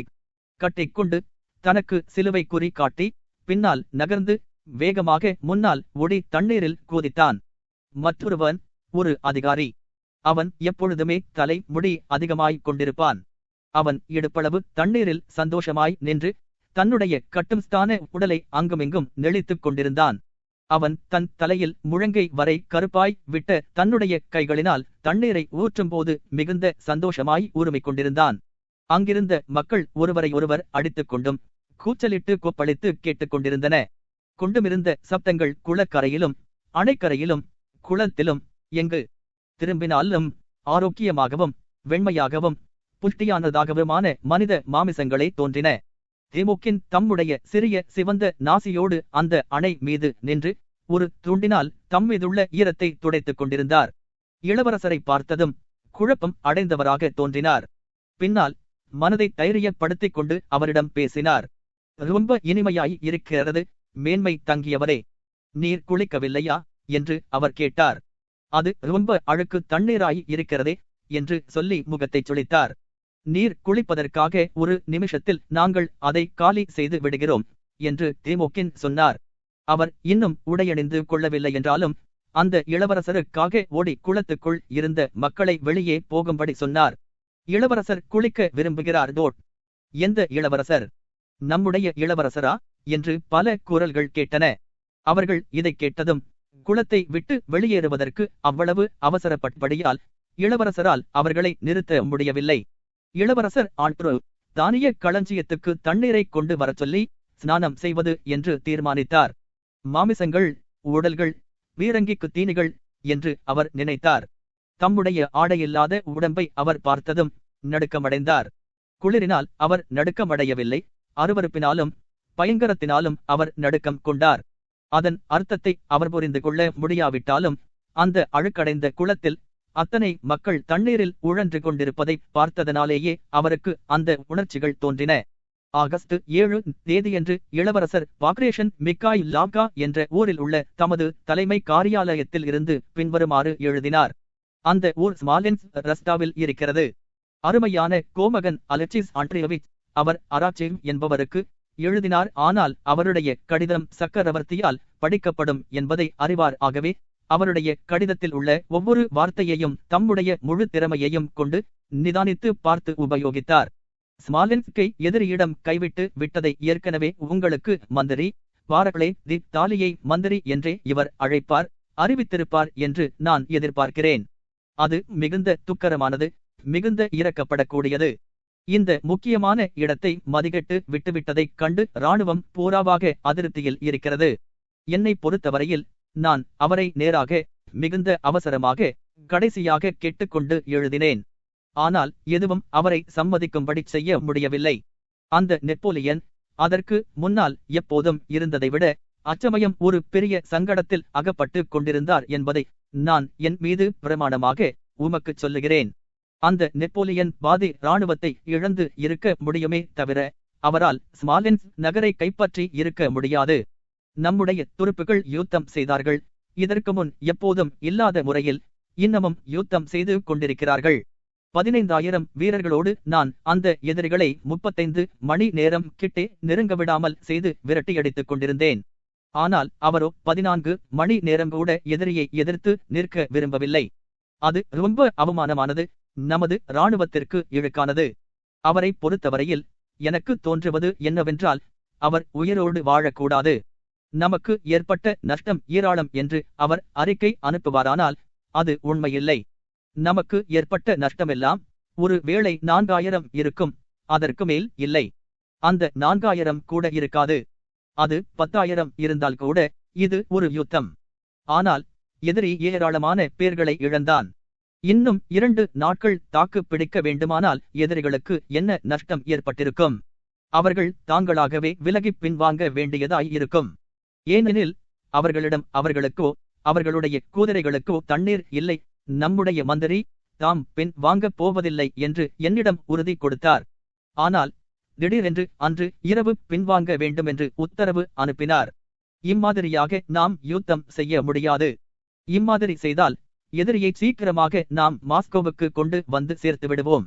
கட்டிக்கொண்டு தனக்கு சிலுவை குறி காட்டி பின்னால் நகர்ந்து வேகமாக முன்னால் ஓடி தண்ணீரில் குதித்தான். மற்றொருவன் ஒரு அதிகாரி. அவன் எப்பொழுதுமே தலை முடி அதிகமாய் கொண்டிருப்பான். அவன் இடுப்பளவு தண்ணீரில் சந்தோஷமாய் நின்று தன்னுடைய கட்டும் ஸ்தான உடலை அங்குமிங்கும் நெளித்துக் கொண்டிருந்தான். அவன் தன் தலையில் முழங்கை வரை கருப்பாய் விட்ட தன்னுடைய கைகளினால் தண்ணீரை ஊற்றும்போது மிகுந்த சந்தோஷமாய் உருமிக் கொண்டிருந்தான். அங்கிருந்த மக்கள் ஒருவரையொருவர் அடித்துக் கொண்டும் கூச்சலிட்டு கொப்பளித்து கேட்டுக் கொண்டிருந்தன. கொண்டுமிருந்த சப்தங்கள் குளக்கரையிலும் அணைக்கரையிலும் குளத்திலும் எங்கு திரும்பினாலும் ஆரோக்கியமாகவும் வெண்மையாகவும் புஷ்டியானதாகவுமான மனித மாமிசங்களே தோன்றின. திமுகின் தம்முடைய சிறிய சிவந்த நாசியோடு அந்த அணை மீது நின்று ஒரு துண்டினால் தம்மீதுள்ள ஈரத்தை துடைத்துக் கொண்டிருந்தார். இளவரசரை பார்த்ததும் குழப்பம் அடைந்தவராக தோன்றினார். பின்னால் மனதை தைரியப்படுத்திக் கொண்டு அவரிடம் பேசினார். ரொம்ப இனிமையாய் இருக்கிறது மேன்மை தங்கியவரே, நீர் குளிக்கவில்லையா என்று அவர் கேட்டார். அது ரொம்ப அழுக்கு தண்ணீராய் இருக்கிறதே என்று சொல்லி முகத்தைச் சுளித்தார். நீர் குளிப்பதற்காக ஒரு நிமிஷத்தில் நாங்கள் அதை காலி செய்து விடுகிறோம் என்று திமுகின் சொன்னார். அவர் இன்னும் உடையணிந்து கொள்ளவில்லை என்றாலும் அந்த இளவரசருக்காக ஓடி குளத்துக்குள் இருந்த மக்களை வெளியே போகும்படி சொன்னார். இளவரசர் குளிக்க விரும்புகிறார். எந்த இளவரசர்? நம்முடைய இளவரசரா என்று பல குரல்கள் கேட்டன. அவர்கள் இதை கேட்டதும் குளத்தை விட்டு வெளியேறுவதற்கு அவ்வளவு அவசரப்பட்டபடியால் இளவரசரால் அவர்களை நிறுத்த முடியவில்லை. இளவரசர் ஆண்ட்ரு தானிய களஞ்சியத்துக்கு தண்ணீரை கொண்டு வரச் சொல்லி ஸ்நானம் செய்வது என்று தீர்மானித்தார். மாமிசங்கள், உடல்கள், பீரங்கிக்கு தீனிகள் என்று அவர் நினைத்தார். தம்முடைய ஆடையில்லாத உடம்பை அவர் பார்த்ததும் நடுக்கமடைந்தார். குளிரினால் அவர் நடுக்கமடையவில்லை, அருவருப்பினாலும் பயங்கரத்தினாலும் அவர் நடுக்கம் கொண்டார். அதன் அர்த்தத்தை அவர் புரிந்து கொள்ள முடியாவிட்டாலும் அந்த அழுக்கடைந்த குளத்தில் அத்தனை மக்கள் தண்ணீரில் உழன்று கொண்டிருப்பதை பார்த்ததனாலேயே அவருக்கு அந்த உணர்ச்சிகள் தோன்றின. ஆகஸ்ட் 7 தேதியன்று இளவரசர் பாக்ரேஷன் மிக்காய் லாகா என்ற ஊரில் உள்ள தமது தலைமை காரியாலயத்தில் இருந்து பின்வருமாறு எழுதினார். அந்த ஊர் ஸ்மாலென்ஸ் ரஸ்டாவில் இருக்கிறது. அருமையான கோமகன் அலெக்சிஸ் ஆண்ட்ரியவிச் அவர் அராச்சேவ் என்பவருக்கு எழுதினார். ஆனால் அவருடைய கடிதம் சக்கரவர்த்தியால் படிக்கப்படும் என்பதை அறிவார். ஆகவே அவருடைய கடிதத்தில் உள்ள ஒவ்வொரு வார்த்தையையும் தம்முடைய முழு திறமையையும் கொண்டு நிதானித்து பார்த்து உபயோகித்தார். ஸ்மாலென்ஸ்கை எதிரியிடம் கைவிட்டு விட்டதை ஏற்கனவே உங்களுக்கு மந்திரி பாரக்ளே தி தாலியை மந்திரி என்றே இவர் அழைப்பார், அறிவித்திருப்பார் என்று நான் எதிர்பார்க்கிறேன். அது மிகுந்த துக்கரமானது, மிகுந்த இரக்கப்படக்கூடியது. இந்த முக்கியமான இடத்தை மதிகட்டு விட்டுவிட்டதைக் கண்டு இராணுவம் பூராவாக அதிருப்தியில் இருக்கிறது. என்னை பொறுத்தவரையில் நான் அவரை நேராக மிகுந்த அவசரமாக கடைசியாக கேட்டுக்கொண்டு எழுதினேன். ஆனால் எதுவும் அவரை சம்மதிக்கும்படி செய்ய முடியவில்லை. அந்த நெப்போலியன் அதற்கு முன்னால் எப்போதும் இருந்ததை விட அச்சமயம் ஒரு பெரிய சங்கடத்தில் அகப்பட்டு கொண்டிருந்தார் என்பதை நான் என் மீது பிரமாணமாக உமக்குச் சொல்லுகிறேன். அந்த நெப்போலியன் பாதி இராணுவத்தை இழந்து இருக்க முடியுமே தவிர அவரால் ஸ்மாலென்ஸ் நகரை கைப்பற்றி இருக்க முடியாது. நம்முடைய துருப்புகள் யுத்தம் செய்தார்கள். இதற்கு முன் எப்போதும் இல்லாத முறையில் இன்னமும் யுத்தம் செய்து கொண்டிருக்கிறார்கள். 15,000 வீரர்களோடு நான் அந்த எதிரிகளை 35 மணி நேரம் கிட்டே நெருங்கவிடாமல் செய்து விரட்டியடித்துக் கொண்டிருந்தேன். ஆனால் அவரோ 14 மணி நேரம் கூட எதிரியை எதிர்த்து நிற்க விரும்பவில்லை. அது ரொம்ப அவமானமானது, நமது இராணுவத்திற்கு இழுக்கானது. அவரை பொறுத்தவரையில் எனக்கு தோன்றுவது என்னவென்றால் அவர் உயிரோடு வாழக்கூடாது. நமக்கு ஏற்பட்ட நஷ்டம் ஏராளம் என்று அவர் அறிக்கை அனுப்புவாரானால் அது உண்மையில்லை. நமக்கு ஏற்பட்ட நஷ்டமெல்லாம் ஒரு வேளை 4,000 இருக்கும், அதற்கு மேல் இல்லை. அந்த 4,000 கூட இருக்காது. அது 10,000 இருந்தால் கூட இது ஒரு யுத்தம். ஆனால் எதிரி ஏராளமான பேர்களை இழந்தான். இன்னும் 2 நாட்கள் தாக்கு பிடிக்க வேண்டுமானால் எதிரிகளுக்கு என்ன நஷ்டம் ஏற்பட்டிருக்கும்? அவர்கள் தாங்களாகவே விலகிப் பின்வாங்க வேண்டியதாய் இருக்கும். ஏனெனில் அவர்களிடம் அவர்களுக்கோ அவர்களுடைய குதிரைகளுக்கோ தண்ணீர் இல்லை. நம்முடைய மந்திரி தாம் பின் வாங்கப் போவதில்லை என்று என்னிடம் உறுதி கொடுத்தார். ஆனால் திடீரென்று அன்று இரவு பின்வாங்க வேண்டுமென்று உத்தரவு அனுப்பினார். இம்மாதிரியாக நாம் யுத்தம் செய்ய முடியாது. இம்மாதிரி செய்தால் எதிரியை சீக்கிரமாக நாம் மாஸ்கோவுக்கு கொண்டு வந்து சேர்த்து விடுவோம்.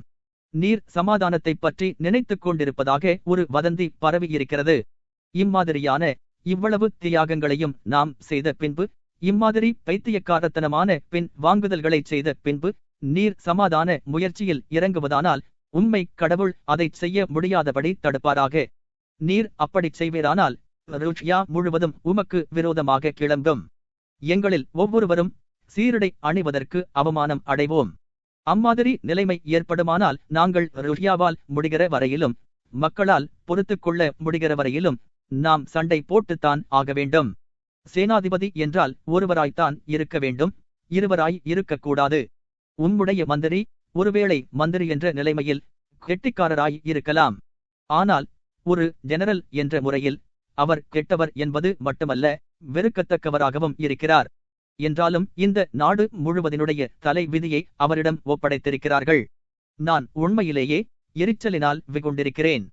நீர் சமாதானத்தைப் பற்றி நினைத்துக் கொண்டிருப்பதாக ஒரு வதந்தி பரவியிருக்கிறது. இம்மாதிரியான இவ்வளவு தியாகங்களையும் நாம் செய்த பின்பு, இம்மாதிரி பைத்தியக்காரத்தனமான பின் வாங்குதல்களை செய்த பின்பு நீர் சமாதான முயற்சியில் இறங்குவதானால் உம்மை கடவுள் அதைச் செய்ய முடியாதபடி தடுப்பாராக. நீர் அப்படிச் செய்வீரானால் ருஷ்யா முழுவதும் உமக்கு விரோதமாக கிளம்பும். எங்களில் ஒவ்வொருவரும் சீருடை அணிவதற்கு அவமானம் அடைவோம். அம்மாதிரி நிலைமை ஏற்படுமானால் நாங்கள் ருஷ்யாவால் முடிகிற வரையிலும் மக்களால் பொறுத்துக் கொள்ள முடிகிற வரையிலும் நாம் சண்டை போட்டுத்தான் ஆக வேண்டும். சேனாதிபதி என்றால் ஒருவராய்த்தான் இருக்க வேண்டும், இருவராய் இருக்கக்கூடாது. உம்முடைய மந்திரி ஒருவேளை மந்திரி என்ற நிலைமையில் கெட்டிக்காரராய் இருக்கலாம். ஆனால் ஒரு ஜெனரல் என்ற முறையில் அவர் கெட்டவர் என்பது மட்டுமல்ல, வெறுக்கத்தக்கவராகவும் இருக்கிறார். என்றாலும் இந்த நாடு முழுவதினுடைய தலை விதியை அவரிடம் ஒப்படைத்திருக்கிறார்கள். நான் உண்மையிலேயே எரிச்சலினால் வெகுண்டிருக்கிறேன்.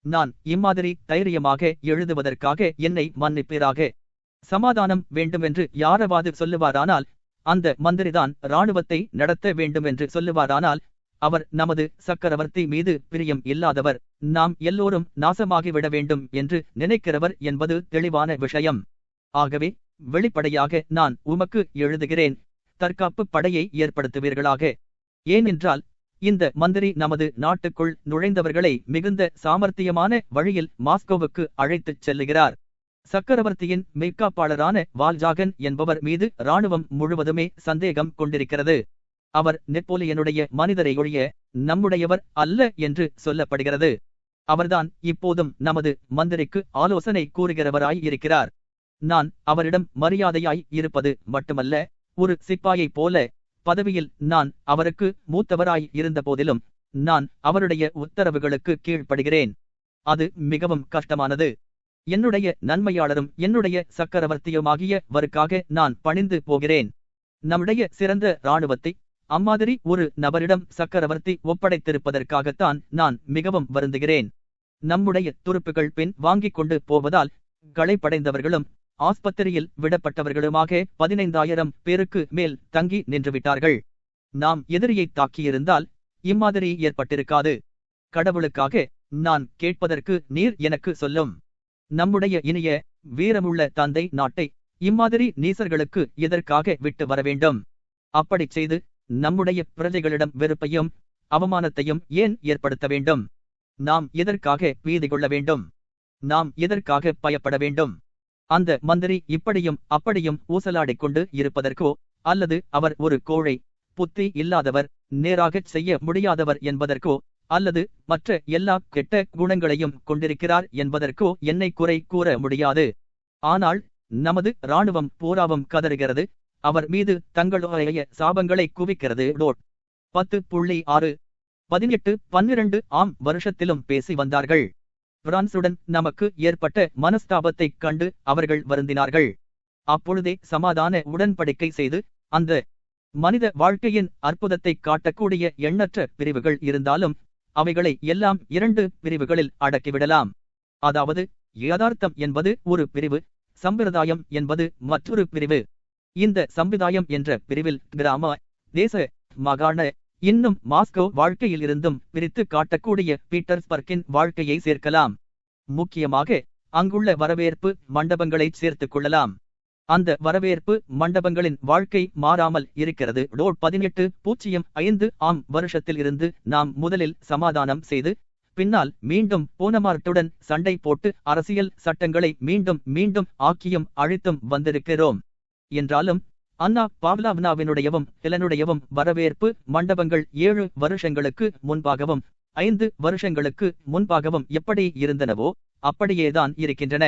நான் இம்மாதிரி தைரியமாக எழுதுவதற்காக என்னை மன்னிப்பீராக. சமாதானம் வேண்டுமென்று யாராவது சொல்லுவாரானால், அந்த மந்திரிதான் இராணுவத்தை நடத்த வேண்டுமென்று சொல்லுவாரானால், அவர் நமது சக்கரவர்த்தி மீது பிரியம் இல்லாதவர், நாம் எல்லோரும் நாசமாகிவிட வேண்டும் என்று நினைக்கிறவர் என்பது தெளிவான விஷயம். ஆகவே வெளிப்படையாக நான் உமக்கு எழுதுகிறேன், தற்காப்பு படையை ஏற்படுத்துவீர்களாக. ஏனென்றால் இந்த மந்திரி நமது நாட்டுக்குள் நுழைந்தவர்களை மிகுந்த சாமர்த்தியமான வழியில் மாஸ்கோவுக்கு அழைத்துச் செல்லுகிறார். சக்கரவர்த்தியின் மெய்காப்பாளரான வால்ஜாகன் என்பவர் மீது இராணுவம் முழுவதுமே சந்தேகம் கொண்டிருக்கிறது. அவர் நெப்போலியனுடைய மனிதரை ஒழிய நம்முடையவர் அல்ல என்று சொல்லப்படுகிறது. அவர்தான் இப்போதும் நமது மந்திரிக்கு ஆலோசனை கூறுகிறவராய் இருக்கிறார். நான் அவரிடம் மரியாதையாய் இருப்பது மட்டுமல்ல, ஒரு சிப்பாயைப் போல பதவியில் நான் அவருக்கு மூத்தவராய் இருந்த போதிலும் நான் அவருடைய உத்தரவுகளுக்கு கீழ்ப்படுகிறேன். அது மிகவும் கஷ்டமானது. என்னுடைய நன்மையாளரும் என்னுடைய சக்கரவர்த்தியுமாகிய வருக்காக நான் பணிந்து போகிறேன். நம்முடைய சிறந்த இராணுவத்தை அம்மாதிரி ஒரு நபரிடம் சக்கரவர்த்தி ஒப்படைத்திருப்பதற்காகத்தான் நான் மிகவும் வருந்துகிறேன். நம்முடைய துருப்புகள் பின் வாங்கிக் கொண்டு போவதால் களைப்படைந்தவர்களும் ஆஸ்பத்திரியில் விடப்பட்டவர்களுமாக 15,000 பேருக்கு மேல் தங்கி நின்றுவிட்டார்கள். நாம் எதிரியை தாக்கியிருந்தால் இம்மாதிரி ஏற்பட்டிருக்காது. கடவுளுக்காக நான் கேட்பதற்கு நீர் எனக்கு சொல்லும். நம்முடைய இனிய வீரமுள்ள தந்தை நாட்டை இம்மாதிரி நீசர்களுக்கு எதற்காக விட்டு வரவேண்டும்? அப்படிச் செய்து நம்முடைய பிரஜைகளிடம் வெறுப்பையும் அவமானத்தையும் ஏன் ஏற்படுத்த வேண்டும்? நாம் எதற்காக பீதி கொள்ள வேண்டும்? நாம் எதற்காக பயப்பட வேண்டும்? அந்த மந்திரி இப்படியும் அப்படியும் ஊசலாடிக்கொண்டு இருப்பதற்கோ, அல்லது அவர் ஒரு கோழை, புத்தி இல்லாதவர், நேராகச் செய்ய முடியாதவர் என்பதற்கோ, அல்லது மற்ற எல்லா கெட்ட குணங்களையும் கொண்டிருக்கிறார் என்பதற்கோ என்னை குறை கூற முடியாது. ஆனால் நமது இராணுவம் பூராவும் கதறுகிறது, அவர் மீது தங்களுடைய சாபங்களை குவிக்கிறது. 10.6 18-12 ஆம் வருஷத்திலும் பேசி வந்தார்கள். பிரான்சுடன் நமக்கு ஏற்பட்ட மனஸ்தாபத்தைக் கண்டு அவர்கள் வருந்தினார்கள். அப்பொழுதே சமாதான உடன்படிக்கை செய்து அந்த மனித வாழ்க்கையின் அற்புதத்தை காட்டக்கூடிய எண்ணற்ற பிரிவுகள் இருந்தாலும் அவைகளை எல்லாம் 2 பிரிவுகளில் அடக்கிவிடலாம். அதாவது யதார்த்தம் என்பது ஒரு பிரிவு, சம்பிரதாயம் என்பது மற்றொரு பிரிவு. இந்த சம்பிரதாயம் என்ற பிரிவில் கிராம, தேச, மாகாண, இன்னும் மாஸ்கோ வாழ்க்கையில் இருந்தும் பிரித்து காட்டக்கூடிய பீட்டர்ஸ்பர்க்கின் வாழ்க்கையை சேர்க்கலாம். முக்கியமாக அங்குள்ள வரவேற்பு மண்டபங்களை சேர்த்துக் கொள்ளலாம். அந்த வரவேற்பு மண்டபங்களின் வாழ்க்கை மாறாமல் இருக்கிறது. 18.05 ஆம் வருஷத்தில் இருந்து நாம் முதலில் சமாதானம் செய்து பின்னால் மீண்டும் போனமார்ட்டுடன் சண்டை போட்டு அரசியல் சட்டங்களை மீண்டும் மீண்டும் ஆக்கியும் அழித்தும் வந்திருக்கிறோம். என்றாலும் அன்னா பாவ்லாவ்னாவினுடையவும் ஹெலனுடையவும் வரவேற்பு மண்டபங்கள் 7 வருஷங்களுக்கு முன்பாகவும் 5 வருஷங்களுக்கு முன்பாகவும் எப்படி இருந்தனவோ அப்படியேதான் இருக்கின்றன.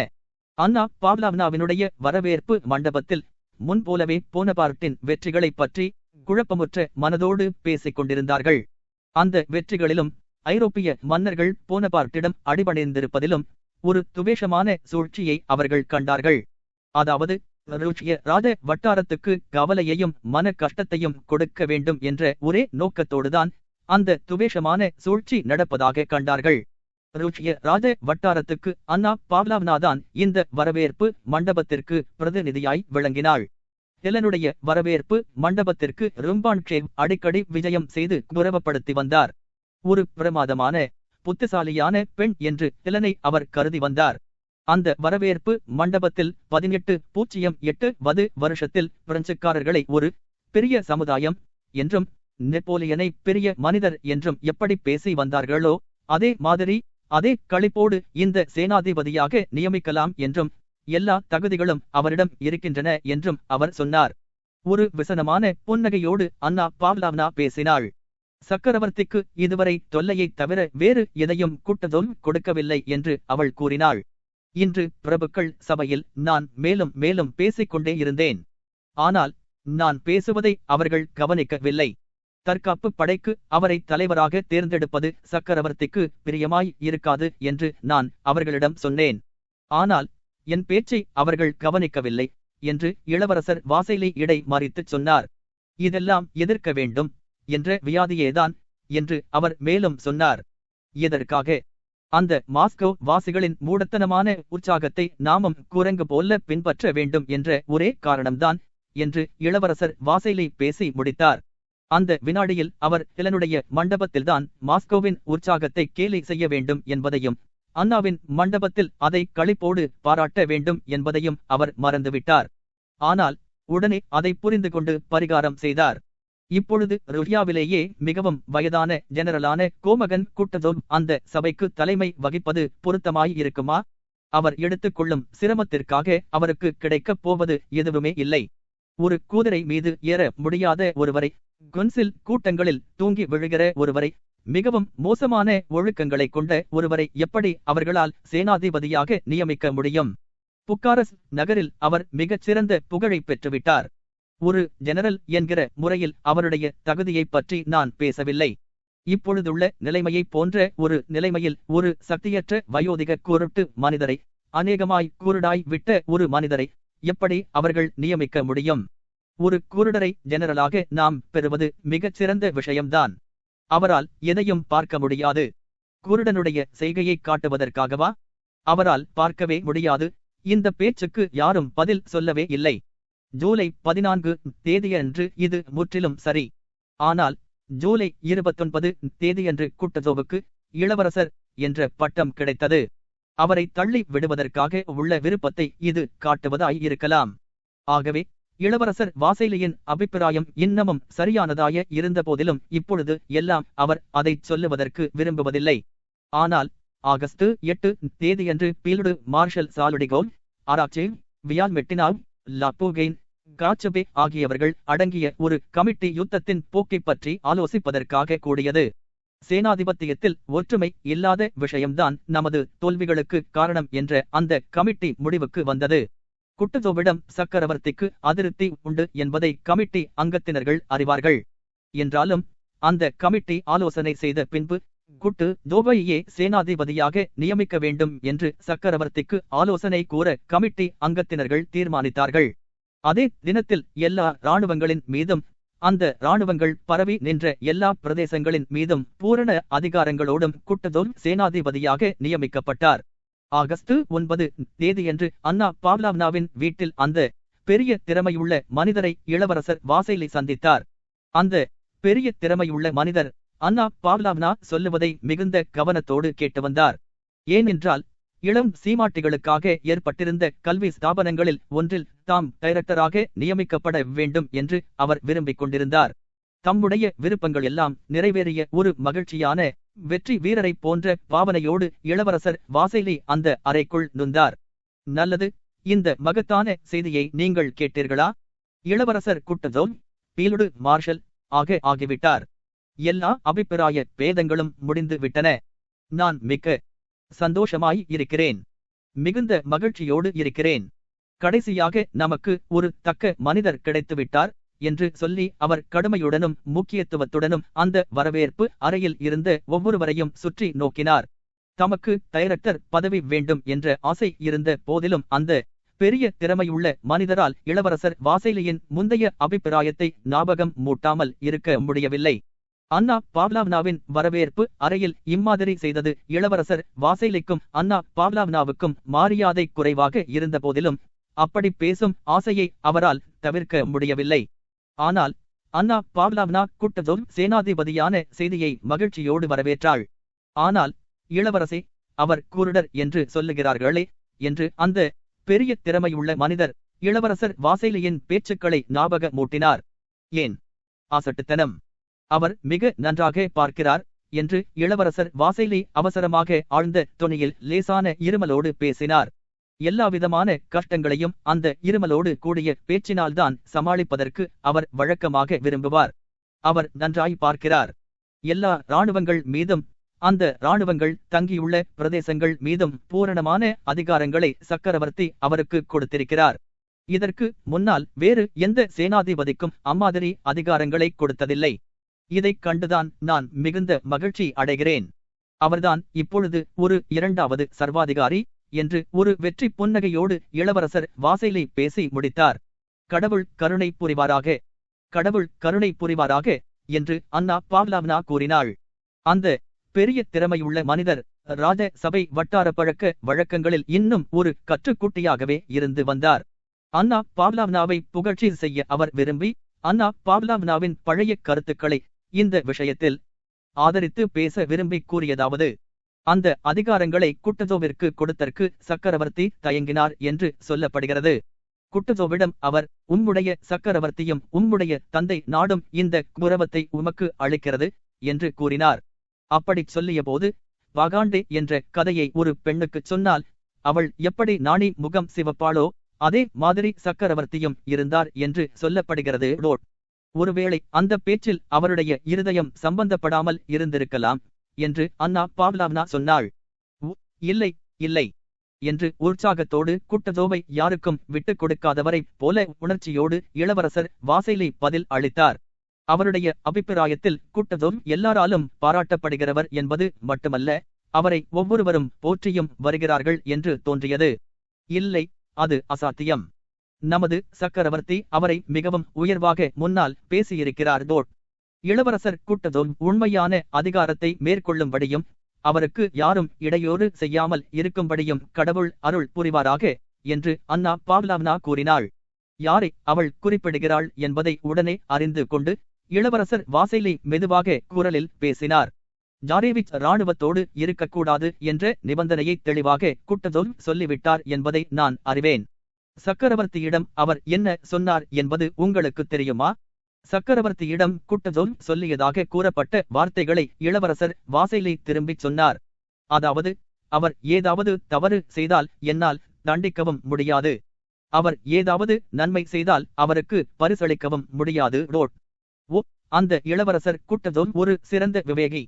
அன்னா பாவ்லாவ்னாவினுடைய வரவேற்பு மண்டபத்தில் முன்போலவே போனபார்ட்டின் வெற்றிகளைப் பற்றி குழப்பமுற்ற மனதோடு பேசிக் கொண்டிருந்தார்கள். அந்த வெற்றிகளிலும் ஐரோப்பிய மன்னர்கள் போனபார்ட்டிடம் அடிபணிந்திருப்பதிலும் ஒரு துவேஷமான சூழ்ச்சியை அவர்கள் கண்டார்கள். அதாவது ருஷ்ய ராஜ வட்டாரத்துக்கு கவலையையும் மன கஷ்டத்தையும் கொடுக்க வேண்டும் என்ற ஒரே நோக்கத்தோடுதான் அந்த துவேஷமான சூழ்ச்சி நடப்பதாக கண்டார்கள். ருஷ்ய ராஜ வட்டாரத்துக்கு அன்னா பாவ்லாவ்னாதான் இந்த வரவேற்பு மண்டபத்திற்கு பிரதிநிதியாய் விளங்கினாள். ஹெலனுடைய வரவேற்பு மண்டபத்திற்கு ரும்பான்ஷேவ் அடிக்கடி விஜயம் செய்து குரவப்படுத்தி வந்தார். ஒரு பிரமாதமான புத்திசாலியான பெண் என்று ஹெலனை அவர் கருதி வந்தார். அந்த வரவேற்பு மண்டபத்தில் 18.08 வருஷத்தில் பிரெஞ்சுக்காரர்களை ஒரு பெரிய சமுதாயம் என்றும் நெப்போலியனை பெரிய மனிதர் என்றும் எப்படி பேசி வந்தார்களோ அதே மாதிரி அதே களிப்போடு இந்த சேனாதிபதியாக நியமிக்கலாம் என்றும் எல்லா தகுதிகளும் அவரிடம் இருக்கின்றன என்றும் அவர் சொன்னார். ஒரு விசனமான புன்னகையோடு அன்னா பாவ்லாவ்னா பேசினாள். சக்கரவர்த்திக்கு இதுவரை தொல்லையைத் தவிர வேறு எதையும் குட்டதோல் கொடுக்கவில்லை என்று அவள் கூறினாள். இன்று பிரபுக்கள் சபையில் நான் மேலும் மேலும் பேசிக்கொண்டே இருந்தேன். ஆனால் நான் பேசுவதை அவர்கள் கவனிக்கவில்லை. தற்காப்பு படைக்கு அவரை தலைவராக தேர்ந்தெடுப்பது சக்கரவர்த்திக்கு பிரியமாய் இருக்காது என்று நான் அவர்களிடம் சொன்னேன். ஆனால் என் பேச்சை அவர்கள் கவனிக்கவில்லை என்று இளவரசர் வாசைலி இடை மறித்துச் சொன்னார். இதெல்லாம் எதிர்க்க வேண்டும் என்ற வியாதியேதான் என்று அவர் மேலும் சொன்னார். எதற்காக? அந்த மாஸ்கோ வாசிகளின் மூடத்தனமான உற்சாகத்தை நாமும் குரங்கு போல பின்பற்ற வேண்டும் என்ற ஒரே காரணம்தான் என்று இளவரசர் வாசைலி பேசி முடித்தார். அந்த வினாடியில் அவர் ஹெலனுடைய மண்டபத்தில்தான் மாஸ்கோவின் உற்சாகத்தை கேலி செய்ய வேண்டும் என்பதையும் அன்னாவின் மண்டபத்தில் அதை களிப்போடு பாராட்ட வேண்டும் என்பதையும் அவர் மறந்துவிட்டார். ஆனால் உடனே அதை புரிந்து கொண்டு பரிகாரம் செய்தார். இப்பொழுது ருஹ்யாவிலேயே மிகவும் வயதான ஜெனரலான கோமகன் குட்டதோல் அந்த சபைக்கு தலைமை வகிப்பது பொருத்தமாய் இருக்குமா? அவர் எடுத்துக்கொள்ளும் சிரமத்திற்காக அவருக்கு கிடைக்கப் போவது எதுவுமே இல்லை. ஒரு குதிரை மீது ஏற முடியாத ஒருவரை, கொன்சில் கூட்டங்களில் தூங்கி விழுகிற ஒருவரை, மிகவும் மோசமான ஒழுக்கங்களை கொண்ட ஒருவரை எப்படி அவர்களால் சேனாதிபதியாக நியமிக்க முடியும்? புக்காரஸ் நகரில் அவர் மிகச் சிறந்த புகழை பெற்றுவிட்டார். ஒரு ஜெனரல் என்கிற முறையில் அவருடைய தகுதியைப் பற்றி நான் பேசவில்லை. இப்பொழுதுள்ள நிலைமையைப் போன்ற ஒரு நிலைமையில் ஒரு சக்தியற்ற வயோதிக குருட்டு மனிதரை, அநேகமாய் குருடாய் விட்ட ஒரு மனிதரை எப்படி அவர்கள் நியமிக்க முடியும்? ஒரு குருடரை ஜெனரலாக நாம் பெறுவது மிகச் சிறந்த விஷயம்தான். அவரால் எதையும் பார்க்க முடியாது. குருடனுடைய செய்கையை காட்டுவதற்காகவா? அவரால் பார்க்கவே முடியாது. இந்த பேச்சுக்கு யாரும் பதில் சொல்லவே இல்லை. ஜூலை 14 தேதியன்று இது முற்றிலும் சரி. ஆனால் ஜூலை 29 தேதியன்று குட்டதோவுக்கு இளவரசர் என்ற பட்டம் கிடைத்தது. அவரை தள்ளி விடுவதற்காக உள்ள விருப்பத்தை இது காட்டுவதாய் இருக்கலாம். ஆகவே இளவரசர் வாசைலியின் அபிப்பிராயம் இன்னமும் சரியானதாய இருந்த போதிலும் இப்பொழுது எல்லாம் அவர் அதைச் சொல்லுவதற்கு விரும்புவதில்லை. ஆனால் ஆகஸ்ட் 8 தேதியன்று பீல்டு மார்ஷல் சாலுடிகோல், ஆராக்சே, வியால் மெட்டினாவ், லாப்போகெயின், காச்சபே ஆகியவர்கள் அடங்கிய ஒரு கமிட்டி யுத்தத்தின் போக்கைப் பற்றி ஆலோசிப்பதற்காக கூடியது. சேனாதிபத்தியத்தில் ஒற்றுமை இல்லாத விஷயம்தான் நமது தோல்விகளுக்கு காரணம் என்ற அந்த கமிட்டி முடிவுக்கு வந்தது. குட்டதோவிடம் சக்கரவர்த்திக்கு அதிருப்தி உண்டு என்பதை கமிட்டி அங்கத்தினர்கள் அறிவார்கள். என்றாலும் அந்த கமிட்டி ஆலோசனை செய்த பின்பு குட்டு தோவையே சேனாதிபதியாக நியமிக்க வேண்டும் என்று சக்கரவர்த்திக்கு ஆலோசனை கூற கமிட்டி அங்கத்தினர்கள் தீர்மானித்தார்கள். அதே தினத்தில் எல்லா இராணுவங்களின் மீதும், அந்த இராணுவங்கள் பரவி நின்ற எல்லா பிரதேசங்களின் மீதும் பூரண அதிகாரங்களோடும் குட்டதோல் சேனாதிபதியாக நியமிக்கப்பட்டார். ஆகஸ்ட் 9 தேதியன்று அன்னா பாவ்லாவ்னாவின் வீட்டில் அந்த பெரிய திறமையுள்ள மனிதரை இளவரசர் வாசைலி சந்தித்தார். அந்த பெரிய திறமையுள்ள மனிதர் அன்னா பாவ்லாவ்னா சொல்லுவதை மிகுந்த கவனத்தோடு கேட்டு வந்தார். ஏனென்றால் இளம் சீமாட்டிகளுக்காக ஏற்பட்டிருந்த கல்வி ஸ்தாபனங்களில் ஒன்றில் தாம் டைரக்டராக நியமிக்கப்பட வேண்டும் என்று அவர் விரும்பிக் கொண்டிருந்தார். தம்முடைய விருப்பங்கள் எல்லாம் நிறைவேறிய ஒரு மகிழ்ச்சியான வெற்றி வீரரை போன்ற பாவனையோடு இளவரசர் வாசைலி அந்த அறைக்குள் நுந்தார். நல்லது, இந்த மகத்தான செய்தியை நீங்கள் கேட்டீர்களா? இளவரசர் குட்டதோல் பீல்டு மார்ஷல் ஆகிவிட்டார். எல்லா அபிப்பிராய பேதங்களும் முடிந்து விட்டன. நான் மிக்க சந்தோஷமாய் இருக்கிறேன். மிகுந்த மகிழ்ச்சியோடு இருக்கிறேன். கடைசியாக நமக்கு ஒரு தக்க மனிதர் கிடைத்துவிட்டார் என்று சொல்லி அவர் கடுமையுடனும் முக்கியத்துவத்துடனும் அந்த வரவேற்பு அறையில் இருந்த ஒவ்வொருவரையும் சுற்றி நோக்கினார். தமக்கு டைரக்டர் பதவி வேண்டும் என்ற ஆசை இருந்த போதிலும் அந்த பெரிய திறமையுள்ள மனிதரால் இளவரசர் வாசைலியின் முந்தைய அபிப்பிராயத்தை ஞாபகம் மூட்டாமல் இருக்க முடியவில்லை. அன்னா பாவ்லாவ்னாவின் வரவேற்பு அறையில் இம்மாதிரி செய்தது இளவரசர் வாசைலிக்கும் அன்னா பாவ்லாவ்னாவுக்கும் மரியாதை குறைவாக இருந்த போதிலும் அப்படி பேசும் ஆசையை அவரால் தவிர்க்க முடியவில்லை. ஆனால் அன்னா பாவ்லாவ்னா குட்டதோல் சேனாதிபதியான செய்தியை மகிழ்ச்சியோடு வரவேற்றாள். ஆனால் இளவரசே, அவர் குருடர் என்று சொல்லுகிறார்களே என்று அந்த பெரிய திறமையுள்ள மனிதர் இளவரசர் வாசைலியின் பேச்சுக்களை ஞாபக மூட்டினார். ஏன்? அசட்டுத்தனம். அவர் மிக நன்றாக பார்க்கிறார் என்று இளவரசர் வாசைலி அவசரமாக ஆழ்ந்த தொனியில் லேசான இருமலோடு பேசினார். எல்லாவிதமான கஷ்டங்களையும் அந்த இருமலோடு கூடிய பேச்சினால்தான் சமாளிப்பதற்கு அவர் வழக்கமாக விரும்புவார். அவர் நன்றாய் பார்க்கிறார். எல்லா இராணுவங்கள் மீதும் அந்த இராணுவங்கள் தங்கியுள்ள பிரதேசங்கள் மீதும் பூரணமான அதிகாரங்களை சக்கரவர்த்தி அவருக்கு கொடுத்திருக்கிறார். இதற்கு முன்னால் வேறு எந்த சேனாதிபதிக்கும் அம்மாதிரி அதிகாரங்களை கொடுத்ததில்லை. இதைக் கண்டுதான் நான் மிகுந்த மகிழ்ச்சி அடைகிறேன். அவர்தான் இப்பொழுது ஒரு இரண்டாவது சர்வாதிகாரி என்று ஒரு வெற்றி புன்னகையோடு இளவரசர் வாசைலி பேசி முடித்தார். கடவுள் கருணை புரிவாராக, கடவுள் கருணை புரிவாராக என்று அன்னா பாவ்லாவ்னா கூறினாள். அந்த பெரிய திறமையுள்ள மனிதர் ராஜ சபை வட்டார பழக்க வழக்கங்களில் இன்னும் ஒரு கற்றுக்குட்டியாகவே இருந்து வந்தார். அன்னா பாவ்லாவ்னாவை புகழ்ச்சி செய்ய அவர் விரும்பி அன்னா பாவ்லாவ்னாவின் பழைய கருத்துக்களை இந்த விஷயத்தில் ஆதரித்து பேச விரும்பி கூறியதாவது, அந்த அதிகாரங்களை குட்டசோவிற்கு கொடுத்தற்கு சக்கரவர்த்தி தயங்கினார் என்று சொல்லப்படுகிறது. குட்டசோவிடம் அவர், உம்முடைய சக்கரவர்த்தியும் உம்முடைய தந்தை நாடும் இந்த குரவத்தை உமக்கு அளிக்கிறது என்று கூறினார். அப்படிச் சொல்லியபோது, வாகாண்டே என்ற கதையை ஒரு பெண்ணுக்குச் சொன்னால் அவள் எப்படி நாணி முகம் சிவப்பாளோ அதே மாதிரி சக்கரவர்த்தியும் இருந்தார் என்று சொல்லப்படுகிறது. ஒருவேளை அந்த பேச்சில் அவருடைய இருதயம் சம்பந்தப்படாமல் இருந்திருக்கலாம் என்று அன்னா பாவ்லாவ்னா சொன்னாள். இல்லை இல்லை என்று உற்சாகத்தோடு குட்டசோவை யாருக்கும் விட்டுக் கொடுக்காதவரை போல உணர்ச்சியோடு இளவரசர் வாசைலி பதில் அளித்தார். அவருடைய அபிப்பிராயத்தில் குட்டசோவ் எல்லாராலும் பாராட்டப்படுகிறவர் என்பது மட்டுமல்ல, அவரை ஒவ்வொருவரும் போற்றியும் வருகிறார்கள் என்று தோன்றியது. இல்லை, அது அசாத்தியம். நமது சக்கரவர்த்தி அவரை மிகவும் உயர்வாக முன்னால் பேசியிருக்கிறார். இளவரசர் குட்டசோவ் உண்மையான அதிகாரத்தை மேற்கொள்ளும்படியும் அவருக்கு யாரும் இடையூறு செய்யாமல் இருக்கும்படியும் கடவுள் அருள் புரிவாராக என்று அன்னா பாவ்லாவ்னா கூறினாள். யாரை அவள் குறிப்பிடுகிறாள் என்பதை உடனே அறிந்து கொண்டு இளவரசர் வாசைலி மெதுவாக குரலில் பேசினார். ஜாரேவிச் இராணுவத்தோடு இருக்கக்கூடாது என்ற நிபந்தனையை தெளிவாக குட்டசோவ் சொல்லிவிட்டார் என்பதை நான் அறிவேன். சக்கரவர்த்தியிடம் அவர் என்ன சொன்னார் என்பது உங்களுக்கு தெரியுமா? சக்கரவர்த்தியிடம் குட்டசோவ் சொல்லியதாக கூறப்பட்ட வார்த்தைகளை இளவரசர் வாசைலி திரும்பிச் சொன்னார். அதாவது, அவர் ஏதாவது தவறு செய்தால் என்னால் தண்டிக்கவும் முடியாது, அவர் ஏதாவது நன்மை செய்தால் அவருக்கு பரிசளிக்கவும் முடியாது. அந்த இளவரசர் குட்டசோவ் ஒரு சிறந்த விவேகி.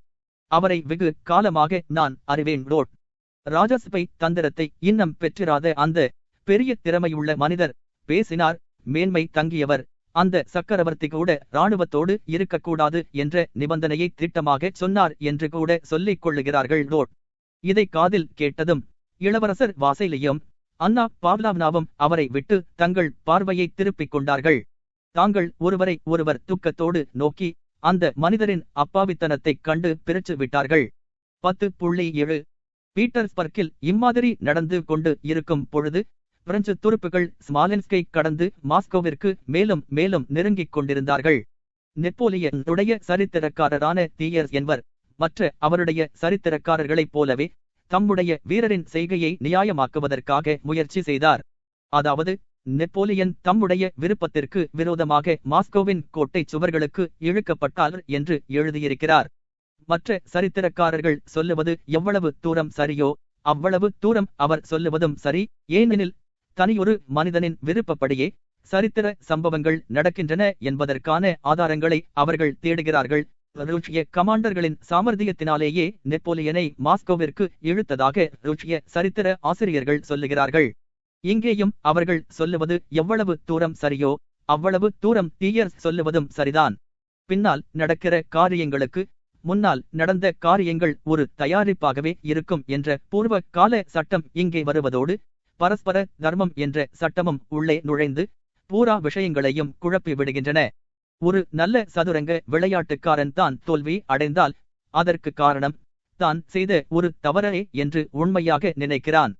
அவரை வெகு காலமாக நான் அறிவேன். ராஜசபை தந்திரத்தை இன்னும் பெற்றிராத அந்த பெரிய திறமையுள்ள மனிதர் பேசினார். மேன்மை தங்கியவர். அந்த சக்கரவர்த்தி கூட இராணுவத்தோடு இருக்கக்கூடாது என்ற நிபந்தனையை திட்டமாக சொன்னார் என்று கூட சொல்லிக் கொள்ளுகிறார்கள். இதை காதில் கேட்டதும் இளவரசர் வாசைலியும் அன்னா பாவ்லாவ்னாவும் அவரை விட்டு தங்கள் பார்வையை திருப்பிக் கொண்டார்கள். தாங்கள் ஒருவரை ஒருவர் துக்கத்தோடு நோக்கி அந்த மனிதரின் அப்பாவித்தனத்தைக் கண்டு பிரிச்சு விட்டார்கள். 10.7 பீட்டர்ஸ்பர்க்கில் இம்மாதிரி நடந்து கொண்டு இருக்கும் பொழுது பிரெஞ்சு துருப்புகள் ஸ்மாலென்ஸ்கை கடந்து மாஸ்கோவிற்கு மேலும் மேலும் நெருங்கிக் கொண்டிருந்தார்கள். நெப்போலியனுடைய சரித்திரக்காரரான தியர்ஸ் என்பவர் மற்ற அவருடைய சரித்திரக்காரர்களைப் போலவே தம்முடைய வீரரின் செய்கையை நியாயமாக்குவதற்காக முயற்சி செய்தார். அதாவது, நெப்போலியன் தம்முடைய விருப்பத்திற்கு விரோதமாக மாஸ்கோவின் கோட்டை சுவர்களுக்கு இழுக்கப்பட்டார் என்று எழுதியிருக்கிறார். மற்ற சரித்திரக்காரர்கள் சொல்லுவது எவ்வளவு தூரம் சரியோ அவ்வளவு தூரம் அவர் சொல்லுவதும் சரி. ஏனெனில் தனியொரு மனிதனின் விருப்பப்படியே சரித்திர சம்பவங்கள் நடக்கின்றன என்பதற்கான ஆதாரங்களை அவர்கள் தேடுகிறார்கள். ரஷ்ய கமாண்டர்களின் சாமர்த்தியத்தினாலேயே நெப்போலியனை மாஸ்கோவிற்கு இழுத்ததாக ரஷ்ய சரித்திர ஆசிரியர்கள் சொல்லுகிறார்கள். இங்கேயும் அவர்கள் சொல்லுவது எவ்வளவு தூரம் சரியோ அவ்வளவு தூரம் தியர்ஸ் சொல்லுவதும் சரிதான். பின்னால் நடக்கிற காரியங்களுக்கு முன்னால் நடந்த காரியங்கள் ஒரு தயாரிப்பாகவே இருக்கும் என்ற பூர்வ கால சட்டம் இங்கே வருவதோடு பரஸ்பர தர்மம் என்ற சட்டமும் உள்ளே நுழைந்து பூரா விஷயங்களையும் குழப்பி விடுகின்றன. ஒரு நல்ல சதுரங்க விளையாட்டுக்காரன் தான் தோல்வி அடைந்தால் அதற்கு காரணம் தான் செய்த ஒரு தவறே என்று உண்மையாக நினைக்கிறான்.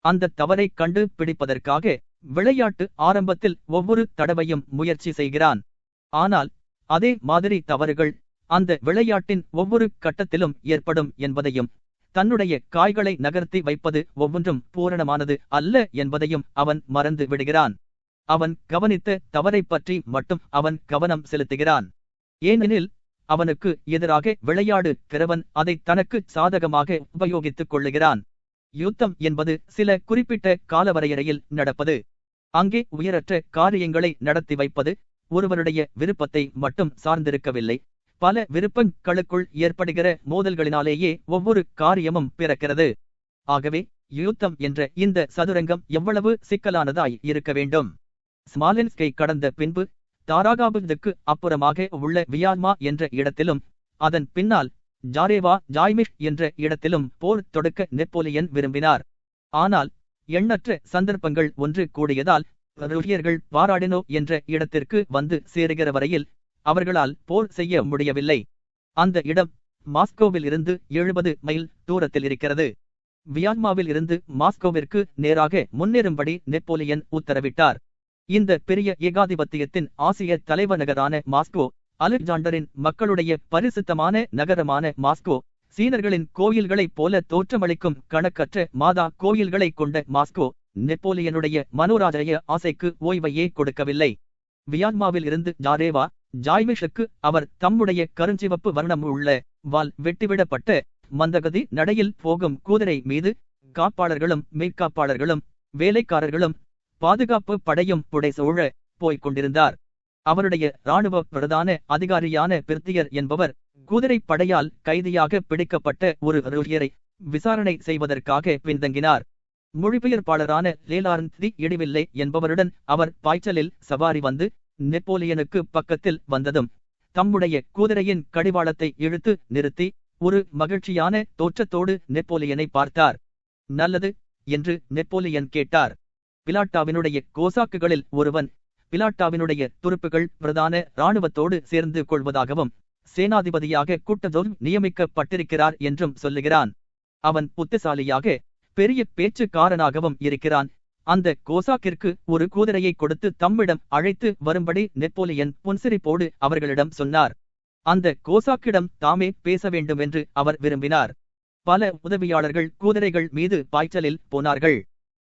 அந்த தவறை கண்டு பிடிப்பதற்காக விளையாட்டு ஆரம்பத்தில் ஒவ்வொரு தடவையும் முயற்சி செய்கிறான். ஆனால் அதே மாதிரி தவறுகள் அந்த விளையாட்டின் ஒவ்வொரு கட்டத்திலும் ஏற்படும் என்பதையும் தன்னுடைய காய்களை நகர்த்தி வைப்பது ஒவ்வொன்றும் பூரணமானது அல்ல என்பதையும் அவன் மறந்து விடுகிறான். அவன் கவனித்த தவறை பற்றி மட்டும் அவன் கவனம் செலுத்துகிறான். ஏனெனில் அவனுக்கு எதிராக விளையாடுகிறவன் அதை தனக்கு சாதகமாக உபயோகித்துக் கொள்ளுகிறான். யுத்தம் என்பது சில குறிப்பிட்ட காலவரையறையில் நடப்பது. அங்கே உயரற்ற காரியங்களை நடத்தி வைப்பது ஒருவருடைய விருப்பத்தை மட்டும் சார்ந்திருக்கவில்லை. பல விருப்பங்களுக்குள் ஏற்படுகிற மோதல்களினாலேயே ஒவ்வொரு காரியமும் பிறக்கிறது. ஆகவே யுத்தம் என்ற இந்த சதுரங்கம் எவ்வளவு சிக்கலானதாய் இருக்க வேண்டும். ஸ்மாலென்ஸ்கை கடந்த பின்பு தாராகாபுக்கு அப்புறமாக உள்ள வியான்மா என்ற இடத்திலும் அதன் பின்னால் ஜாரேவா ஜாய்மிஷ் என்ற இடத்திலும் போர் தொடுக்க நெப்போலியன் விரும்பினார். ஆனால் எண்ணற்ற சந்தர்ப்பங்கள் ஒன்று கூடியதால் ருஷியர்கள் பாராடினோ என்ற இடத்திற்கு வந்து சேருகிற வரையில் அவர்களால் போர் செய்ய முடியவில்லை. அந்த இடம் மாஸ்கோவில் இருந்து 70 மைல் தூரத்தில் இருக்கிறது. வியான்மாவில் இருந்து மாஸ்கோவிற்கு நேராக முன்னேறும்படி நெப்போலியன் உத்தரவிட்டார். இந்த பெரிய ஏகாதிபத்தியத்தின் ஆசிய தலைவநகரான மாஸ்கோ, அலெக்சாண்டரின் மக்களுடைய பரிசுத்தமான நகரமான மாஸ்கோ, சீனர்களின் கோயில்களைப் போல தோற்றமளிக்கும் கணக்கற்ற மாதா கோயில்களை கொண்ட மாஸ்கோ நெப்போலியனுடைய மனோராஜய ஆசைக்கு ஓய்வையே கொடுக்கவில்லை. வியான்மாவில் இருந்து ஜாரேவா ஜாய்மிஷுக்கு அவர் தம்முடைய கருஞ்சிவப்பு வர்ணம் உள்ள வால் வெட்டிவிடப்பட்ட மந்தகதி நடையில் போகும் குதிரை மீது காப்பாளர்களும் மெய்காப்பாளர்களும் வேலைக்காரர்களும் பாதுகாப்பு படையும் புடைசூழ போய்க் கொண்டிருந்தார். அவருடைய இராணுவ பிரதான அதிகாரியான பிர்த்தியர் என்பவர் குதிரை படையால் கைதியாக பிடிக்கப்பட்ட ஒரு ருஷியரை விசாரணை செய்வதற்காக பின்தங்கினார். மொழிபெயர்ப்பாளரான லேலார்ந்தி இடிவில்லை என்பவருடன் அவர் பாய்ச்சலில் சவாரி வந்து நெப்போலியனுக்கு பக்கத்தில் வந்ததும் தம்முடைய குதிரையின் கடிவாளத்தை இழுத்து நிறுத்தி ஒரு மகிழ்ச்சியான தோற்றத்தோடு நெப்போலியனை பார்த்தார். நல்லது என்று நெப்போலியன் கேட்டார். பிலாட்டாவினுடைய கோசாக்குகளில் ஒருவன் பிலாட்டாவினுடைய துருப்புகள் பிரதான இராணுவத்தோடு சேர்ந்து கொள்வதாகவும் சேனாதிபதியாக கூட்டத்தோடு நியமிக்கப்பட்டிருக்கிறார் என்றும் சொல்லுகிறான். அவன் புத்திசாலியாக பெரிய பேச்சுக்காரனாகவும் இருக்கிறான். அந்த கோசாக்கிற்கு ஒரு குதிரையை கொடுத்து தம்மிடம் அழைத்து வரும்படி நெப்போலியன் புன்சிரிப்போடு அவர்களிடம் சொன்னார். அந்த கோசாக்கிடம் தாமே பேச வேண்டுமென்று அவர் விரும்பினார். பல உதவியாளர்கள் குதிரைகள் மீது பாய்ச்சலில் போனார்கள்.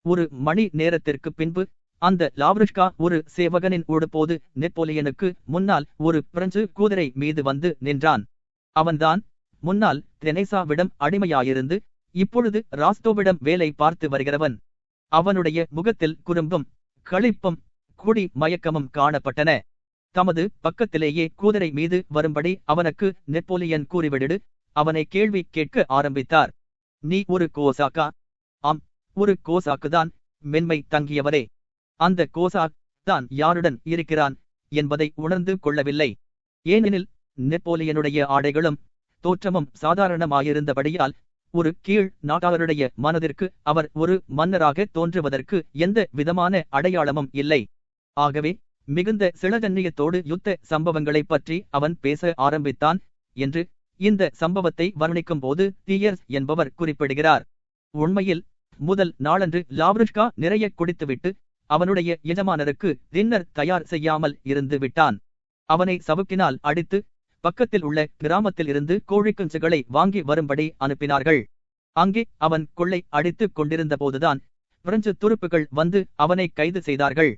ஒரு மணி நேரத்திற்கு பின்பு அந்த லாவ்ருஷ்கா ஒரு சேவகனின் ஓடுபோது நெப்போலியனுக்கு முன்னால் ஒரு பிரெஞ்சு குதிரை மீது வந்து நின்றான். அவன்தான் முன்னால் தெனேசாவிடம் அடிமையாயிருந்து இப்பொழுது ராஸ்தோவிடம் வேலை பார்த்து வருகிறவன். அவனுடைய முகத்தில் குறும்பும் களிப்பும் குடி மயக்கமும் காணப்பட்டன. தமது பக்கத்திலேயே குதிரை மீது வரும்படி அவனுக்கு நெப்போலியன் கூறிவிடு அவனை கேள்வி கேட்க ஆரம்பித்தார். நீ ஒரு கோசாக்கா? ஆம், ஒரு கோசாக்குதான் மென்மை தங்கியவரே. அந்த கோசாக் தான் யாருடன் இருக்கிறான் என்பதை உணர்ந்து கொள்ளவில்லை. ஏனெனில் நெப்போலியனுடைய ஆடைகளும் தோற்றமும் சாதாரணமாயிருந்தபடியால் ஒரு கீழ் நாட்டாளருடைய மனதிற்கு அவர் ஒரு மன்னராக தோன்றுவதற்கு எந்த விதமான அடையாளமும் இல்லை. ஆகவே மிகுந்த சிளகண்ணியத்தோடு யுத்த சம்பவங்களைப் பற்றி அவன் பேச ஆரம்பித்தான் என்று இந்த சம்பவத்தை வர்ணிக்கும் போது தியர்ஸ் என்பவர் குறிப்பிடுகிறார். உண்மையில் முதல் நாளன்று லாவ்ருஷ்கா நிறைய குடித்துவிட்டு அவனுடைய எஜமானருக்கு டின்னர் தயார் செய்யாமல் இருந்து விட்டான். அவனை சவுக்கினால் அடித்து பக்கத்தில் உள்ள கிராமத்தில் இருந்து கோழிக்குஞ்சுகளை வாங்கி வரும்படி அனுப்பினார்கள். அங்கே அவன் கொள்ளை அடித்துக் கொண்டிருந்த போதுதான் பிரெஞ்சு துருப்புகள் வந்து அவனை கைது செய்தார்கள்.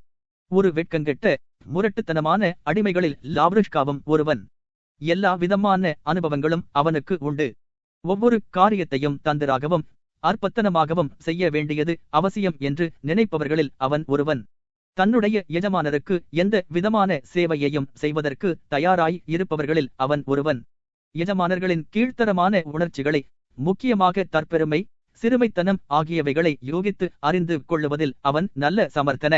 ஒரு வெட்கங்கெட்ட முரட்டுத்தனமான அடிமைகளில் லாவ்ருஷ்காவும் ஒருவன். எல்லா விதமான அனுபவங்களும் அவனுக்கு உண்டு. ஒவ்வொரு காரியத்தையும் தந்திராகவும் அற்பத்தனமாகவும் செய்ய வேண்டியது அவசியம் என்று நினைப்பவர்களில் அவன் ஒருவன். தன்னுடைய எஜமானருக்கு எந்த விதமான சேவையையும் செய்வதற்கு தயாராய் இருப்பவர்களில் அவன் ஒருவன். எஜமானர்களின் கீழ்த்தரமான உணர்ச்சிகளை, முக்கியமாக தற்பெருமை, சிறுமைத்தனம் ஆகியவைகளை யூகித்து அறிந்து கொள்ளுவதில் அவன் நல்ல சமர்த்தன.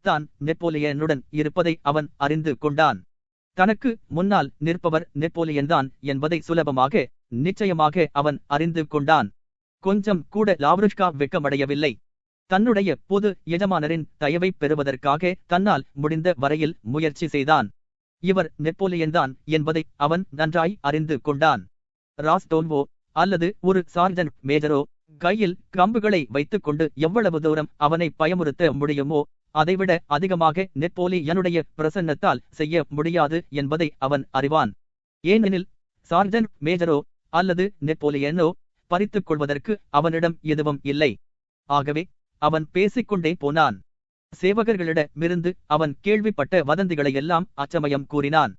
தான் நெப்போலியனுடன் இருப்பதை அவன் அறிந்து கொண்டான். தனக்கு முன்னால் நிற்பவர் நெப்போலியன்தான் என்பதை சுலபமாக நிச்சயமாக அவன் அறிந்து கொண்டான். கொஞ்சம் கூட லாவ்ருஷ்கா வெட்கமடையவில்லை. தன்னுடைய பொது எஜமானரின் தயவை பெறுவதற்காக தன்னால் முடிந்த வரையில் முயற்சி செய்தான். இவர் நெப்போலியன்தான் என்பதை அவன் நன்றாய் அறிந்து கொண்டான். ராஸ்டோன்வோ அல்லது ஒரு சார்ஜன்ட் மேஜரோ கையில் கம்புகளை வைத்துக் கொண்டு எவ்வளவு தூரம் அவனை பயமுறுத்த முடியுமோ அதைவிட அதிகமாக நெப்போலியனுடைய பிரசன்னத்தால் செய்ய முடியாது என்பதை அவன் அறிவான். ஏனெனில் சார்ஜன்ட் மேஜரோ அல்லது நெப்போலியனோ பறித்துக் கொள்வதற்கு அவனிடம் எதுவும் இல்லை. ஆகவே அவன் பேசிக்கொண்டே போனான். சேவகர்களிடமிருந்து அவன் கேள்விப்பட்ட வதந்திகளையெல்லாம் அச்சமயம் கூறினான்.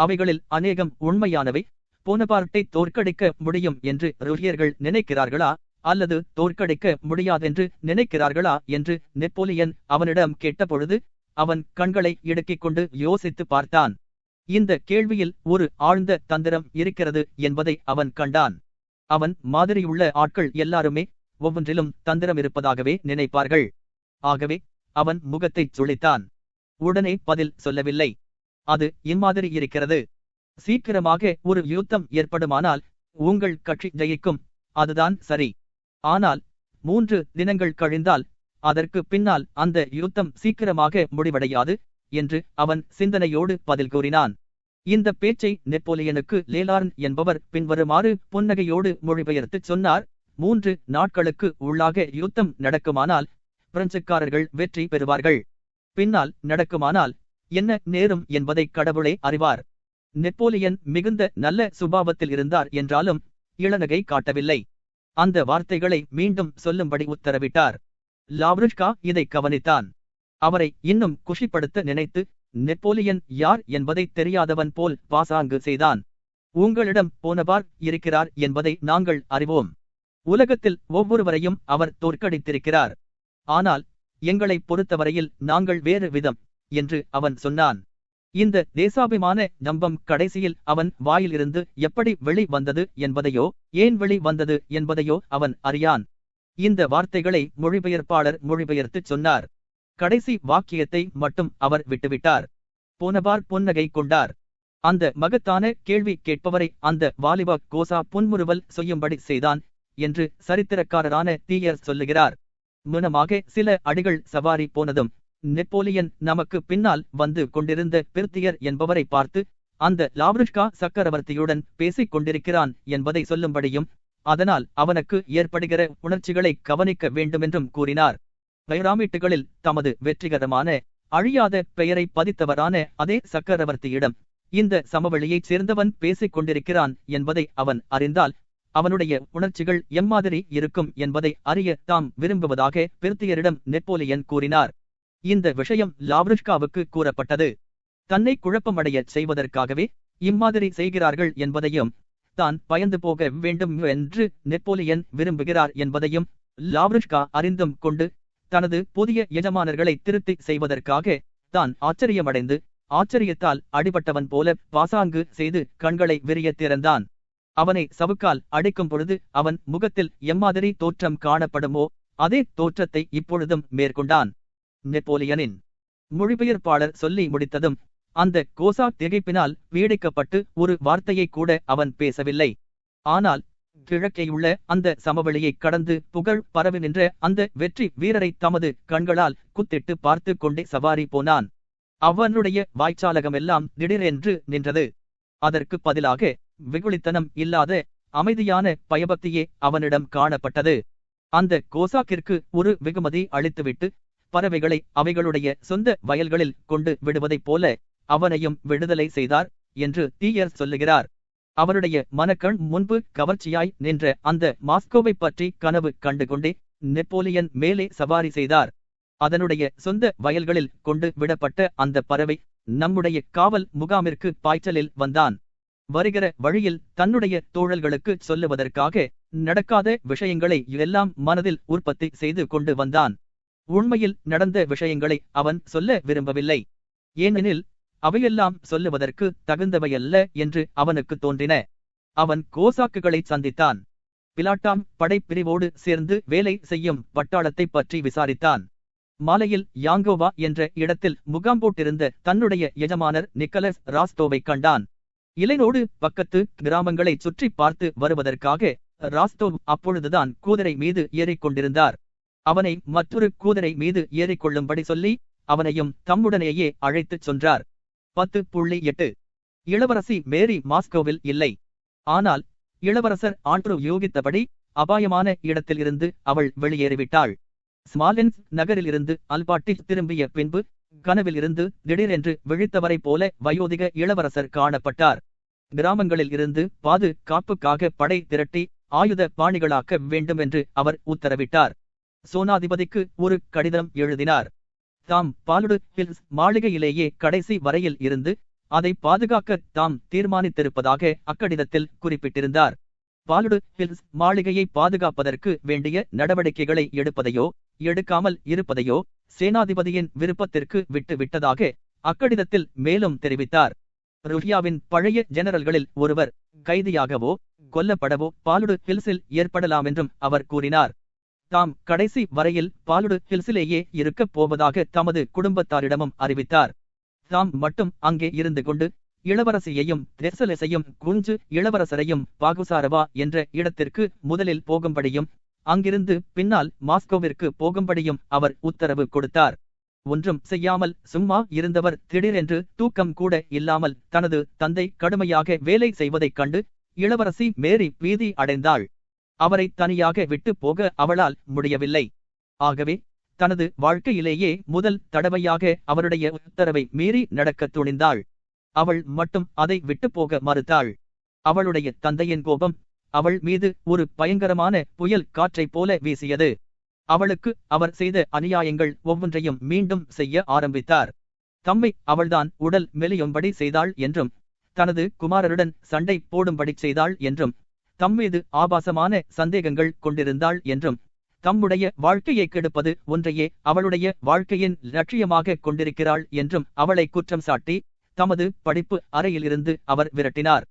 அவைகளில் அநேகம் உண்மையானவை. போனபார்ட்டை தோற்கடிக்க முடியும் என்று ருஷ்யர்கள் நினைக்கிறார்களா, அல்லது தோற்கடிக்க முடியாதென்று நினைக்கிறார்களா என்று நெப்போலியன் அவனிடம் கேட்டபொழுது அவன் கண்களை இடுக்கிக் கொண்டு யோசித்து பார்த்தான். இந்த கேள்வியில் ஒரு ஆழ்ந்த தந்திரம் இருக்கிறது என்பதை அவன் கண்டான். அவன் மாதிரியுள்ள ஆட்கள் எல்லாருமே ஒவ்வொன்றிலும் தந்திரம் இருப்பதாகவே நினைப்பார்கள். ஆகவே அவன் முகத்தைச் சுளித்தான். உடனே பதில் சொல்லவில்லை. அது இம்மாதிரி இருக்கிறது. சீக்கிரமாக ஒரு யுத்தம் ஏற்படுமானால் உங்கள் கட்சி ஜெயிக்கும், அதுதான் சரி. ஆனால் 3 தினங்கள் கழிந்தால் அதற்கு பின்னால் அந்த யுத்தம் சீக்கிரமாக முடிவடையாது என்று அவன் சிந்தனையோடு பதில் கூறினான். இந்த பேச்சை நெப்போலியனுக்கு லேலார்ன் என்பவர் பின்வருமாறு புன்னகையோடு மொழிபெயர்த்துச் சொன்னார். 3 நாட்களுக்கு உள்ளாக யுத்தம் நடக்குமானால் பிரெஞ்சுக்காரர்கள் வெற்றி பெறுவார்கள். பின்னால் நடக்குமானால் என்ன நேரும் என்பதை கடவுளே அறிவார். நெப்போலியன் மிகுந்த நல்ல சுபாவத்தில் இருந்தார் என்றாலும் இளநகை காட்டவில்லை. அந்த வார்த்தைகளை மீண்டும் சொல்லும்படி உத்தரவிட்டார். லாவ்ருஷ்கா இதை கவனித்தான். அவரை இன்னும் குஷிப்படுத்த நினைத்து நெப்போலியன் யார் என்பதை தெரியாதவன் போல் பாசாங்கு செய்தான். உங்களிடம் போனபார் இருக்கிறார் என்பதை நாங்கள் அறிவோம். உலகத்தில் ஒவ்வொருவரையும் அவர் தோற்கடித்திருக்கிறார். ஆனால் எங்களை பொறுத்தவரையில் நாங்கள் வேறு விதம் என்று அவன் சொன்னான். இந்த தேசாபிமான ஜம்பம் கடைசியில் அவன் வாயிலிருந்து எப்படி வெளி வந்தது என்பதையோ, ஏன் வெளி வந்தது என்பதையோ அவன் அறியான். இந்த வார்த்தைகளை மொழிபெயர்ப்பாளர் மொழிபெயர்த்துச் சொன்னார். கடைசி வாக்கியத்தை மட்டும் அவர் விட்டுவிட்டார். போனபார் புன்னகை கொண்டார். அந்த மகத்தான கேள்வி கேட்பவரை அந்த வாலிப கோசா புன்முறுவல் செய்யும்படி செய்தான் என்று சரித்திரக்காரரான தீயர் சொல்லுகிறார். முனமாக சில அடிகள் சவாரி போனதும் நெப்போலியன் நமக்கு பின்னால் வந்து கொண்டிருந்த பிர்த்தியர் என்பவரை பார்த்து அந்த லாவ்ருஷ்கா சக்கரவர்த்தியுடன் பேசிக் கொண்டிருக்கிறான் என்பதை சொல்லும்படியும் அதனால் அவனுக்கு ஏற்படுகிற உணர்ச்சிகளை கவனிக்க வேண்டுமென்றும் கூறினார். பைராமிட்டுகளில் தமது வெற்றிகரமான அழியாத பெயரை பதித்தவரான அதே சக்கரவர்த்தியிடம் இந்த சமவெளியைச் சேர்ந்தவன் பேசிக் கொண்டிருக்கிறான் என்பதை அவன் அறிந்தால் அவனுடைய உணர்ச்சிகள் எம்மாதிரி இருக்கும் என்பதை அறிய தாம் விரும்புவதாக பிர்த்தியரிடம் நெப்போலியன் கூறினார். இந்த விஷயம் லாவ்ருஷ்காவுக்கு கூறப்பட்டது. தன்னை குழப்பமடையச் செய்வதற்காகவே இம்மாதிரி செய்கிறார்கள் என்பதையும், தான் பயந்து போக வேண்டும் என்று நெப்போலியன் விரும்புகிறார் என்பதையும் லாவ்ருஷ்கா அறிந்தும் கொண்டு தனது புதிய எஜமானர்களை திருத்தி செய்வதற்காக தான் ஆச்சரியமடைந்து ஆச்சரியத்தால் அடிபட்டவன் போல பாசாங்கு செய்து கண்களை விரிய திறந்தான். அவனை சவுக்கால் அடிக்கும் பொழுது அவன் முகத்தில் எம்மாதிரி தோற்றம் காணப்படுமோ அதே தோற்றத்தை இப்பொழுதும் மேற்கொண்டான். நெப்போலியனின் மொழிபெயர்ப்பாளர் சொல்லி முடித்ததும் அந்த கோசா திகைப்பினால் பீடிக்கப்பட்டு ஒரு வார்த்தையை கூட அவன் பேசவில்லை. ஆனால் கிழக்கேயுள்ள அந்த சமவெளியை கடந்து புகழ் பரவி நின்ற அந்த வெற்றி வீரரை தமது கண்களால் குத்திட்டு பார்த்து கொண்டே சவாரி போனான். அவனுடைய வாய்ச்சாலகமெல்லாம் திடீரென்று நின்றது. அதற்கு பதிலாக வெகுளித்தனம் இல்லாத அமைதியான பயபக்தியே அவனிடம் காணப்பட்டது. அந்த கோசாக்கிற்கு ஒரு வெகுமதி அளித்துவிட்டு பறவைகளை அவைகளுடைய சொந்த வயல்களில் கொண்டு விடுவதைப் போல அவனையும் விடுதலை செய்தார் என்று தீயர் சொல்லுகிறார். அவருடைய மனக்கண் முன்பு கவர்ச்சியாய் நின்ற அந்த மாஸ்கோவை பற்றி கனவு கண்டுகொண்டே நெப்போலியன் மேலே சவாரி செய்தார். அதனுடைய சொந்த வயல்களில் கொண்டு விடப்பட்ட அந்த பறவை நம்முடைய காவல் முகாமிற்கு பாய்ச்சலில் வந்தான். வருகிற வழியில் தன்னுடைய தோழர்களுக்கு சொல்லுவதற்காக நடக்காத விஷயங்களை எல்லாம் மனதில் உற்பத்தி செய்து கொண்டு வந்தான். உண்மையில் நடந்த விஷயங்களை அவன் சொல்ல விரும்பவில்லை. ஏனெனில் அவையெல்லாம் சொல்லுவதற்கு தகுந்தவையல்ல என்று அவனுக்கு தோன்றின. அவன் கோசாக்குகளை சந்தித்தான். பிலாட்டாம் படைப்பிரிவோடு சேர்ந்து வேலை செய்யும் பட்டாளத்தை பற்றி விசாரித்தான். மாலையில் யாங்கோவா என்ற இடத்தில் முகாம் போட்டிருந்த தன்னுடைய எஜமானர் நிக்கலஸ் ராஸ்டோவை கண்டான். இலைனோடு பக்கத்து கிராமங்களை சுற்றி பார்த்து வருவதற்காக ராஸ்டோவ் அப்பொழுதுதான் குதிரை மீது ஏறிக்கொண்டிருந்தார். அவனை மற்றொரு குதிரை மீது ஏறிக்கொள்ளும்படி சொல்லி அவனையும் தம்முடனேயே அழைத்துச் சென்றார். 10.8 இளவரசி மேரி மாஸ்கோவில் இல்லை. ஆனால் இளவரசர் ஆண்ட்ரூ யூகித்தபடி அபாயமான இடத்திலிருந்து அவள் வெளியேறிவிட்டாள். ஸ்மாலென்ஸ் நகரிலிருந்து அல்பாட்டிச் திரும்பிய பின்பு கனவில் இருந்து திடீரென்று விழித்தவரைப் போல வயோதிக இளவரசர் காணப்பட்டார். கிராமங்களில் இருந்து பாதுகாப்புக்காக படை திரட்டி ஆயுத பாணிகளாக்க வேண்டுமென்று அவர் உத்தரவிட்டார். சோனாதிபதிக்கு ஒரு கடிதம் எழுதினார். தாம் பாலுடு ஹில்ஸ் மாளிகையிலேயே கடைசி வரையில் இருந்து அதை பாதுகாக்க தாம் தீர்மானித்திருப்பதாக அக்கடிதத்தில் குறிப்பிட்டிருந்தார். பாலுடு ஹில்ஸ் மாளிகையை பாதுகாப்பதற்கு வேண்டிய நடவடிக்கைகளை எடுப்பதையோ எடுக்காமல் இருப்பதையோ சேனாதிபதியின் விருப்பத்திற்கு விட்டு விட்டதாக அக்கடிதத்தில் மேலும் தெரிவித்தார். ருஹியாவின் பழைய ஜெனரல்களில் ஒருவர் கைதியாகவோ கொல்லப்படவோ பாலுடு ஹில்ஸில் ஏற்படலாமென்றும் அவர் கூறினார். தாம் கடைசி வரையில் பாலுடு ஹில்ஸிலேயே இருக்கப் போவதாக தமது குடும்பத்தாரிடமும் அறிவித்தார். தாம் மட்டும் அங்கே இருந்து கொண்டு இளவரசியையும் தெர்சலெஸையும் குஞ்சு இளவரசரையும் பாகுசாரவா என்ற இடத்திற்கு முதலில் போகும்படியும் அங்கிருந்து பின்னால் மாஸ்கோவிற்கு போகும்படியும் அவர் உத்தரவு கொடுத்தார். ஒன்றும் செய்யாமல் சும்மா இருந்தவர் திடீரென்று தூக்கம் கூட இல்லாமல் தனது தந்தை கடுமையாக வேலை செய்வதைக் கண்டு இளவரசி மேரி பீதி அடைந்தாள். அவரை தனியாக விட்டு போக அவளால் முடியவில்லை. ஆகவே தனது வாழ்க்கையிலேயே முதல் தடவையாக அவருடைய உத்தரவை மீறி நடக்கத் துணிந்தாள். அவள் மட்டும் அதை விட்டு போக மறுத்தாள். அவளுடைய தந்தையின் கோபம் அவள் மீது ஒரு பயங்கரமான புயல் காற்றைப் போல வீசியது. அவளுக்கு அவர் செய்த அநியாயங்கள் ஒவ்வொன்றையும் மீண்டும் செய்ய ஆரம்பித்தார். தம்மை அவள்தான் உடல் மெலியும்படி செய்தாள் என்றும் தனது குமாரருடன் சண்டை போடும்படி செய்தாள் என்றும் தம்மீது ஆபாசமான சந்தேகங்கள் கொண்டிருந்தாள் என்றும் தம்முடைய வாழ்க்கையை கெடுப்பது ஒன்றையே அவளுடைய வாழ்க்கையின் லட்சியமாக கொண்டிருக்கிறாள் என்றும் அவளை குற்றம் சாட்டி தமது படிப்பு அறையிலிருந்து அவர் விரட்டினார்.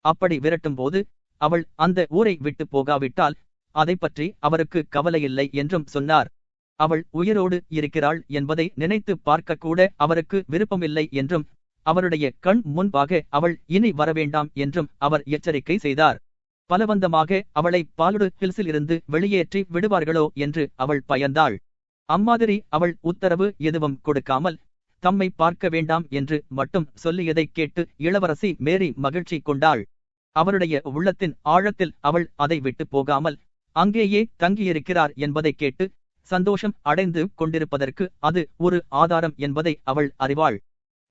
அப்படி விரட்டும்போது அவள் அந்த ஊரை விட்டு போகாவிட்டால் அதை பற்றி அவருக்கு கவலையில்லை என்றும் சொன்னார். அவள் உயிரோடு இருக்கிறாள் என்பதை நினைத்து பார்க்கக்கூட அவருக்கு விருப்பமில்லை என்றும் அவருடைய கண் முன்பாக அவள் இனி வரவேண்டாம் என்றும் அவர் எச்சரிக்கை செய்தார். பலவந்தமாக அவளை பாலுடு ஹில்ஸில் இருந்து வெளியேற்றி விடுவார்களோ என்று அவள் பயந்தாள். அம்மாதிரி அவள் உத்தரவு எதுவும் கொடுக்காமல் தம்மை பார்க்க வேண்டாம் என்று மட்டும் சொல்லியதைக் கேட்டு இளவரசி மேரி மகிழ்ச்சி கொண்டாள். அவருடைய உள்ளத்தின் ஆழத்தில் அவள் அதை விட்டு போகாமல் அங்கேயே தங்கியிருக்கிறார் என்பதைக் கேட்டு சந்தோஷம் அடைந்து கொண்டிருப்பதற்கு அது ஒரு ஆதாரம் என்பதை அவள் அறிவாள்.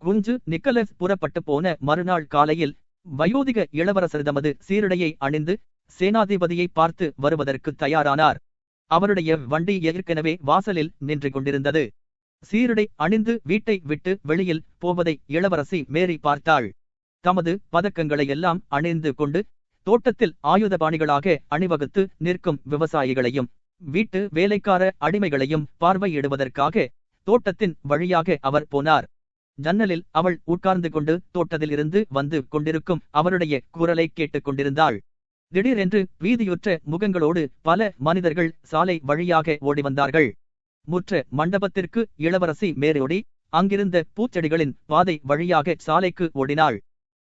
குஞ்சு நிக்கலஸ் புறப்பட்டு போன மறுநாள் காலையில் வயோதிக இளவரசர் தமது சீருடையை அணிந்து சேனாதிபதியை பார்த்து வருவதற்கு தயாரானார். அவருடைய வண்டி ஏற்கனவே வாசலில் நின்று கொண்டிருந்தது. சீருடை அணிந்து வீட்டை விட்டு வெளியில் போவதை இளவரசி மேரி பார்த்தாள். தமது பதக்கங்களை எல்லாம் அணிந்து கொண்டு தோட்டத்தில் ஆயுதபாணிகளாக அணிவகுத்து நிற்கும் விவசாயிகளையும் வீட்டு வேலைக்கார அடிமைகளையும் பார்வையிடுவதற்காக தோட்டத்தின் வழியாக அவர் போனார். ஜன்னலில் அவள் உட்கார்ந்து கொண்டு தோட்டத்தில் இருந்து வந்து கொண்டிருக்கும் அவருடைய குரலை கேட்டுக் கொண்டிருந்தாள். திடீரென்று வீதியுற்ற முகங்களோடு பல மனிதர்கள் சாலை வழியாக ஓடி வந்தார்கள். முற்ற மண்டபத்திற்கு இளவரசி மேரோடி அங்கிருந்த பூச்செடிகளின் பாதை வழியாக சாலைக்கு ஓடினாள்.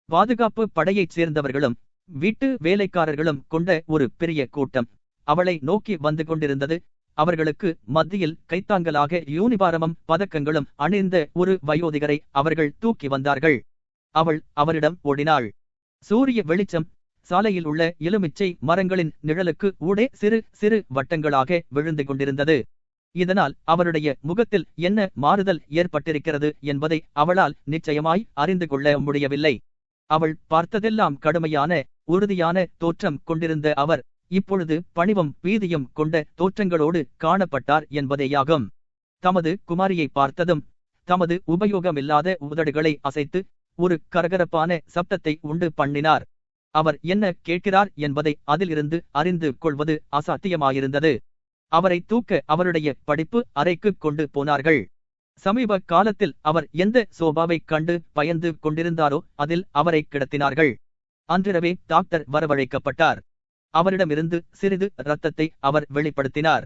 பாதுகாப்பு படையைச் சேர்ந்தவர்களும் வீட்டு வேலைக்காரர்களும் கொண்ட ஒரு பெரிய கூட்டம் அவளை நோக்கி வந்து கொண்டிருந்தது. அவர்களுக்கு மத்தியில் கைத்தாங்கலாக யூனிபாரமும் பதக்கங்களும் அணிந்த ஒரு வயோதிகரை அவர்கள் தூக்கி வந்தார்கள். அவள் அவரிடம் ஓடினாள். சூரிய வெளிச்சம் சாலையில் உள்ள எலுமிச்சை மரங்களின் நிழலுக்கு ஊடே சிறு சிறு வட்டங்களாக விழுந்து கொண்டிருந்தது. இதனால் அவருடைய முகத்தில் என்ன மாறுதல் ஏற்பட்டிருக்கிறது என்பதை அவளால் நிச்சயமாய் அறிந்து கொள்ள முடியவில்லை. அவள் பார்த்ததெல்லாம் கடுமையான உறுதியான தோற்றம் கொண்டிருந்த அவர் இப்பொழுது பணிவும் பீதியும் கொண்ட தோற்றங்களோடு காணப்பட்டார் என்பதேயாகும். தமது குமாரியை பார்த்ததும் தமது உபயோகமில்லாத உதடுகளை அசைத்து ஒரு கரகரப்பான சப்தத்தை உண்டு பண்ணினார். அவர் என்ன கேட்கிறார் என்பதை அதிலிருந்து அறிந்து கொள்வது அசாத்தியமாயிருந்தது. அவரை தூக்க அவருடைய படிப்பு அறைக்கு கொண்டு போனார்கள். சமீப காலத்தில் அவர் எந்த சோபாவைக் கண்டு பயந்து கொண்டிருந்தாரோ அதில் அவரை கிடத்தினார்கள். அன்றிரவே டாக்டர் வரவழைக்கப்பட்டார். அவரிடமிருந்து சிறிது இரத்தத்தை அவர் வெளிப்படுத்தினார்.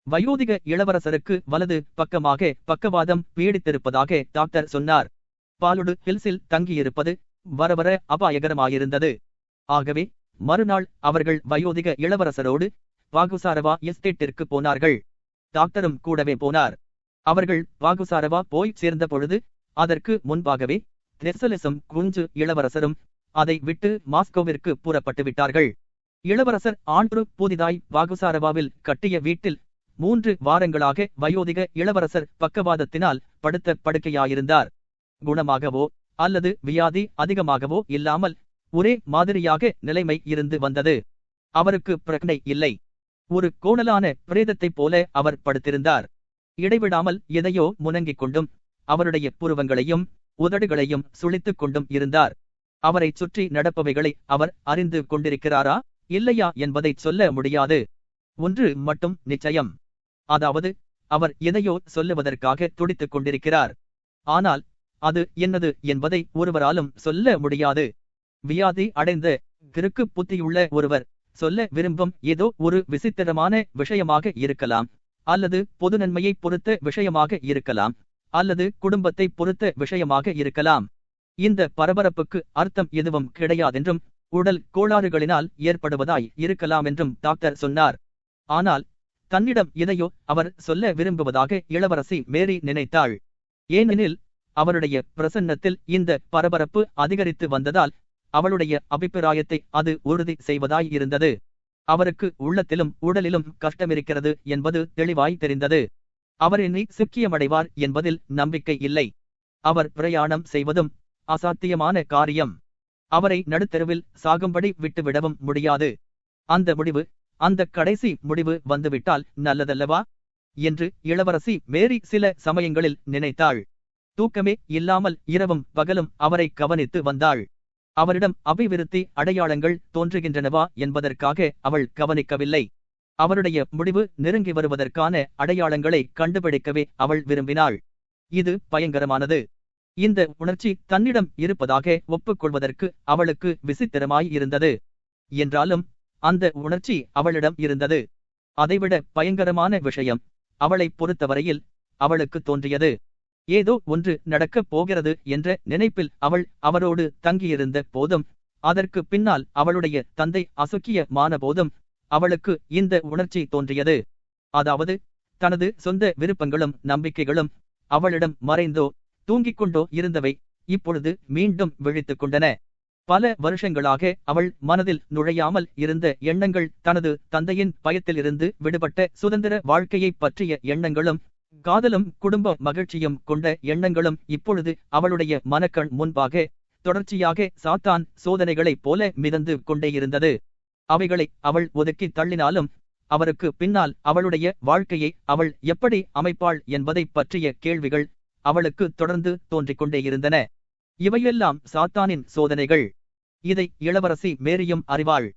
வயோதிக இளவரசருக்கு வலது பக்கமாக பக்கவாதம் பீடித்திருப்பதாக டாக்டர் சொன்னார். பாலுடு ஹில்ஸில் தங்கியிருப்பது வரவர அபாயகரமாயிருந்தது. ஆகவே மறுநாள் அவர்கள் வயோதிக இளவரசரோடு பாகுசாரவா எஸ்டேட்டிற்கு போனார்கள். டாக்டரும் கூடவே போனார். அவர்கள் பாகுசாரவா போய் சேர்ந்த பொழுது அதற்கு முன்பாகவே தெர்சலெஸும் குஞ்சு இளவரசரும் அதை விட்டு மாஸ்கோவிற்கு புறப்பட்டு விட்டார்கள். இளவரசர் ஆண்ட்ரு புதிதாய் பாகுசாரவாவில் கட்டிய வீட்டில் 3 வாரங்களாக வயோதிக இளவரசர் பக்கவாதத்தினால் படுத்த படுக்கையாயிருந்தார். குணமாகவோ அல்லது வியாதி அதிகமாகவோ இல்லாமல் ஒரே மாதிரியாக நிலைமை இருந்து வந்தது. அவருக்கு பிரக்னை இல்லை. ஒரு கோணலான பிரேதத்தைப் போல அவர் படுத்திருந்தார். இடைவிடாமல் எதையோ முனங்கிக் கொண்டும் அவருடைய புருவங்களையும் உதடுகளையும் சுளித்துக் கொண்டும் இருந்தார். அவரைச் சுற்றி நடப்பவைகளை அவர் அறிந்து கொண்டிருக்கிறாரா இல்லையா என்பதைச் சொல்ல முடியாது. ஒன்று மட்டும் நிச்சயம். அதாவது, அவர் எதையோ சொல்லுவதற்காக துடித்துக் கொண்டிருக்கிறார். ஆனால் அது என்னது என்பதை ஒருவராலும் சொல்ல முடியாது. வியாதி அடைந்த கிறுக்கு புத்தியுள்ள ஒருவர் சொல்ல விரும்பும் ஏதோ ஒரு விசித்திரமான விஷயமாக இருக்கலாம், அல்லது பொது நன்மையை பொறுத்த விஷயமாக இருக்கலாம், அல்லது குடும்பத்தை பொறுத்த விஷயமாக இருக்கலாம். இந்த பரபரப்புக்கு அர்த்தம் எதுவும் கிடையாதென்றும் உடல் கோளாறுகளினால் ஏற்படுவதாய் இருக்கலாம் என்றும் டாக்டர் சொன்னார். ஆனால் தன்னிடம் எதையோ அவர் சொல்ல விரும்புவதாக இளவரசி மேரி நினைத்தாள். ஏனெனில் அவருடைய பிரசன்னத்தில் இந்த பரபரப்பு அதிகரித்து வந்ததால் அவளுடைய அபிப்பிராயத்தை அது உறுதி செய்வதாய் இருந்தது. அவருக்கு உள்ளத்திலும் உடலிலும் கஷ்டமிருக்கிறது என்பது தெளிவாய் தெரிந்தது. அவர் இனி சுக்கியமடைவார் என்பதில் நம்பிக்கை இல்லை. அவர் பிரயாணம் செய்வதும் அசாத்தியமான காரியம். அவரை நடுத்தெருவில் சாகும்படி விட்டுவிடவும் முடியாது. அந்த முடிவு, அந்த கடைசி முடிவு வந்துவிட்டால் நல்லதல்லவா என்று இளவரசி மேரி சில சமயங்களில் நினைத்தாள். தூக்கமே இல்லாமல் இரவும் பகலும் அவரை கவனித்து வந்தாள். அவரிடம் அபிவிருத்தி அடையாளங்கள் தோன்றுகின்றனவா என்பதற்காக அவள் கவனிக்கவில்லை. அவருடைய முடிவு நெருங்கி வருவதற்கான அடையாளங்களை கண்டுபிடிக்கவே அவள் விரும்பினாள். இது பயங்கரமானது. இந்த உணர்ச்சி தன்னிடம் இருப்பதாக ஒப்புக்கொள்வதற்கு அவளுக்கு விசித்திரமாய் இருந்தது. என்றாலும் அந்த உணர்ச்சி அவளிடம் இருந்தது. அதைவிட பயங்கரமான விஷயம் அவளை பொறுத்தவரையில் அவளுக்கு தோன்றியது. ஏதோ ஒன்று நடக்கப் போகிறது என்ற நினைப்பில் அவள் அவரோடு தங்கியிருந்த போதும், அதற்கு பின்னால் அவளுடைய தந்தை அசுக்கியமான போதும் அவளுக்கு இந்த உணர்ச்சி தோன்றியது. அதாவது, தனது சொந்த விருப்பங்களும் நம்பிக்கைகளும் அவளிடம் மறைந்தோ தூங்கிக் கொண்டோ இருந்தவை இப்பொழுது மீண்டும் விழித்துக் கொண்டன. பல வருஷங்களாக அவள் மனதில் நுழையாமல் இருந்த எண்ணங்கள், தனது தந்தையின் பயத்திலிருந்து விடுபட்ட சுதந்திர வாழ்க்கையை பற்றிய எண்ணங்களும், காதலும் குடும்ப மகிழ்ச்சியும் கொண்ட எண்ணங்களும் இப்பொழுது அவளுடைய மனக்கண் முன்பாக தொடர்ச்சியாக சாத்தான் சோதனைகளைப் போல மிதந்து கொண்டே இருந்தது. அவைகளை அவள் ஒதுக்கி தள்ளினாலும் அவருக்கு பின்னால் அவளுடைய வாழ்க்கையை அவள் எப்படி அமைப்பாள் என்பதைப் பற்றிய கேள்விகள் அவளுக்கு தொடர்ந்து தோன்றிக் கொண்டே இருந்தன. இவையெல்லாம் சாத்தானின் சோதனைகள். இதை இளவரசி மேரியும் அறிவாள்.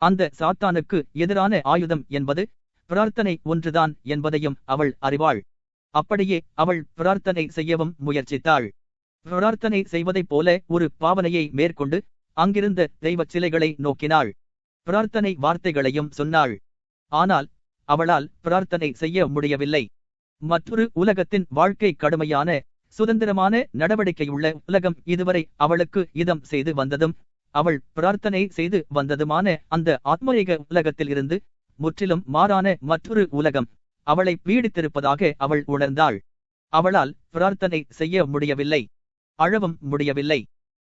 அந்த சாத்தானுக்கு எதிரான ஆயுதம் என்பது பிரார்த்தனை ஒன்றுதான் என்பதையும் அவள் அறிவாள். அப்படியே அவள் பிரார்த்தனை செய்யவும் முயற்சித்தாள். பிரார்த்தனை செய்வதைப் போல ஒரு பாவனையை மேற்கொண்டு அங்கிருந்த தெய்வச் சிலைகளை நோக்கினாள். பிரார்த்தனை வார்த்தைகளையும் சொன்னாள். ஆனால் அவளால் பிரார்த்தனை செய்ய முடியவில்லை. மற்றொரு உலகத்தின் வாழ்க்கை கடுமையான சுதந்திரமான நடவடிக்கையுள்ள உலகம் இதுவரை அவளுக்கு இதம் செய்து வந்ததும், அவள் பிரார்த்தனை செய்து வந்ததுமான அந்த ஆத்மீக உலகத்தில் இருந்து முற்றிலும் மாறான மற்றொரு உலகம் அவளை பீடித்திருப்பதாக அவள் உணர்ந்தாள். அவளால் பிரார்த்தனை செய்ய முடியவில்லை. அழவும் முடியவில்லை.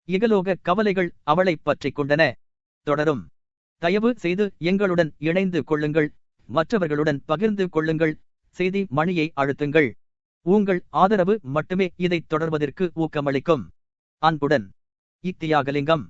இகலோக கவலைகள் அவளை பற்றிக் கொண்டன. தொடரும். தயவு செய்து எங்களுடன் இணைந்து கொள்ளுங்கள், மற்றவர்களுடன் பகிர்ந்து கொள்ளுங்கள், செய்தி மணியை அழுத்துங்கள். உங்கள் ஆதரவு மட்டுமே இதை தொடர்வதற்கு ஊக்கமளிக்கும். அன்புடன், தியாகலிங்கம்.